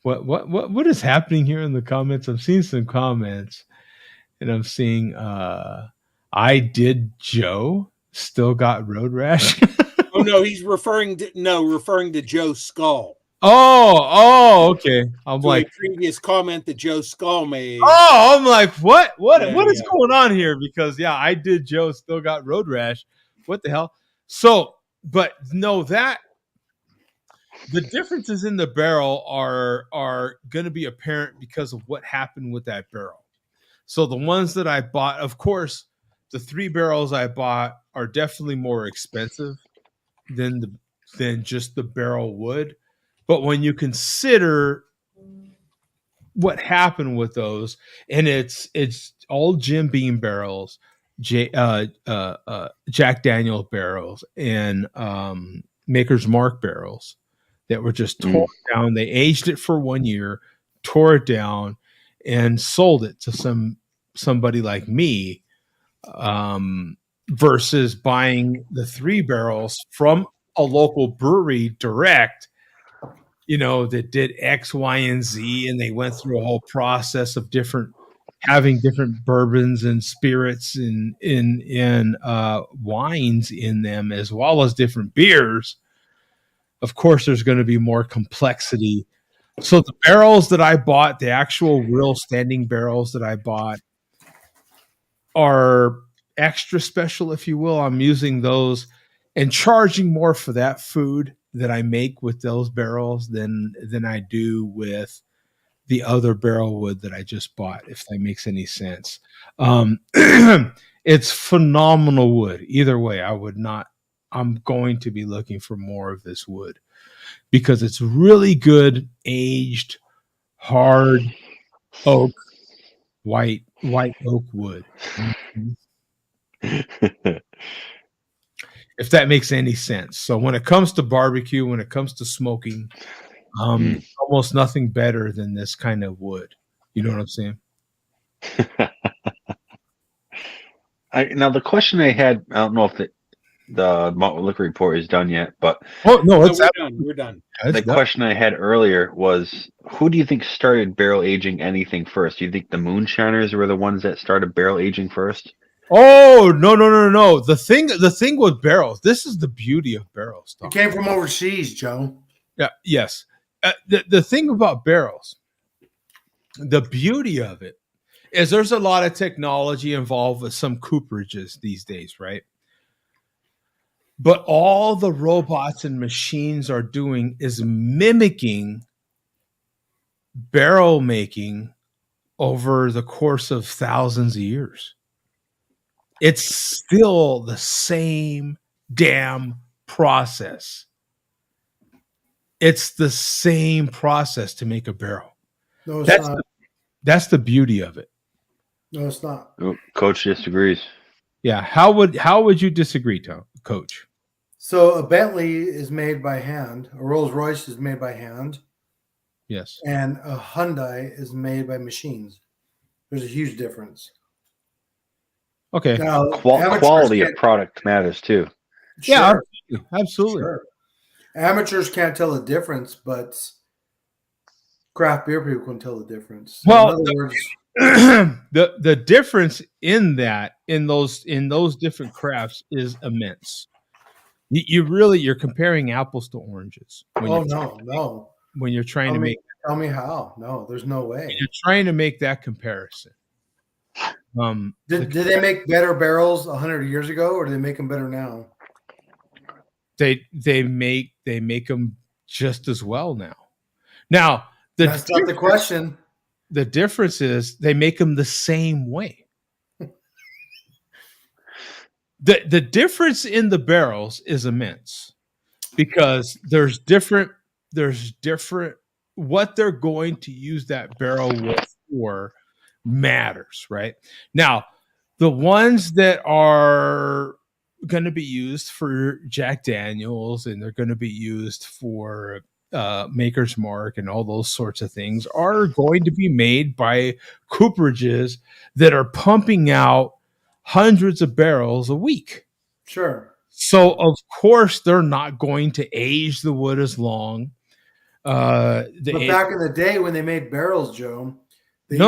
Speaker 1: What is happening here in the comments? I'm seeing some comments, and I'm seeing I did Joe still got road rash.
Speaker 5: Oh no, he's referring to Joe Skull.
Speaker 1: Oh, okay. I'm
Speaker 5: to
Speaker 1: like
Speaker 5: a previous comment that Joe Skull made.
Speaker 1: Oh, I'm like, what is going on here? Because I did Joe still got road rash. What the hell? So, but no, that the differences in the barrel are going to be apparent because of what happened with that barrel. So the ones that I bought, of course, the 3 barrels I bought are definitely more expensive than just the barrel wood. But when you consider what happened with those, and it's all Jim Beam barrels, Jack Daniel barrels, and Maker's Mark barrels that were just torn down. They aged it for 1 year, tore it down, and sold it to somebody like me, versus buying the 3 barrels from a local brewery direct, that did X, Y, and Z, and they went through a whole process of having different bourbons and spirits and wines in them, as well as different beers. Of course, there's going to be more complexity. So the barrels that I bought, the actual real standing barrels that I bought, are extra special, if you will. I'm using those and charging more for that food that I make with those barrels than I do with the other barrel wood that I just bought, if that makes any sense. It's phenomenal wood. Either way, I'm going to be looking for more of this wood because it's really good aged, hard oak, white oak wood. If that makes any sense. So when it comes to barbecue, when it comes to smoking, almost nothing better than this kind of wood. You know what I'm saying?
Speaker 2: Now the question I had, I don't know if the malt liquor report is done yet, but
Speaker 5: we're done. We're done.
Speaker 2: The question I had earlier was, who do you think started barrel aging anything first? Do you think the moonshiners were the ones that started barrel aging first?
Speaker 1: Oh, no. The thing with barrels, this is the beauty of barrels.
Speaker 4: It came from overseas, Joe.
Speaker 1: Yeah, yes. The thing about barrels, the beauty of it is there's a lot of technology involved with some cooperages these days, right? But all the robots and machines are doing is mimicking barrel making over the course of thousands of years. It's still the same damn process. It's the same process to make a barrel.
Speaker 4: No, it's not.
Speaker 1: That's the beauty of it.
Speaker 4: No, it's not.
Speaker 2: Oh, Coach disagrees.
Speaker 1: Yeah. How would you disagree, Coach?
Speaker 4: So a Bentley is made by hand. A Rolls Royce is made by hand.
Speaker 1: Yes.
Speaker 4: And a Hyundai is made by machines. There's a huge difference.
Speaker 1: Okay.
Speaker 4: Now,
Speaker 2: quality of product matters too.
Speaker 1: Yeah, absolutely.
Speaker 4: Sure. Amateurs can't tell the difference, but craft beer people can tell the difference.
Speaker 1: Well,
Speaker 4: in other words,
Speaker 1: the difference in those different crafts is immense. You're comparing apples to oranges.
Speaker 4: No.
Speaker 1: When you're trying to
Speaker 4: tell me how? No, there's no way.
Speaker 1: You're trying to make that comparison.
Speaker 4: Did they make better barrels 100 years ago, or do they make them better now?
Speaker 1: They make them just as well now. Now
Speaker 4: that's not the question.
Speaker 1: The difference is they make them the same way. The difference in the barrels is immense because there's different what they're going to use that barrel with for matters, right? Now, the ones that are going to be used for Jack Daniels and they're going to be used for Maker's Mark and all those sorts of things are going to be made by cooperages that are pumping out hundreds of barrels a week.
Speaker 4: Sure.
Speaker 1: So of course they're not going to age the wood as long.
Speaker 4: But back in the day when they made barrels, Joe, they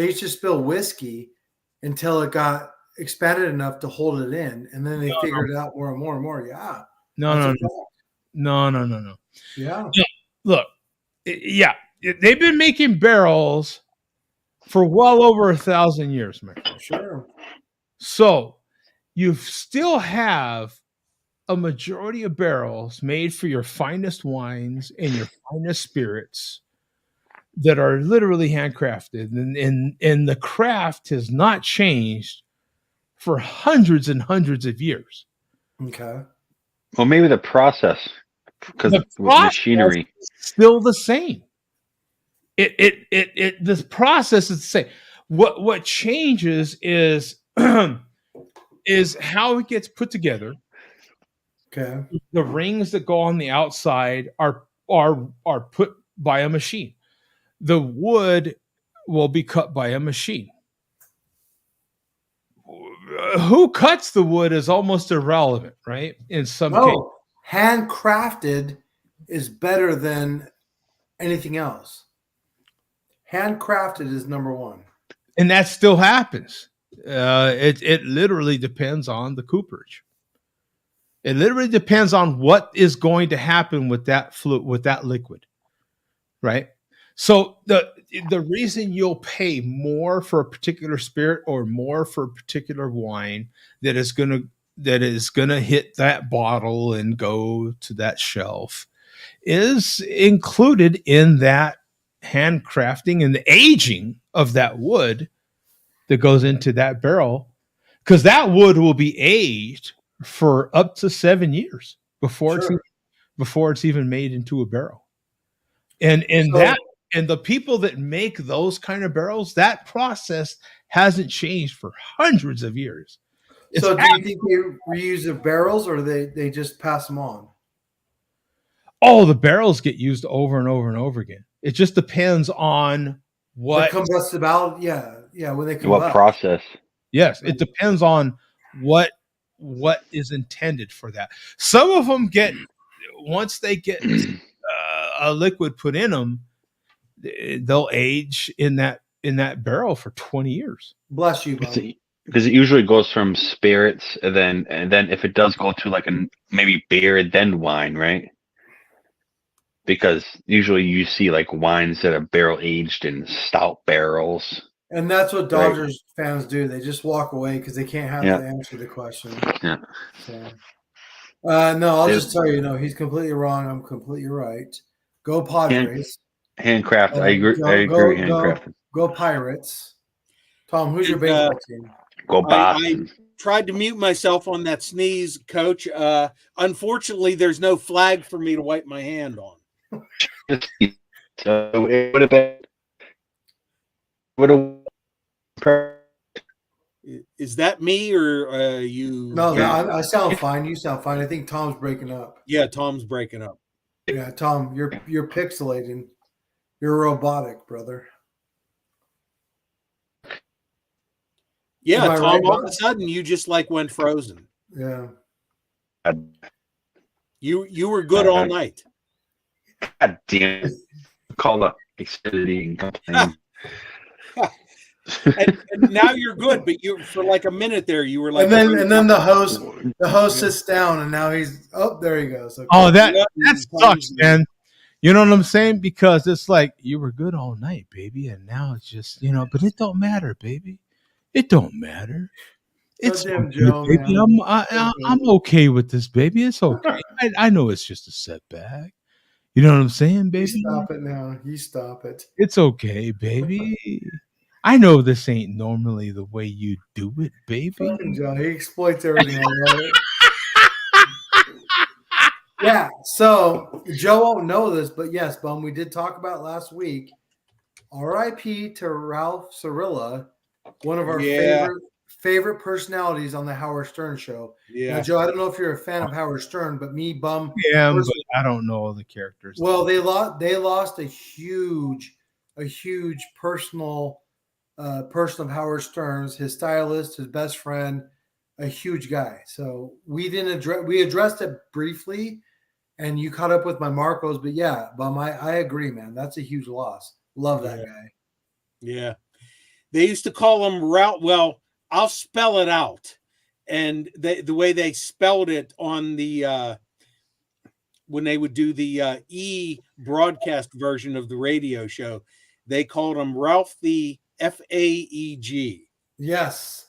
Speaker 4: used to spill whiskey until it got expanded enough to hold it in, and then they figured it out more and more and more. Yeah.
Speaker 1: No.
Speaker 4: Yeah.
Speaker 1: Look, they've been making barrels for well over 1,000 years, man.
Speaker 4: Sure.
Speaker 1: So you still have a majority of barrels made for your finest wines and your finest spirits that are literally handcrafted, and the craft has not changed for hundreds and hundreds of years.
Speaker 4: Okay.
Speaker 2: Well, maybe the process, because
Speaker 1: The
Speaker 2: with
Speaker 1: process
Speaker 2: machinery,
Speaker 1: is still the same. This process is the same. What changes is is how it gets put together.
Speaker 4: Okay.
Speaker 1: The rings that go on the outside are put by a machine. The wood will be cut by a machine. Who cuts the wood is almost irrelevant, right? In some cases.
Speaker 4: No, handcrafted is better than anything else. Handcrafted is number one.
Speaker 1: And that still happens. It literally depends on the cooperage. It literally depends on what is going to happen with that with that liquid, right? So the reason you'll pay more for a particular spirit or more for a particular wine that is gonna hit that bottle and go to that shelf is included in that handcrafting and the aging of that wood that goes into that barrel, because that wood will be aged for up to 7 years before it's even made into a barrel. And the people that make those kind of barrels, that process hasn't changed for hundreds of years.
Speaker 4: So do you think they reuse the barrels, or they just pass them on?
Speaker 1: Oh, the barrels get used over and over and over again. It just depends on what
Speaker 4: combustibility. Yeah, when they combust.
Speaker 2: What process?
Speaker 1: Yes, it depends on what is intended for that. Some of them get, once they get a liquid put in them, they'll age in that barrel for 20 years.
Speaker 4: Bless you,
Speaker 2: because it usually goes from spirits and then if it does go to like a maybe beer then wine, right? Because usually you see like wines that are barrel aged in stout barrels.
Speaker 4: And that's what Dodgers fans do. They just walk away because they can't have to answer the question.
Speaker 2: Yeah.
Speaker 4: So, no, I'll just tell you, no, he's completely wrong. I'm completely right. Go Padres.
Speaker 2: Handcraft. I agree. I agree. Handcrafted.
Speaker 4: Go Pirates. Tom, who's your baseball team?
Speaker 2: Go Boston.
Speaker 5: I tried to mute myself on that sneeze, Coach. Unfortunately, there's no flag for me to wipe my hand on.
Speaker 2: So it would have been.
Speaker 5: Is that me or you?
Speaker 4: No, I sound fine. You sound fine. I think Tom's breaking up.
Speaker 5: Yeah, Tom's breaking up.
Speaker 4: Yeah, Tom, you're pixelating. You're robotic, brother.
Speaker 5: Yeah, Tom, right, all of a sudden you just like went frozen.
Speaker 4: Yeah.
Speaker 5: You were good all night.
Speaker 2: God damn it. Call up Xfinity and complain.
Speaker 5: and now you're good, but you for like a minute there you were like,
Speaker 4: and then the host sits down and now he's there he goes. Okay.
Speaker 1: Oh, that sucks, man. You know what I'm saying? Because it's like you were good all night, baby, and now it's just but it don't matter, baby. It don't matter. It's okay, Joe, baby. I'm okay with this, baby. It's okay. I know it's just a setback. You know what I'm saying, baby?
Speaker 4: You stop it now. You stop it.
Speaker 1: It's okay, baby. I know this ain't normally the way you do it, baby.
Speaker 4: Fucking John, he exploits everything. Yeah, so Joe won't know this, but yes, Bum, we did talk about last week. R.I.P. to Ralph Cirilla, one of our favorite personalities on the Howard Stern show.
Speaker 5: Yeah,
Speaker 4: now, Joe, I don't know if you're a fan of Howard Stern, but me, Bum,
Speaker 1: but I don't know all the characters.
Speaker 4: Well, they lost a huge personal person of Howard Stern's, his stylist, his best friend, a huge guy. So we addressed it briefly, and you caught up with my Marcos, but yeah, Bum, I agree, man. That's a huge loss. Love that guy.
Speaker 5: Yeah. They used to call him Ralph. Well, I'll spell it out. And the way they spelled it on the when they would do the broadcast version of the radio show, they called him Ralph the Faeg.
Speaker 4: Yes,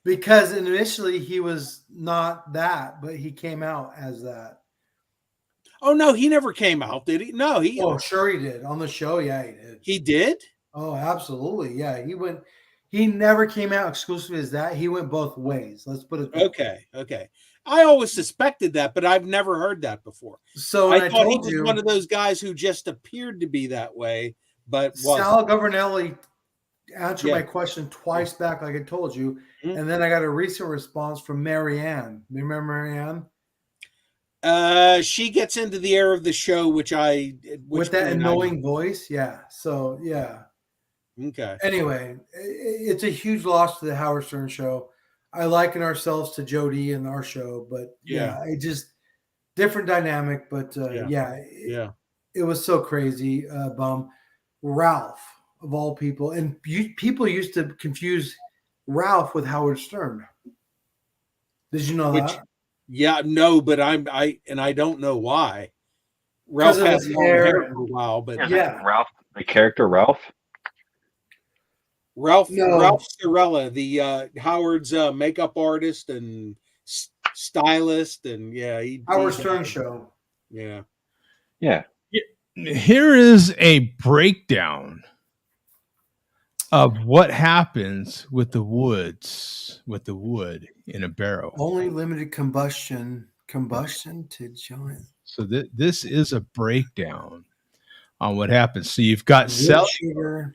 Speaker 4: because initially he was not that, but he came out as that.
Speaker 5: Oh no, he never came out, did he? No, he.
Speaker 4: Oh, sure he did on the show. Yeah, he did.
Speaker 5: He did.
Speaker 4: Oh, absolutely. Yeah, he He never came out exclusively as that. He went both ways. Let's put it that
Speaker 5: way. Okay. I always suspected that, but I've never heard that before.
Speaker 4: So
Speaker 5: I thought he was one of those guys who just appeared to be that way, but wasn't.
Speaker 4: Sal Governelli answered my question twice back, like I told you, and then I got a recent response from Marianne. Remember Marianne?
Speaker 5: She gets into the air of the show, with
Speaker 4: that annoying voice. Yeah. So yeah.
Speaker 5: Okay.
Speaker 4: Anyway, it's a huge loss to the Howard Stern show. I liken ourselves to Jody in our show, but it just different dynamic. But it was so crazy. Bum Ralph of all people, and people used to confuse Ralph with Howard Stern. Did you know that?
Speaker 5: Yeah, no, but I don't know why. Ralph has long hair for a while, but
Speaker 2: Ralph, the character Ralph.
Speaker 5: Ralph Scarella, the Howard's makeup artist and stylist, and
Speaker 4: Howard Stern show.
Speaker 5: Yeah.
Speaker 1: Here is a breakdown of what happens with the wood in a barrel.
Speaker 4: Only limited combustion to join.
Speaker 1: So this is a breakdown on what happens. So you've got sugar.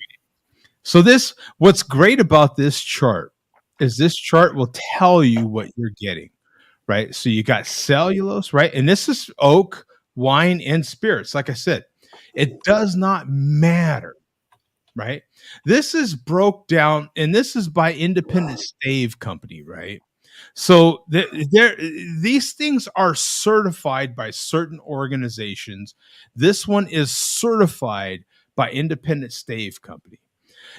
Speaker 1: So what's great about this chart is this chart will tell you what you're getting, right? So you got cellulose, right? And this is oak, wine, and spirits. Like I said, it does not matter, right? This is broke down, and this is by Independent Stave Company, right? So these things are certified by certain organizations. This one is certified by Independent Stave Company.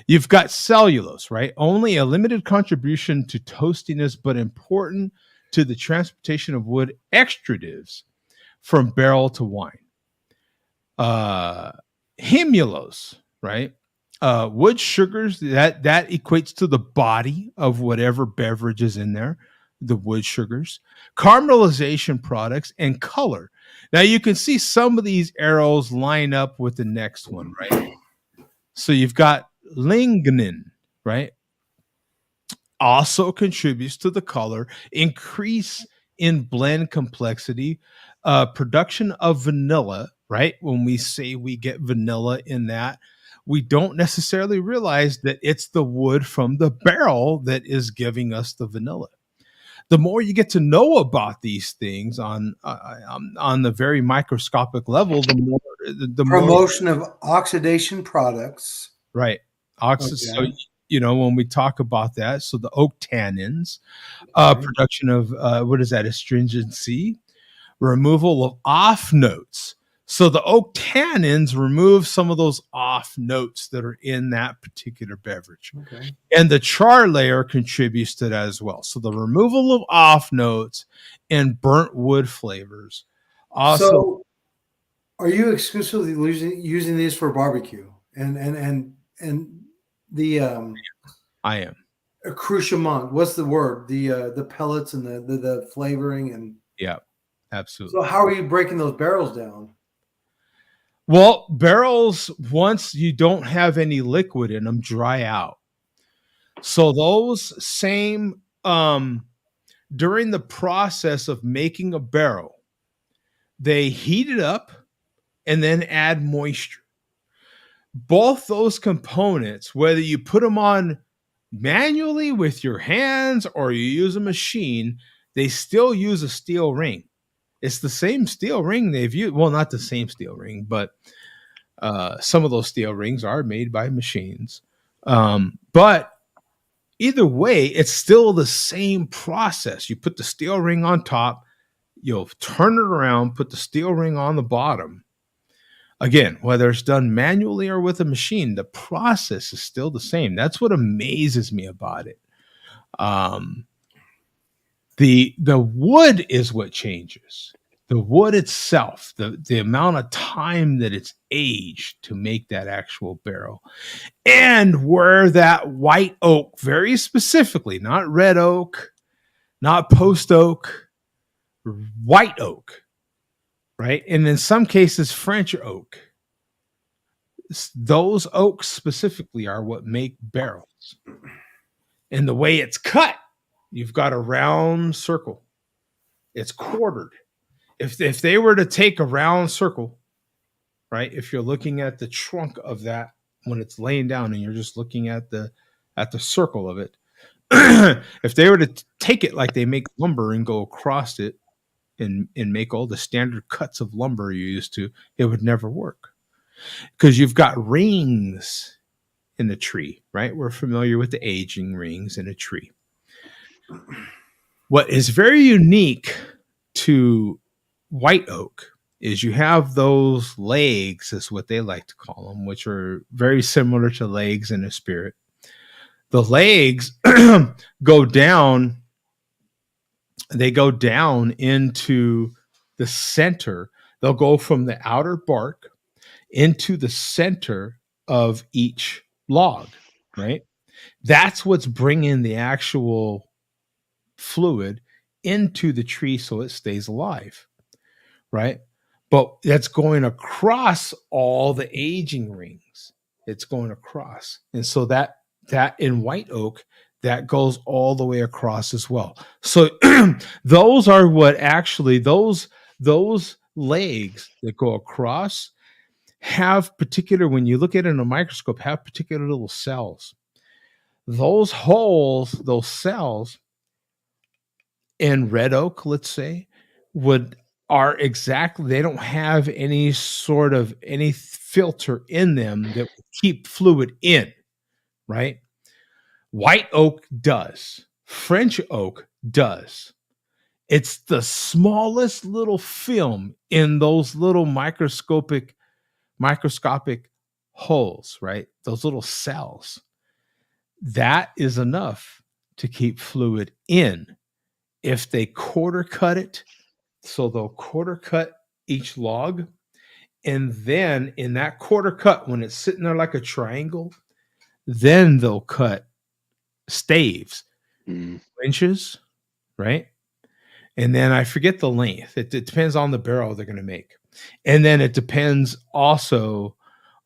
Speaker 1: You've got cellulose, right? Only a limited contribution to toastiness, but important to the transportation of wood extrudatives from barrel to wine. Hemulose, right? Wood sugars, that equates to the body of whatever beverage is in there, the wood sugars, caramelization products, and color. Now you can see some of these arrows line up with the next one, right? So you've got lignin, right? Also contributes to the color, increase in blend complexity, production of vanilla, right? When we say we get vanilla in that, we don't necessarily realize that it's the wood from the barrel that is giving us the vanilla. The more you get to know about these things on the very microscopic level, the
Speaker 4: promotion of oxidation products,
Speaker 1: right? So when we talk about that, so the oak tannins, production of what is that? Astringency, removal of off notes. So the oak tannins remove some of those off notes that are in that particular beverage.
Speaker 4: Okay.
Speaker 1: And the char layer contributes to that as well. So the removal of off notes and burnt wood flavors. Also,
Speaker 4: so are you exclusively using these for barbecue? And the
Speaker 1: I am.
Speaker 4: accouchement, what's the word? The pellets and the flavoring and
Speaker 1: yeah, absolutely.
Speaker 4: So how are you breaking those barrels down?
Speaker 1: Well, barrels, once you don't have any liquid in them, dry out. So those same during the process of making a barrel, they heat it up and then add moisture. Both those components, whether you put them on manually with your hands or you use a machine, they still use a steel ring. It's the same steel ring they've used. Well, not the same steel ring, but some of those steel rings are made by machines. But either way, it's still the same process. You put the steel ring on top, you'll turn it around, put the steel ring on the bottom. Again, whether it's done manually or with a machine, the process is still the same. That's what amazes me about it. The wood is what changes. The wood itself, the amount of time that it's aged to make that actual barrel, and where that white oak, very specifically, not red oak, not post oak, white oak, right? And in some cases, French oak. Those oaks specifically are what make barrels. And the way it's cut, you've got a round circle. It's quartered. If they were to take a round circle, right? If you're looking at the trunk of that when it's laying down and you're just looking at the circle of it, if they were to take it like they make lumber and go across it and make all the standard cuts of lumber you're used to, it would never work. Because you've got rings in the tree, right? We're familiar with the aging rings in a tree. What is very unique to white oak is you have those legs, is what they like to call them, which are very similar to legs in a spirit. The legs go down, they go down into the center. They'll go from the outer bark into the center of each log, right? That's what's bringing the actual fluid into the tree so it stays alive, right? But that's going across all the aging rings. It's going across. And so that in white oak, that goes all the way across as well. So those are what actually those legs that go across have particular, when you look at it in a microscope, have particular little cells. Those holes, those cells in red oak, let's say, are exactly, they don't have any sort of any filter in them that will keep fluid in, right? White oak does. French oak does. It's the smallest little film in those little microscopic holes, right? Those little cells. That is enough to keep fluid in. If they quarter cut it, so they'll quarter cut each log, and then in that quarter cut, when it's sitting there like a triangle, then they'll cut staves, inches, right? And then I forget the length. It depends on the barrel they're going to make. And then it depends also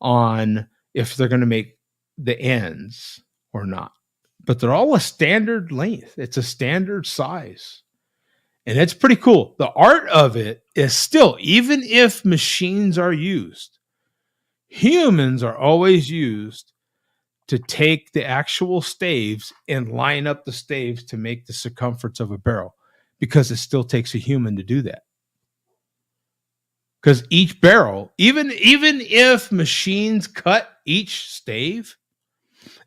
Speaker 1: on if they're going to make the ends or not. But they're all a standard length. It's a standard size. And it's pretty cool. The art of it is still, even if machines are used, humans are always used to take the actual staves and line up the staves to make the circumference of a barrel, because it still takes a human to do that. Because each barrel, even if machines cut each stave,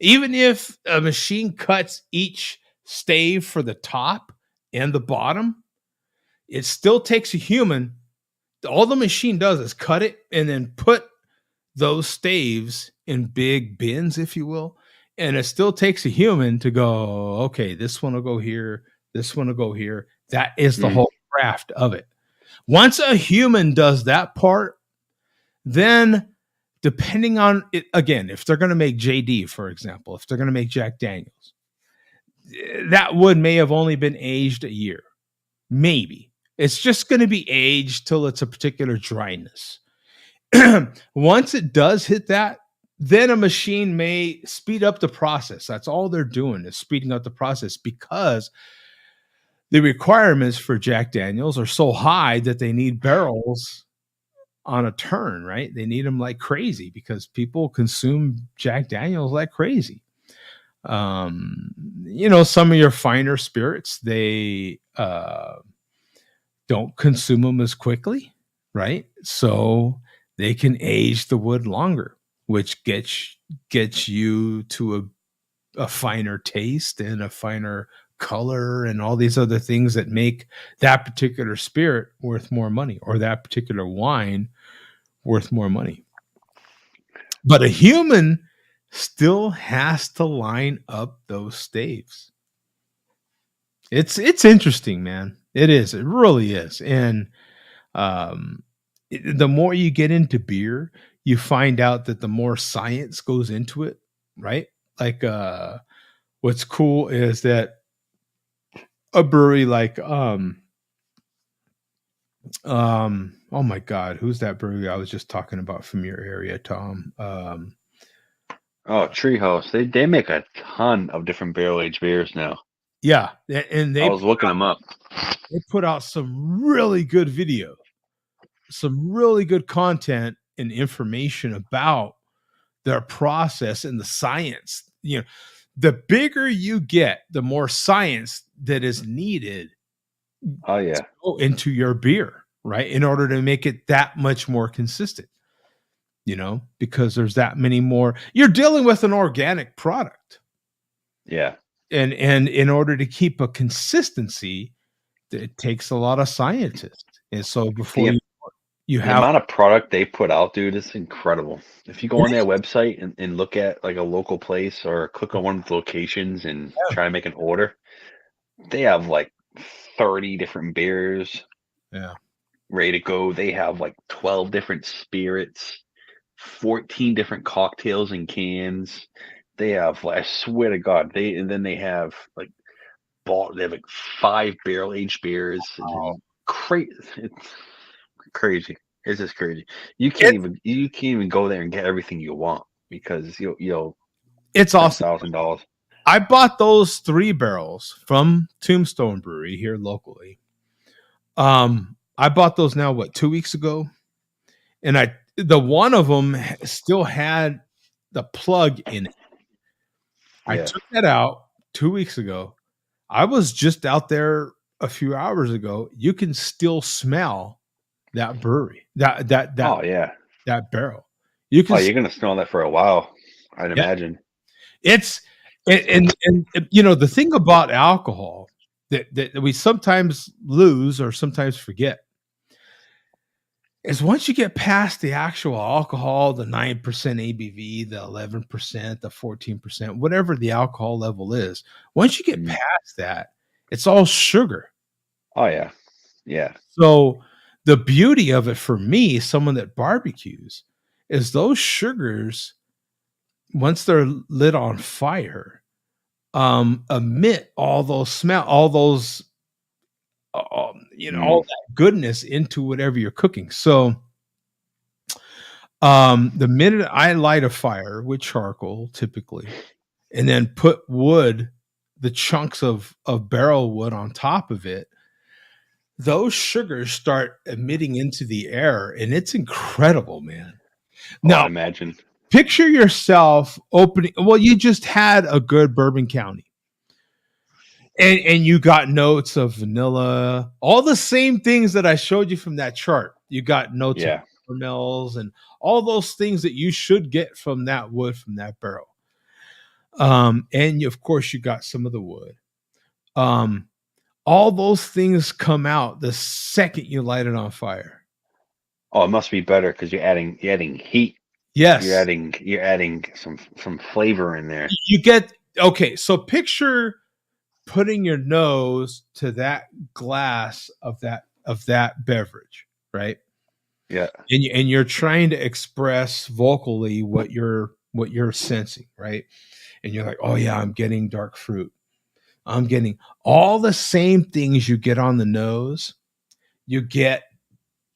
Speaker 1: even if a machine cuts each stave for the top and the bottom, it still takes a human. All the machine does is cut it and then put those staves in big bins, if you will. And it still takes a human to go, okay, this one will go here, this one will go here. That is the whole craft of it. Once a human does that part, then depending on it, again, if they're going to make JD, for example, if they're going to make Jack Daniels, that wood may have only been aged a year. Maybe. It's just going to be aged till it's a particular dryness. Once it does hit that, then a machine may speed up the process. That's all they're doing, is speeding up the process, because the requirements for Jack Daniels are so high that they need barrels on a turn, right? They need them like crazy because people consume Jack Daniels like crazy. Some of your finer spirits, they don't consume them as quickly, right? So they can age the wood longer, which gets you to a finer taste and a finer color and all these other things that make that particular spirit worth more money, or that particular wine worth more money. But a human still has to line up those staves. It's interesting, man. It is. It really is. And the more you get into beer, you find out that the more science goes into it, right? Like what's cool is that a brewery like oh my god, who's that brewery I was just talking about from your area, Tom?
Speaker 2: Oh, Treehouse. They make a ton of different barrel aged beers now.
Speaker 1: Yeah, and
Speaker 2: I was looking them up.
Speaker 1: They put out some really good video, some really good content and information about their process and the science. You know, the bigger you get, the more science that is needed.
Speaker 2: Oh yeah,
Speaker 1: go into your beer, right? In order to make it that much more consistent. You know, because there's that many more. You're dealing with an organic product.
Speaker 2: Yeah.
Speaker 1: And in order to keep a consistency, it takes a lot of scientists. And so before you
Speaker 2: the
Speaker 1: have
Speaker 2: amount of product they put out, dude, it's incredible. If you go on their website and look at like a local place or click on one of the locations and try to make an order, they have like 30 different beers.
Speaker 1: Yeah.
Speaker 2: Ready to go. They have like 12 different spirits, 14 different cocktails in cans. They have, I swear to God, they have like 5 barrel aged beers.
Speaker 1: Wow.
Speaker 2: Crazy. It's crazy. It's just crazy. You can't even go there and get everything you want because you'll
Speaker 1: it's awesome.
Speaker 2: $1,000.
Speaker 1: I bought those 3 barrels from Tombstone Brewery here locally. I bought those now 2 weeks ago, and the one of them still had the plug in it. I took that out 2 weeks ago. I was just out there a few hours ago. You can still smell that brewery.
Speaker 2: Oh yeah,
Speaker 1: that barrel. You can.
Speaker 2: Oh, you're gonna smell that for a while, I'd imagine.
Speaker 1: It's and you know the thing about alcohol that we sometimes lose or sometimes forget is once you get past the actual alcohol, the 9% ABV, the 11%, the 14%, whatever the alcohol level is, once you get past that, it's all sugar.
Speaker 2: Oh yeah. Yeah.
Speaker 1: So the beauty of it for me, someone that barbecues, is those sugars, once they're lit on fire, emit all those all those all that goodness into whatever you're cooking. So the minute I light a fire with charcoal typically and then put wood, the chunks of barrel wood on top of it, those sugars start emitting into the air, and it's incredible, man. Now
Speaker 2: imagine,
Speaker 1: picture yourself opening, well, you just had a good Bourbon County. And you got notes of vanilla, all the same things that I showed you from that chart. You got notes of caramels and all those things that you should get from that wood, from that barrel. And of course, you got some of the wood. All those things come out the second you light it on fire.
Speaker 2: Oh, it must be better because you're adding heat.
Speaker 1: Yes,
Speaker 2: you're adding some flavor in there.
Speaker 1: You get okay. So picture putting your nose to that glass of that beverage, right?
Speaker 2: Yeah.
Speaker 1: And you're trying to express vocally what you're sensing, right? And you're like, oh yeah, I'm getting dark fruit. I'm getting all the same things you get on the nose, you get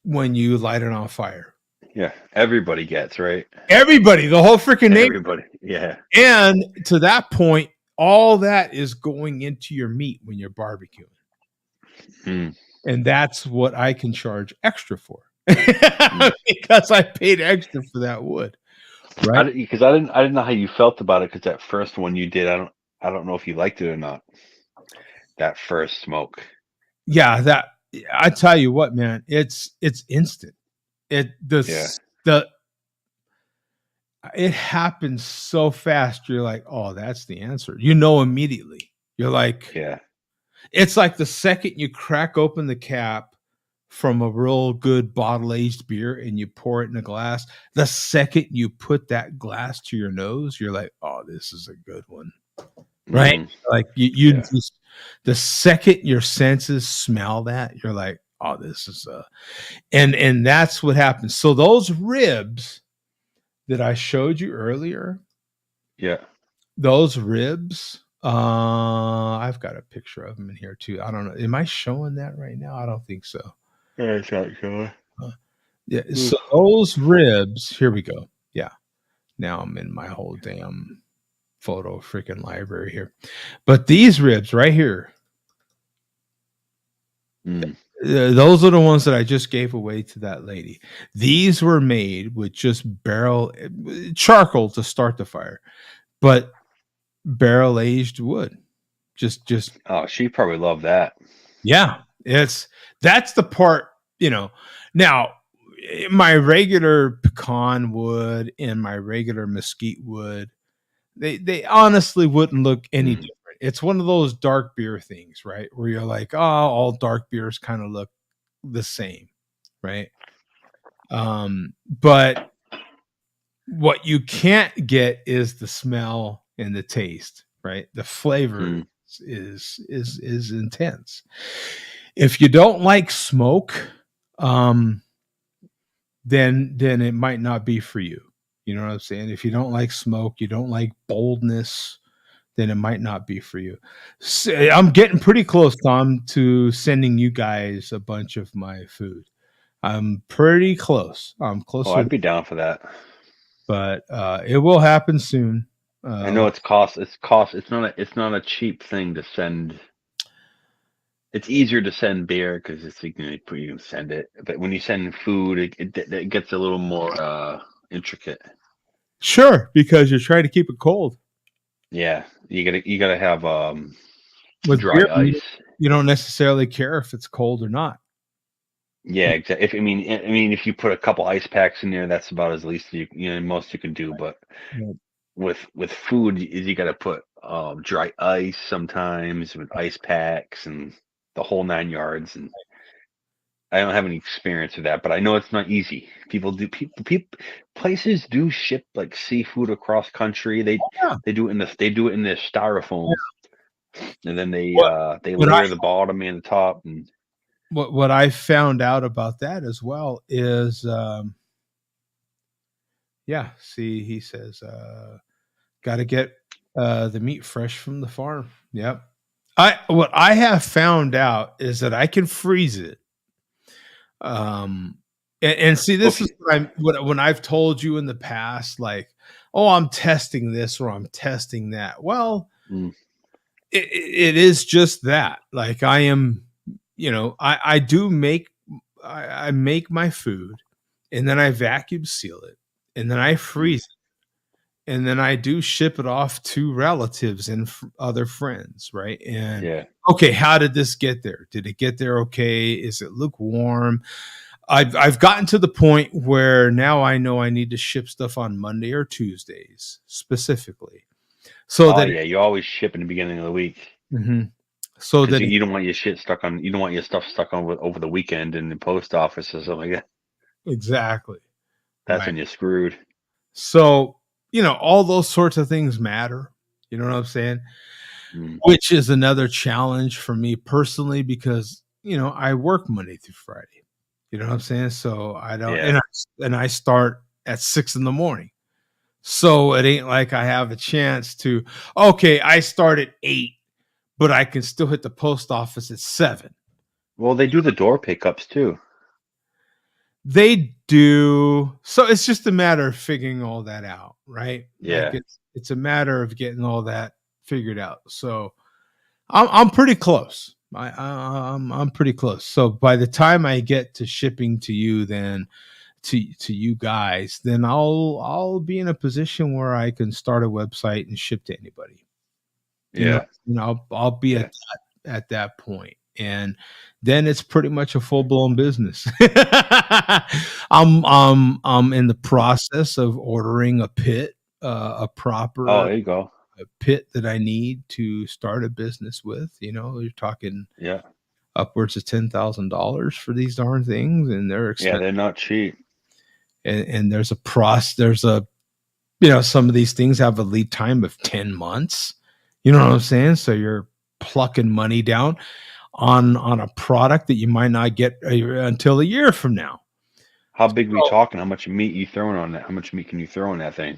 Speaker 1: when you light it on fire.
Speaker 2: Yeah, everybody gets, right?
Speaker 1: Everybody, the whole freaking name.
Speaker 2: Everybody, yeah.
Speaker 1: And to that point, all that is going into your meat when you're barbecuing. And that's what I can charge extra for. Because I paid extra for that wood. Right?
Speaker 2: Because I didn't know how you felt about it, because that first one you did, I don't know if you liked it or not. That first smoke.
Speaker 1: Yeah, I tell you what, man, it's instant. It happens so fast. You're like, oh, that's the answer. You know immediately. You're like,
Speaker 2: yeah.
Speaker 1: It's like the second you crack open the cap from a real good bottle aged beer and you pour it in a glass, the second you put that glass to your nose, you're like, oh, this is a good one. Right? Like you just, the second your senses smell that, you're like, oh, this is and that's what happens. So those ribs that I showed you earlier, those ribs, I've got a picture of them in here too. I don't know. Am I showing that right now? I don't think so.
Speaker 2: It's not sure.
Speaker 1: Yeah. So those ribs, here we go. Yeah. Now I'm in my whole damn photo freaking library here. But these ribs right here, those are the ones that I just gave away to that lady. These were made with just charcoal to start the fire, but barrel aged wood. Just
Speaker 2: oh, she probably loved that.
Speaker 1: Yeah, that's the part, Now, my regular pecan wood and my regular mesquite wood, they honestly wouldn't look any different. It's one of those dark beer things, right? Where you're like, oh, all dark beers kind of look the same, right? But what you can't get is the smell and the taste, right? The flavor is intense. If you don't like smoke, then it might not be for you. You know what I'm saying? If you don't like smoke, you don't like boldness, then it might not be for you. So I'm getting pretty close, Tom, to sending you guys a bunch of my food. I'm pretty close. I'm closer.
Speaker 2: Oh, I'd be down for that.
Speaker 1: But it will happen soon.
Speaker 2: I know it's cost. It's not a cheap thing to send. It's easier to send beer because you can send it. But when you send food, it gets a little more intricate.
Speaker 1: Sure, because you're trying to keep it cold.
Speaker 2: Yeah, you gotta have
Speaker 1: with
Speaker 2: dry
Speaker 1: beer,
Speaker 2: ice.
Speaker 1: You don't necessarily care if it's cold or not.
Speaker 2: Yeah, exactly. If you put a couple ice packs in there, that's about as least most you can do. But with food, you got to put dry ice sometimes with ice packs and the whole 9 yards. And I don't have any experience with that, but I know it's not easy. Places do ship like seafood across country. They do it in the styrofoam, and then they layer the bottom and the top. And
Speaker 1: what I found out about that as well is, see, he says, got to get the meat fresh from the farm. Yep. What I have found out is that I can freeze it. And see, this is when I've told you in the past, like, oh, I'm testing this or I'm testing that. Well, it is just that. Like I am, I do make, I make my food and then I vacuum seal it and then I freeze it. And then I do ship it off to relatives and other friends, right? And okay, how did this get there? Did it get there okay? Is it lukewarm? I've gotten to the point where now I know I need to ship stuff on Monday or Tuesdays specifically. So
Speaker 2: you always ship in the beginning of the week.
Speaker 1: Mm-hmm. So that
Speaker 2: you don't want your shit stuck on. You don't want your stuff stuck on over the weekend in the post office or something like that.
Speaker 1: Exactly.
Speaker 2: That's when you're screwed.
Speaker 1: So all those sorts of things matter. You know what I'm saying? Which is another challenge for me personally because I work Monday through Friday. You know what I'm saying? So I don't, and I start at 6 a.m. So it ain't like I have a chance to. Okay, I start at 8, but I can still hit the post office at 7.
Speaker 2: Well, they do the door pickups too.
Speaker 1: They do. So it's just a matter of figuring all that out, right?
Speaker 2: Yeah.
Speaker 1: Like it's a matter of getting all that figured out. So I'm pretty close. I'm pretty close. So by the time I get to shipping to you, then to you guys, then I'll be in a position where I can start a website and ship to anybody. I'll be at that point. And then it's pretty much a full-blown business. I'm in the process of ordering a pit, a proper
Speaker 2: there you go.
Speaker 1: A pit that I need to start a business with. You're talking upwards of $10,000 for these darn things, and they're expensive.
Speaker 2: They're not cheap.
Speaker 1: And there's some of these things have a lead time of 10 months. You know what I'm saying? So you're plucking money down on a product that you might not get until a year from now.
Speaker 2: How big are we talking? How much meat you throwing on that? How much meat can you throw in that thing?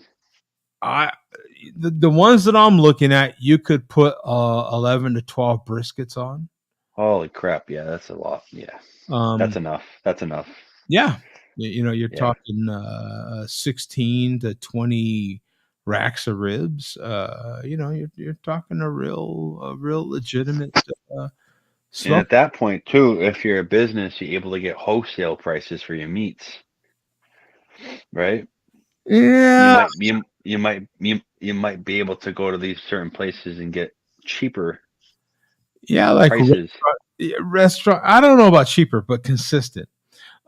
Speaker 1: The ones that I'm looking at, you could put 11 to 12 briskets on.
Speaker 2: Holy crap! Yeah, that's a lot. Yeah, that's enough. That's enough.
Speaker 1: Yeah, You're talking 16 to 20 racks of ribs. You're talking a real legitimate
Speaker 2: and at that point too, if you're a business, you're able to get wholesale prices for your meats, right?
Speaker 1: Yeah,
Speaker 2: You might be able to go to these certain places and get cheaper.
Speaker 1: Yeah, like
Speaker 2: prices.
Speaker 1: Restaurant. I don't know about cheaper, but consistent.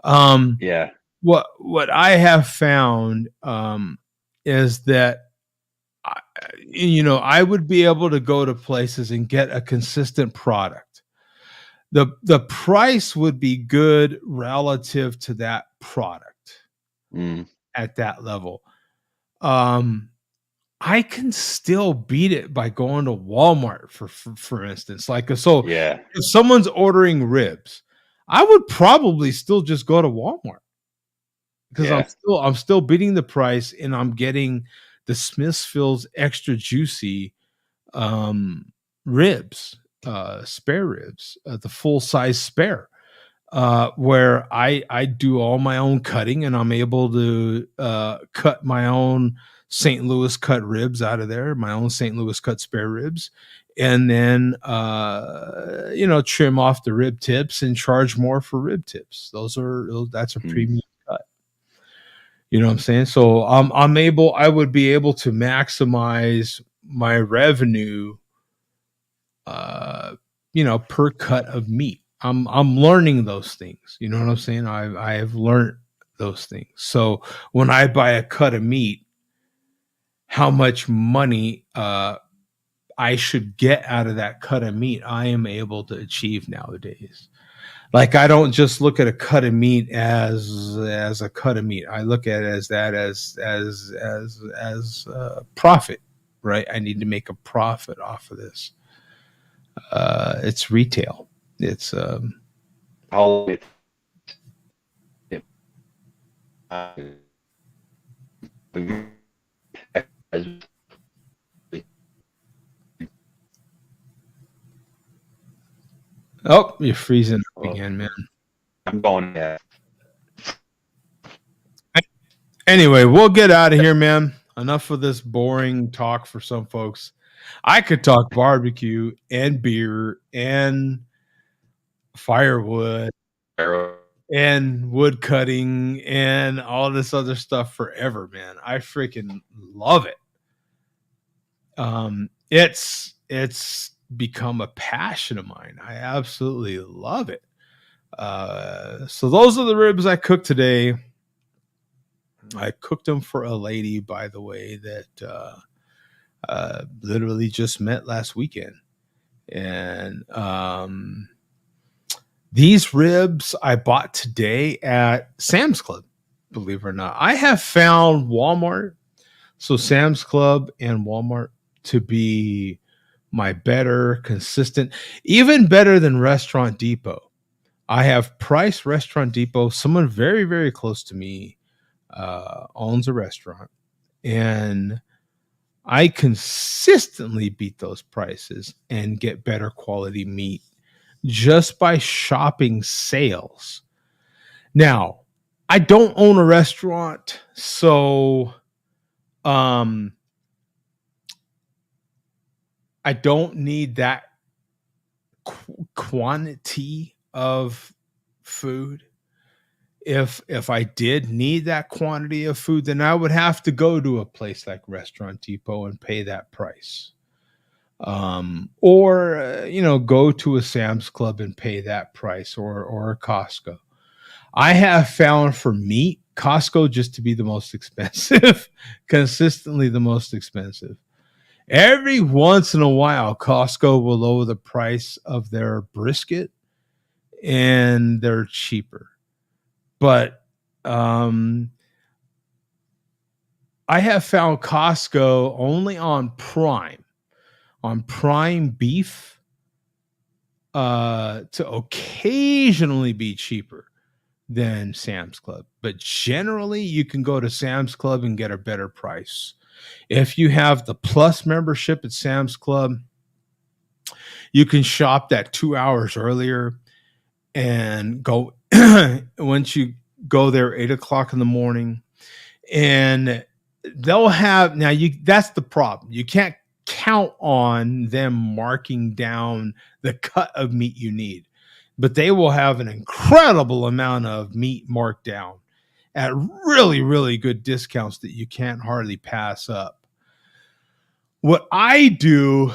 Speaker 2: Yeah.
Speaker 1: What I have found is that I would be able to go to places and get a consistent product. The price would be good relative to that product at that level. I can still beat it by going to Walmart for instance. Like if someone's ordering ribs, I would probably still just go to Walmart because I'm still beating the price and I'm getting the Smithfield's extra juicy ribs, spare ribs, the full size spare. Where I do all my own cutting and I'm able to cut my own St. Louis cut ribs out of there, my own St. Louis cut spare ribs, and then trim off the rib tips and charge more for rib tips. That's a premium cut. You know what I'm saying? So I would be able to maximize my revenue per cut of meat. I'm learning those things. You know what I'm saying? I have learned those things. So when I buy a cut of meat, how much money I should get out of that cut of meat, I am able to achieve nowadays. Like I don't just look at a cut of meat as a cut of meat. I look at it as profit, right? I need to make a profit off of this. It's retail. It's oh, you're freezing up again, man.
Speaker 2: I'm going there.
Speaker 1: Anyway, we'll get out of here, man. Enough of this boring talk for some folks. I could talk barbecue and beer and firewood and wood cutting and all this other stuff forever, man. I freaking love it. It's become a passion of mine. I absolutely love it. So those are the ribs I cooked today. I cooked them for a lady, by the way, that literally just met last weekend. And these ribs I bought today at Sam's Club, believe it or not. I have found Walmart, so Sam's Club and Walmart, to be my better, consistent, even better than Restaurant Depot. I have priced Restaurant Depot. Someone very, very close to me owns a restaurant, and I consistently beat those prices and get better quality meat just by shopping sales. Now, I don't own a restaurant, so I don't need that quantity of food. If I did need that quantity of food, then I would have to go to a place like Restaurant Depot and pay that price. Or go to a Sam's Club and pay that price, or a Costco. I have found for meat, Costco just to be the most expensive, consistently the most expensive. Every once in a while, Costco will lower the price of their brisket and they're cheaper. But I have found Costco only on Prime beef to occasionally be cheaper than Sam's Club. But generally, you can go to Sam's Club and get a better price. If you have the Plus membership at Sam's Club, you can shop that 2 hours earlier and go once you go there 8:00 in the morning, and they'll have that's the problem. You can't count on them marking down the cut of meat you need, but they will have an incredible amount of meat marked down at really, really good discounts that you can't hardly pass up. What I do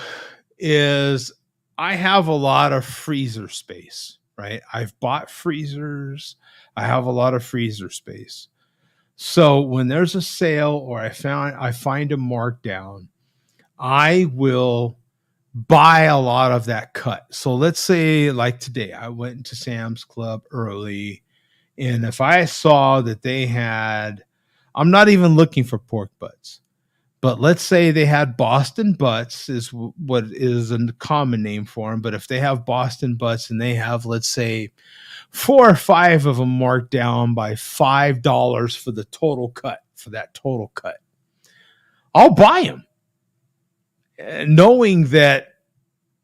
Speaker 1: is I have a lot of freezer space, right? I've bought freezers. I have a lot of freezer space. So when there's a sale or I find a markdown, I will buy a lot of that cut. So let's say like today, I went into Sam's Club early, and if I saw that they had, I'm not even looking for pork butts, but let's say they had Boston butts is what is a common name for them. But if they have Boston butts and they have, let's say, 4 or 5 of them marked down by $5 for the total cut, for that total cut, I'll buy them, knowing that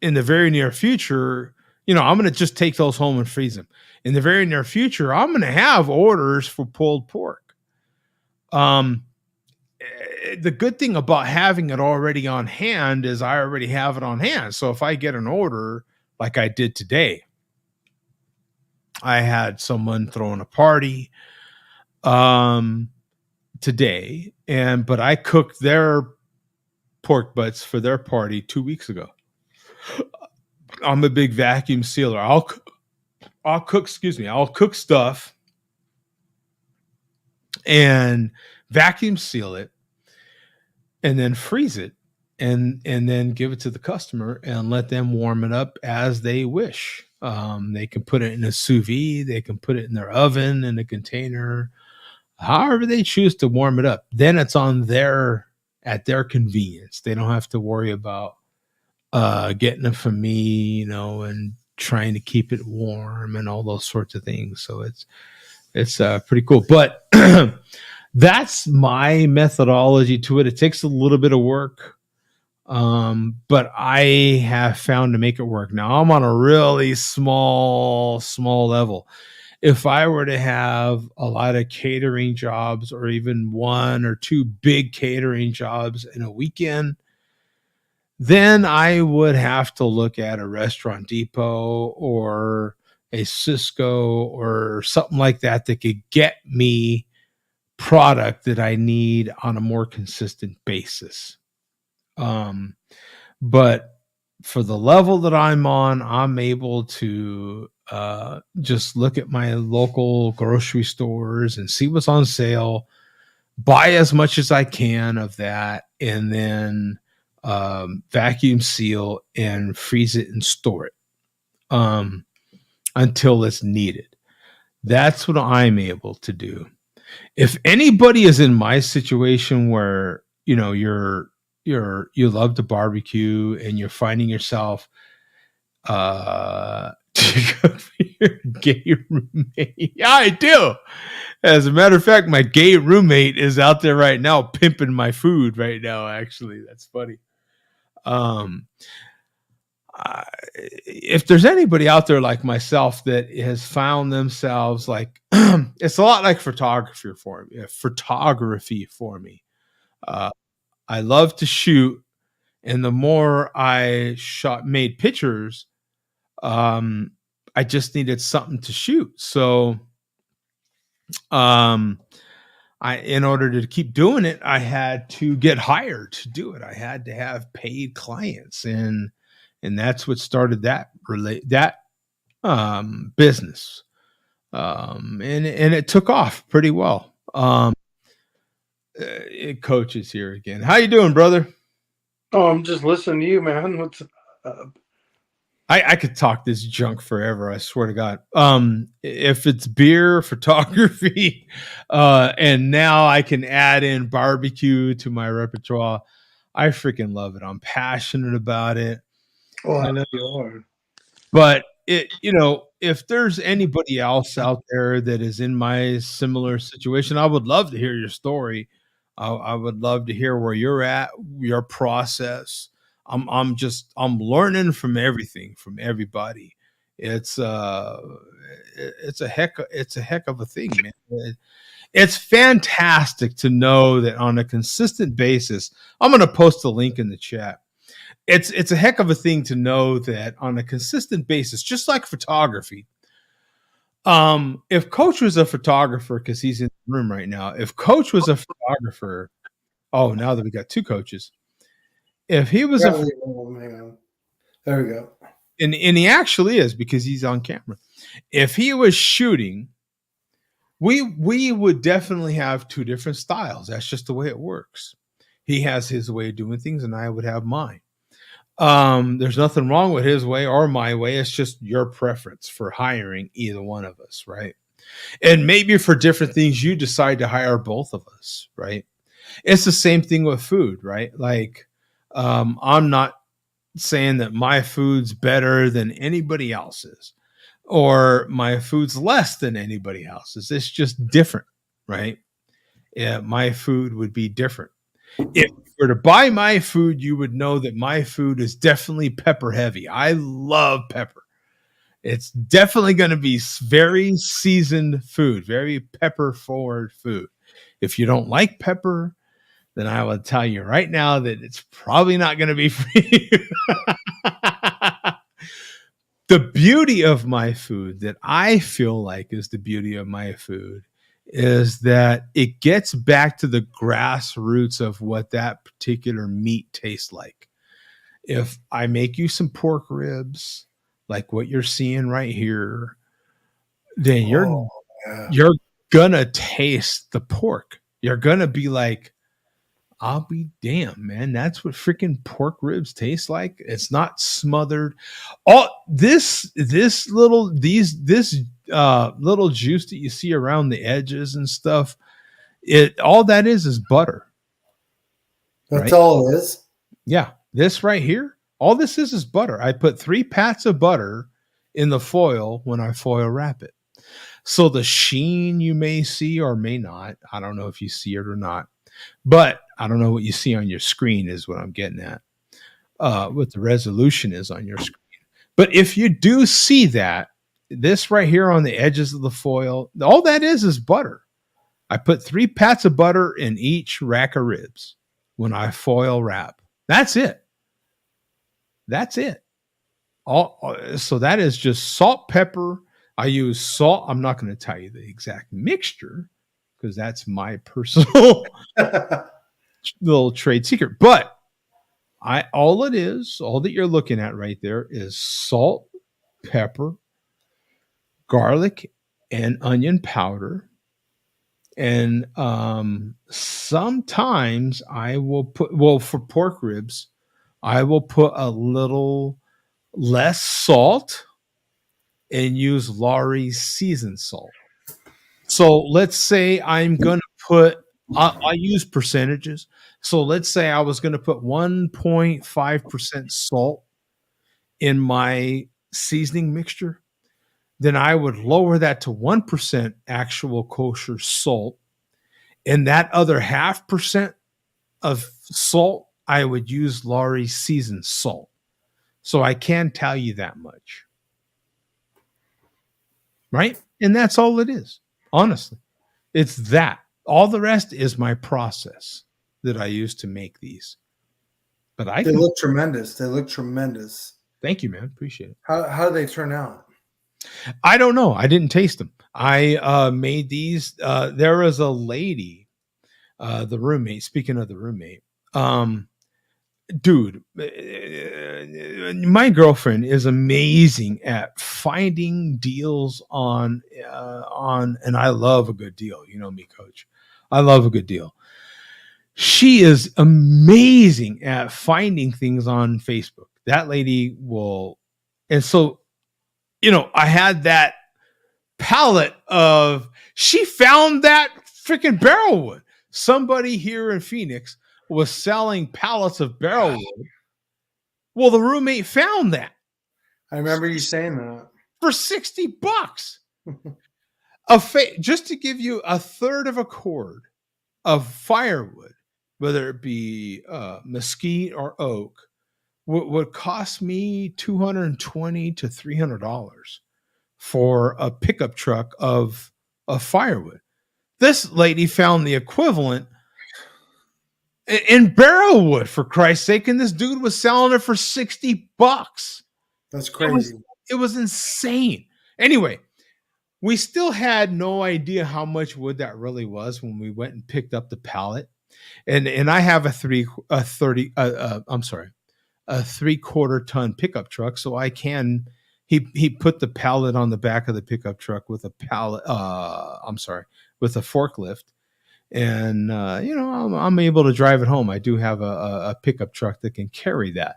Speaker 1: in the very near future, I'm going to just take those home and freeze them. In the very near future, I'm going to have orders for pulled pork. The good thing about having it already on hand is I already have it on hand. So if I get an order like I did today, I had someone throwing a party today, but I cooked their pork butts for their party 2 weeks ago. I'm a big vacuum sealer. I'll cook stuff and vacuum seal it and then freeze it and then give it to the customer and let them warm it up as they wish. They can put it in a sous vide. They can put it in their oven, in a container, however they choose to warm it up. Then it's at their convenience. They don't have to worry about getting it from me, and trying to keep it warm and all those sorts of things. So it's pretty cool. But that's my methodology to it. It takes a little bit of work, but I have found to make it work. Now I'm on a really small level. If I were to have a lot of catering jobs or even 1 or 2 big catering jobs in a weekend, then I would have to look at a Restaurant Depot or a Cisco or something like that could get me product that I need on a more consistent basis. But for the level that I'm on, I'm able to just look at my local grocery stores and see what's on sale, buy as much as I can of that, and then vacuum seal and freeze it and store it until it's needed. That's what I'm able to do. If anybody is in my situation where you love to barbecue and you're finding yourself to cook for your gay roommate, yeah, I do. As a matter of fact, my gay roommate is out there right now pimping my food right now. Actually, that's funny. If there's anybody out there like myself that has found themselves like, it's a lot like photography for me. I love to shoot, and the more I made pictures, I just needed something to shoot. So, in order to keep doing it, I had to get hired to do it. I had to have paid clients, and that's what started that business. And it took off pretty well. Coach is here again. How you doing, brother?
Speaker 12: Oh, I'm just listening to you, man. What's up?
Speaker 1: I could talk this junk forever. I swear to God. If it's beer, photography, and now I can add in barbecue to my repertoire, I freaking love it. I'm passionate about it.
Speaker 12: Oh, I know you are.
Speaker 1: But if there's anybody else out there that is in my similar situation, I would love to hear your story. I would love to hear where you're at, your process. I'm learning from everything, from everybody. It's it's a heck of a thing, man. It's fantastic to know that on a consistent basis. I'm going to post a link in the chat. It's a heck of a thing to know that on a consistent basis, just like photography. If Coach was a photographer, because he's in the room right now, if Coach was a photographer, oh, now that we got two coaches, if he was
Speaker 4: there we go,
Speaker 1: and he actually is because he's on camera. If he was shooting, we would definitely have two different styles. That's just the way it works. He has his way of doing things, and I would have mine. There's nothing wrong with his way or my way. It's just your preference for hiring either one of us, right? And maybe for different things, you decide to hire both of us, right? It's the same thing with food, right? Like, I'm not saying that my food's better than anybody else's or my food's less than anybody else's. It's just different, right? Yeah, my food would be different. If you were to buy my food, you would know that my food is definitely pepper heavy. I love pepper. It's definitely going to be very seasoned food, very pepper forward food. If you don't like pepper, then I will tell you right now that it's probably not going to be for you. The beauty of my food that I feel like is the beauty of my food is that it gets back to the grassroots of what that particular meat tastes like. If I make you some pork ribs, like what you're seeing right here, then you're gonna taste the pork. You're gonna be like, I'll be damned, man. That's what freaking pork ribs taste like. It's not smothered. All this little juice that you see around the edges and stuff, all that is butter.
Speaker 4: That's right? All it is.
Speaker 1: Yeah, this right here, all this is butter. I put 3 pats of butter in the foil when I foil wrap it. So the sheen you may see or may not, I don't know if you see it or not. But I don't know what you see on your screen is what I'm getting at. What the resolution is on your screen. But if you do see that, this right here on the edges of the foil, all that is butter. I put 3 pats of butter in each rack of ribs when I foil wrap. That's it. That's it. So that is just salt, pepper. I use salt. I'm not going to tell you the exact mixture because that's my personal little trade secret. But all that you're looking at right there is salt, pepper, garlic, and onion powder. And sometimes I will put, for pork ribs, I will put a little less salt and use Laurie's seasoned salt. So let's say I'm going to put, I use percentages. So let's say I was going to put 1.5% salt in my seasoning mixture. Then I would lower that to 1% actual kosher salt. And that other 0.5% of salt, I would use Laurie's seasoned salt. So I can tell you that much. Right? And that's all it is. Honestly, it's that. All the rest is my process that I use to make these. But
Speaker 4: they look tremendous. They look tremendous.
Speaker 1: Thank you, man. Appreciate it.
Speaker 4: How do they turn out?
Speaker 1: I don't know. I didn't taste them. I made these. There was a lady, the roommate. Speaking of the roommate, dude, my girlfriend is amazing at finding deals on, and I love a good deal. You know me, Coach. I love a good deal. She is amazing at finding things on Facebook. That lady will, and so, I had that palette of, she found that freaking barrel wood. Somebody here in Phoenix was selling pallets of barrel wood. Well, the roommate found that.
Speaker 4: I remember you saying that.
Speaker 1: For $60. Just to give you a third of a cord of firewood, whether it be mesquite or oak, would cost me $220 to $300 for a pickup truck of firewood. This lady found the equivalent in barrel wood, for Christ's sake, and this dude was selling it for $60.
Speaker 4: That's crazy.
Speaker 1: It was insane. Anyway, we still had no idea how much wood that really was when we went and picked up the pallet. And I have a 3/4 ton pickup truck, so I can. He put the pallet on the back of the pickup truck with a with a forklift, and I'm able to drive it home. I do have a pickup truck that can carry that.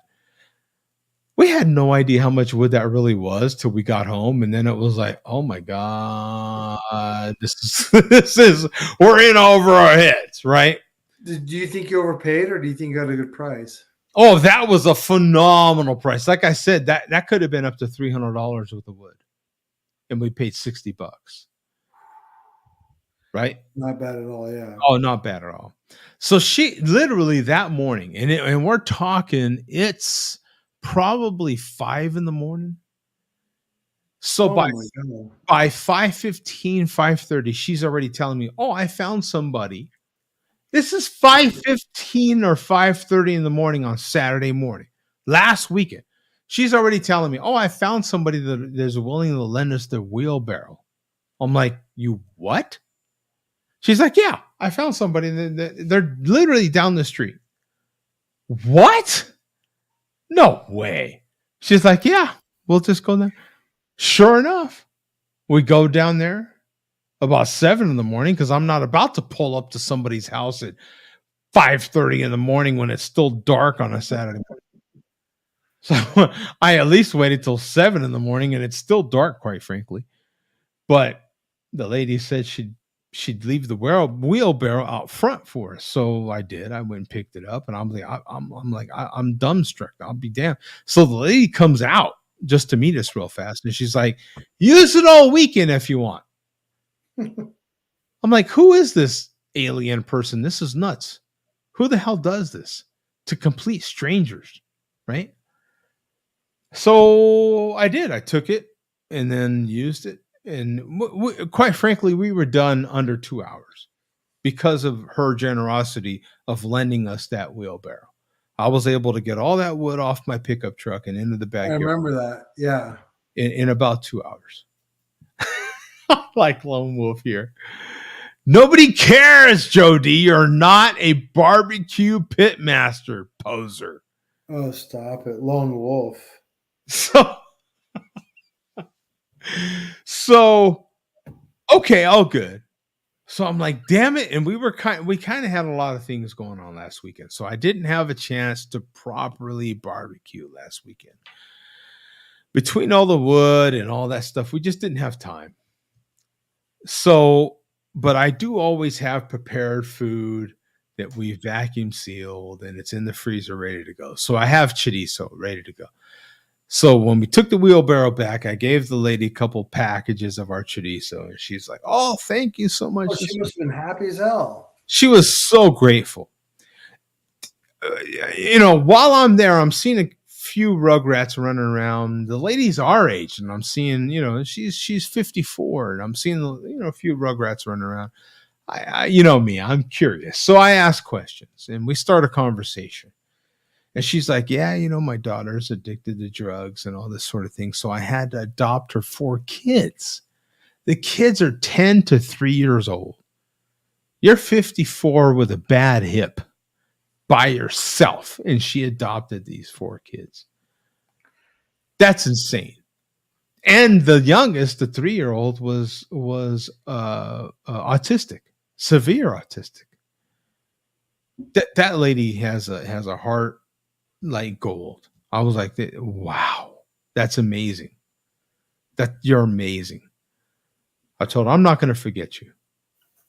Speaker 1: We had no idea how much wood that really was till we got home, and then it was like, oh my god, this is we're in over our heads, right?
Speaker 4: Do you think you overpaid, or do you think you got a good price?
Speaker 1: Oh, that was a phenomenal price. Like I said, that could have been up to $300 worth of wood, and we paid $60. Right?
Speaker 4: Not bad at all. Yeah.
Speaker 1: Oh, not bad at all. So she literally that morning, and we're talking, it's probably 5 a.m. So by 5:15, 5:30, she's already telling me, "Oh, I found somebody." This is 5:15 or 5:30 in the morning on Saturday morning, last weekend. She's already telling me, "Oh, I found somebody that is willing to lend us their wheelbarrow." I'm like, "You what?" She's like, "Yeah, I found somebody. They're literally down the street." What? No way. She's like, "Yeah, we'll just go there." Sure enough, we go down there about 7 in the morning because I'm not about to pull up to somebody's house at 5:30 in the morning when it's still dark on a Saturday morning. So I at least waited till 7 in the morning, and it's still dark, quite frankly. But the lady said she'd leave the wheelbarrow out front for us, so I did. I went and picked it up, and I'm dumbstruck. I'll be damned. So the lady comes out just to meet us real fast, and she's like, "Use it all weekend if you want." I'm like, "Who is this alien person? This is nuts. Who the hell does this to complete strangers?" Right? So I did. I took it and then used it. And quite frankly, we were done under 2 hours because of her generosity of lending us that wheelbarrow. I was able to get all that wood off my pickup truck and into the backyard.
Speaker 4: I remember that. Yeah.
Speaker 1: In about 2 hours. Like Lone Wolf here. Nobody cares, Joe D. You're not a barbecue pitmaster, poser.
Speaker 4: Oh, stop it. Lone Wolf.
Speaker 1: So okay, all good. So I'm like, damn it. And we kind of had a lot of things going on last weekend. So I didn't have a chance to properly barbecue last weekend. Between all the wood and all that stuff, we just didn't have time. So, but I do always have prepared food that we vacuum sealed and it's in the freezer ready to go. So I have chorizo ready to go. So when we took the wheelbarrow back, I gave the lady a couple packages of our chorizo, and she's like, "Oh, thank you so much."
Speaker 4: Oh, she must have been happy as hell.
Speaker 1: She was so grateful. While I'm there, I'm seeing a few rugrats running around. The lady's our age, and I'm seeing, she's 54, and I'm seeing, a few rugrats running around. I me, I'm curious, so I ask questions, and we start a conversation. And she's like, "Yeah, my daughter's addicted to drugs and all this sort of thing. So I had to adopt her 4 kids. The kids are 10 to 3 years old. You're 54 with a bad hip by yourself. And she adopted these 4 kids. That's insane." And the youngest, the 3-year-old, was autistic, severe autistic. That lady has a heart like gold. I was like, wow, that's amazing. That you're amazing. I told her, "I'm not going to forget you.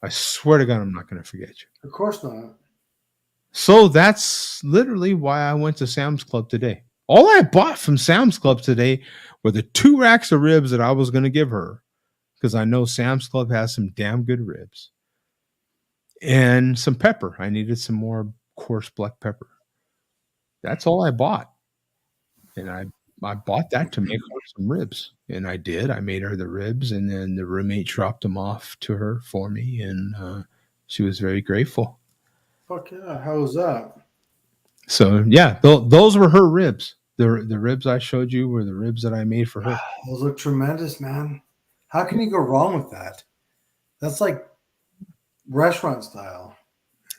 Speaker 1: I swear to God, I'm not going to forget you."
Speaker 4: Of course not.
Speaker 1: So that's literally why I went to Sam's Club today. All I bought from Sam's Club today were the 2 racks of ribs that I was going to give her, because I know Sam's Club has some damn good ribs, and some pepper. I needed some more coarse black pepper. That's all I bought. And I bought that to make her some ribs, and I did. I made her the ribs, and then the roommate dropped them off to her for me, and she was very grateful.
Speaker 4: Fuck yeah! How was that?
Speaker 1: So yeah, those were her ribs. The ribs I showed you were the ribs that I made for her.
Speaker 4: Those look tremendous, man. How can you go wrong with that? That's like restaurant style.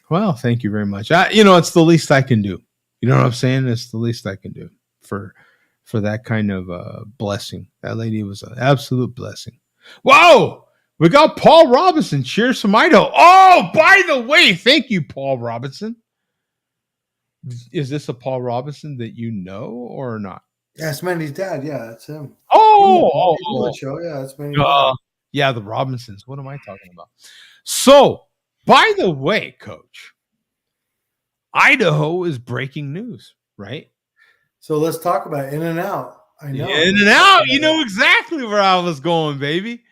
Speaker 1: Well, thank you very much. It's the least I can do. You know what I'm saying? It's the least I can do for that kind of blessing. That lady was an absolute blessing. Whoa! We got Paul Robinson. Cheers from Idaho. Oh, by the way, thank you, Paul Robinson. Is this a Paul Robinson that you know or not?
Speaker 4: Yeah, it's Mandy's dad. Yeah, that's him.
Speaker 1: Oh,
Speaker 4: show. Yeah, that's Mandy's dad.
Speaker 1: Yeah, the Robinsons. What am I talking about? So, by the way, Coach, Idaho is breaking news, right?
Speaker 4: So let's talk about In-N-Out. I know.
Speaker 1: In-N-Out. You know exactly where I was going, baby.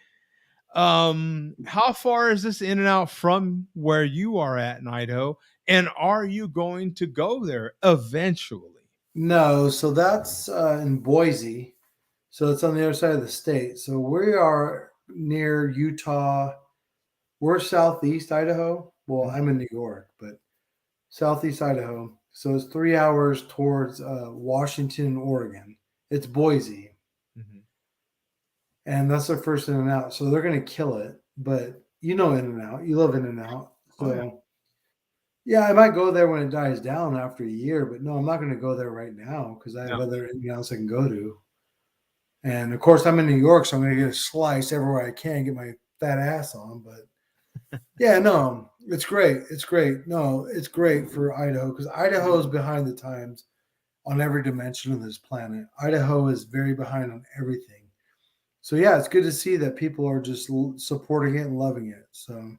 Speaker 1: How far is this In-N-Out from where you are at in Idaho? And are you going to go there eventually?
Speaker 4: No, so that's in Boise. So it's on the other side of the state. So we are near Utah. We're southeast Idaho. Well, I'm in New York, but southeast Idaho. So it's 3 hours towards Washington, Oregon. It's Boise.
Speaker 1: Mm-hmm.
Speaker 4: And that's their first In-N-Out. So they're going to kill it. But you know In-N-Out. You love In-N-Out. So yeah, I might go there when it dies down after a year. But no, I'm not going to go there right now because I have other In-N-Outs I can go to. And, of course, I'm in New York, so I'm going to get a slice everywhere I can, get my fat ass on. But, yeah, no, it's great. It's great. No, it's great for Idaho because Idaho is behind the times on every dimension of this planet. Idaho is very behind on everything. So, yeah, it's good to see that people are just supporting it and loving it. So,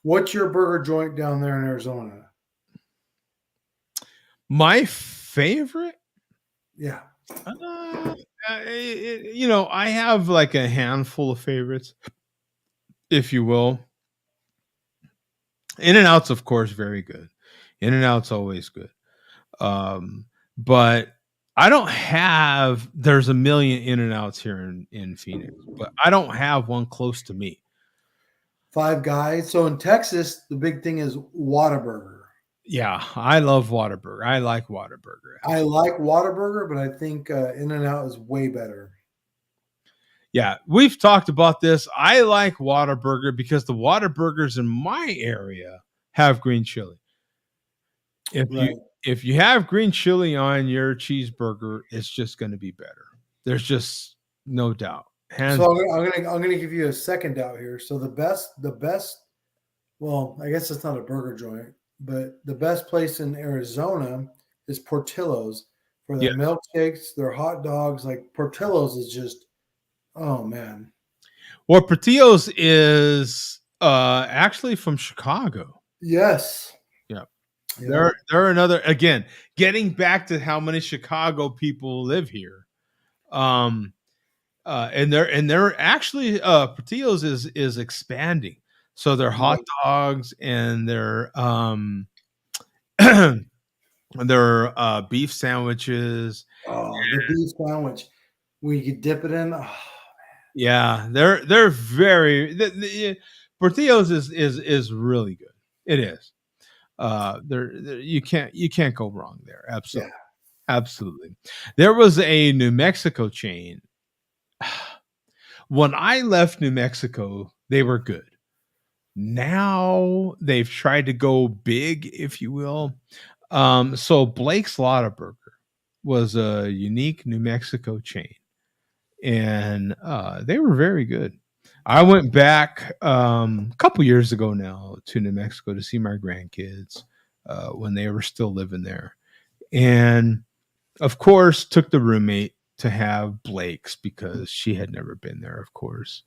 Speaker 4: what's your burger joint down there in Arizona?
Speaker 1: My favorite?
Speaker 4: Yeah.
Speaker 1: I have like a handful of favorites, if you will. In-N-Out's, of course, very good. In-N-Out's always good. But I don't have, there's a million In-N-Outs here in Phoenix, but I don't have one close to me.
Speaker 4: Five Guys. So in Texas, the big thing is Whataburger.
Speaker 1: Yeah, I love Whataburger. I like Whataburger.
Speaker 4: I like Whataburger, but I think In-N-Out is way better.
Speaker 1: Yeah, we've talked about this. I like Whataburger because the Whataburgers in my area have green chili. If you have green chili on your cheeseburger, it's just going to be better. There's just no doubt.
Speaker 4: So I'm gonna give you a second doubt here. So the best. Well, I guess it's not a burger joint, but the best place in Arizona is Portillo's for their milkshakes, their hot dogs. Like Portillo's is just, oh man.
Speaker 1: Well, Portillo's is actually from Chicago.
Speaker 4: Yes.
Speaker 1: Yeah. They're another, again, getting back to how many Chicago people live here. And they're actually Portillo's is expanding. So their hot dogs and their beef sandwiches.
Speaker 4: Oh, the beef sandwich. We could dip it in. Oh,
Speaker 1: yeah, they're very Portillo's is really good. It is. You can't go wrong there. Absolutely. Yeah. Absolutely. There was a New Mexico chain. When I left New Mexico, they were good. Now they've tried to go big, if you will. So Blake's Lottaburger was a unique New Mexico chain, and they were very good. I went back a couple years ago now to New Mexico to see my grandkids when they were still living there, and of course took the roommate to have Blake's because she had never been there, of course.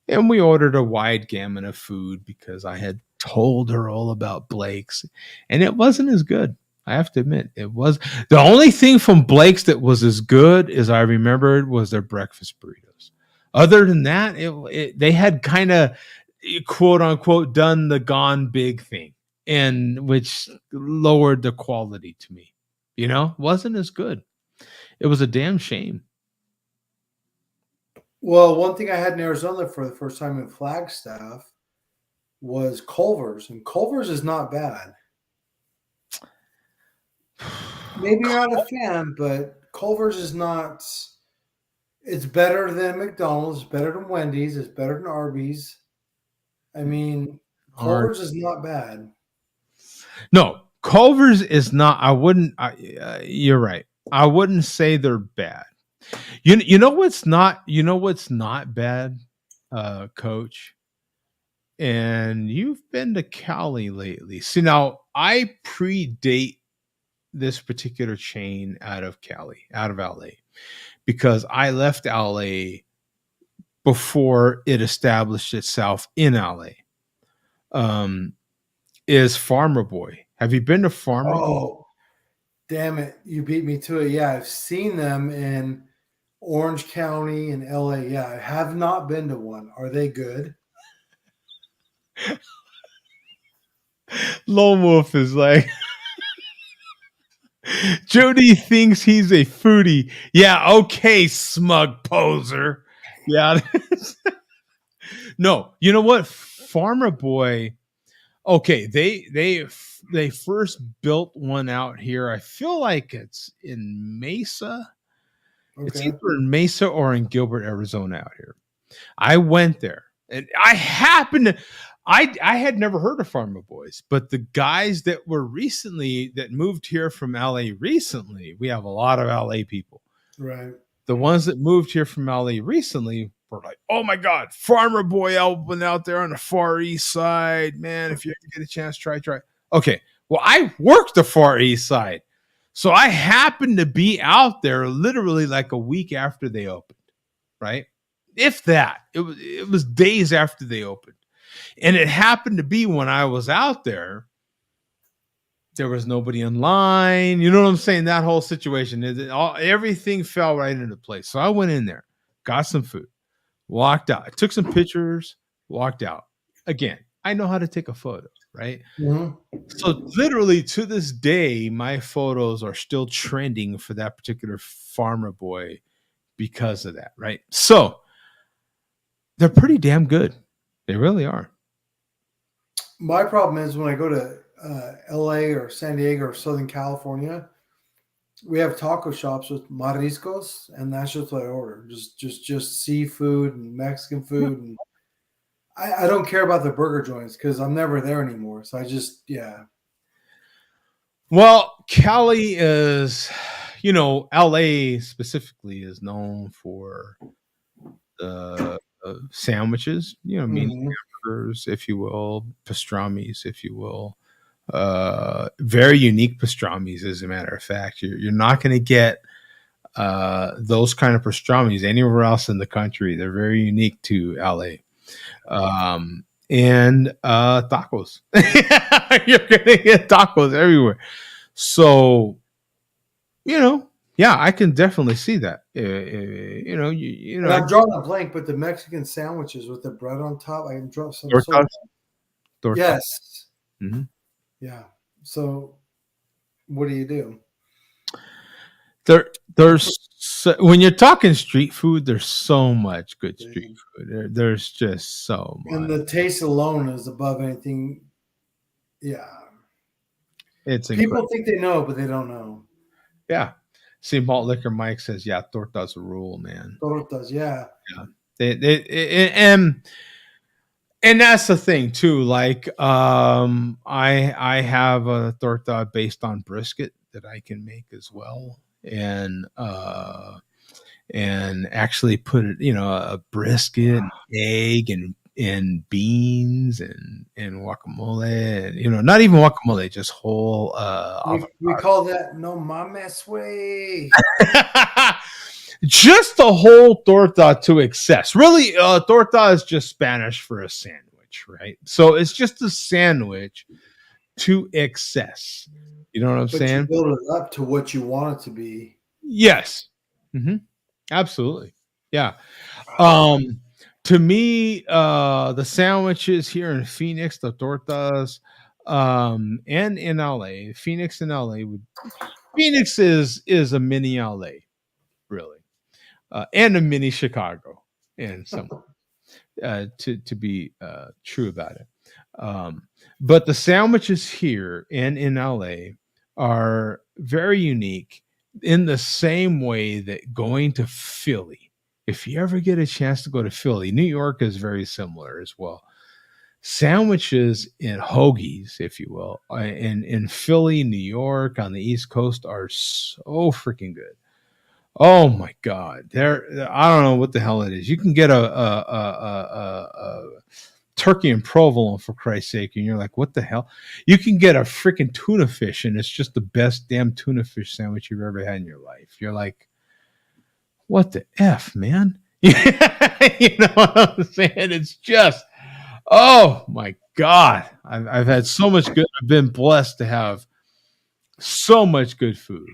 Speaker 1: And we ordered a wide gamut of food because I had told her all about Blake's, and it wasn't as good. I have to admit, it was. The only thing from Blake's that was as good as I remembered was their breakfast burritos. Other than that, they had kind of, quote unquote, done the gone big thing, and which lowered the quality to me. Wasn't as good. It was a damn shame.
Speaker 4: Well, one thing I had in Arizona for the first time in Flagstaff was Culver's, and Culver's is not bad. Maybe you're not a fan, but Culver's is not. It's better than McDonald's, it's better than Wendy's, it's better than Arby's. I mean, Culver's is not bad.
Speaker 1: No, Culver's is not. I wouldn't. You're right. I wouldn't say they're bad. You know what's not. You know what's not bad, Coach. And you've been to Cali lately. See, now I predate this particular chain out of Cali, out of LA, because I left LA before it established itself in LA. Is Farmer Boy. Have you been to Farmer Boy?
Speaker 4: Oh, damn it. You beat me to it. Yeah, I've seen them in Orange County and LA. Yeah, I have not been to one. Are they good?
Speaker 1: Lone Wolf is like, Jody thinks he's a foodie. Yeah, okay, smug poser. Yeah. No, you know what? Farmer Boy. Okay, they first built one out here. I feel like it's in Mesa. Okay. It's either in Mesa or in Gilbert, Arizona out here. I went there and I happened to I had never heard of Farmer Boys, but the guys that moved here from LA recently, we have a lot of LA people.
Speaker 4: Right.
Speaker 1: The ones that moved here from LA recently were like, oh my God, Farmer Boy opened out there on the Far East Side. Man, if you ever get a chance, try. Okay. Well, I worked the Far East Side. So I happened to be out there literally like a week after they opened, right? If that. It was days after they opened. And it happened to be when I was out there, there was nobody in line. You know what I'm saying? That whole situation, everything fell right into place. So I went in there, got some food, walked out. I took some pictures, walked out. Again, I know how to take a photo, right? Mm-hmm. So literally to this day, my photos are still trending for that particular Farmer Boy because of that, right? So they're pretty damn good. They really are.
Speaker 4: My problem is when I go to LA or San Diego or Southern California, we have taco shops with mariscos, and that's just what I order. Just seafood and Mexican food. And I don't care about the burger joints because I'm never there anymore. So yeah.
Speaker 1: Well, Cali is, LA specifically is known for the sandwiches, meaning hamburgers, if you will, pastrami's, if you will. Very unique pastrami's, as a matter of fact. You're not going to get those kind of pastrami's anywhere else in the country. They're very unique to LA. And tacos. You're going to get tacos everywhere. So, yeah, I can definitely see that.
Speaker 4: I'm drawing a blank, but the Mexican sandwiches with the bread on top, I can draw some. Yes.
Speaker 1: Mm-hmm.
Speaker 4: Yeah. So, what do you do?
Speaker 1: When you're talking street food, there's so much good street food. There's just so much.
Speaker 4: And the taste alone is above anything. Yeah.
Speaker 1: It's
Speaker 4: people
Speaker 1: incredible.
Speaker 4: think they know, but they don't know.
Speaker 1: Yeah. See, Malt Liquor Mike says, yeah, tortas a rule, man.
Speaker 4: Tortas, yeah.
Speaker 1: Yeah. And that's the thing too. Like, I have a torta based on brisket that I can make as well, and actually put it, a brisket, and egg, and beans, and guacamole, and not even guacamole, just whole.
Speaker 4: We call that no mames way.
Speaker 1: Just the whole torta to excess. Really, torta is just Spanish for a sandwich, right? So it's just a sandwich to excess. You know what I'm saying?
Speaker 4: You build it up to what you want it to be.
Speaker 1: Yes. Mm-hmm. Absolutely. Yeah. To me, the sandwiches here in Phoenix, the tortas, and in LA, Phoenix and LA Phoenix is a mini LA. and a mini Chicago, and some to be true about it. But the sandwiches here and in LA are very unique in the same way that going to Philly, if you ever get a chance to go to Philly, New York is very similar as well. Sandwiches and hoagies, if you will, in Philly, New York, on the East Coast are so freaking good. Oh my God! I don't know what the hell it is. You can get a turkey and provolone, for Christ's sake, and you're like, what the hell? You can get a freaking tuna fish, and it's just the best damn tuna fish sandwich you've ever had in your life. You're like, what the F, man? You know what I'm saying? It's just, oh my God. I've had so much good. I've been blessed to have so much good food.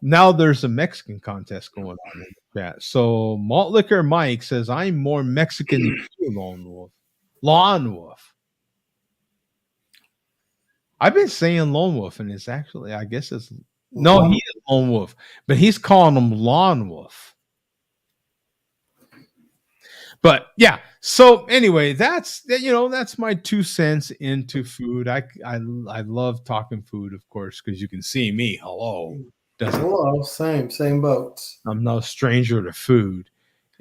Speaker 1: Now there's a Mexican contest going on in the chat. So Malt Liquor Mike says, I'm more Mexican than you, Lone Wolf. Lone Wolf. I've been saying Lone Wolf, and it's actually, I guess it's, no, he is Lone Wolf, but he's calling him Lone Wolf. But yeah, so anyway, that's my 2 cents into food. I love talking food, of course, because you can see me. Hello.
Speaker 4: Hello, same boats.
Speaker 1: I'm no stranger to food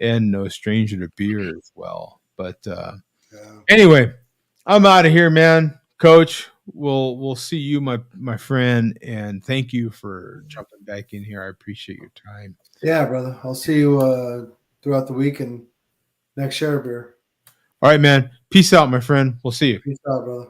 Speaker 1: and no stranger to beer as well. But anyway, I'm out of here, man. Coach, we'll see you, my friend, and thank you for jumping back in here. I appreciate your time.
Speaker 4: Yeah, brother. I'll see you throughout the week and next share beer.
Speaker 1: All right, man. Peace out, my friend. We'll see you.
Speaker 4: Peace out, brother.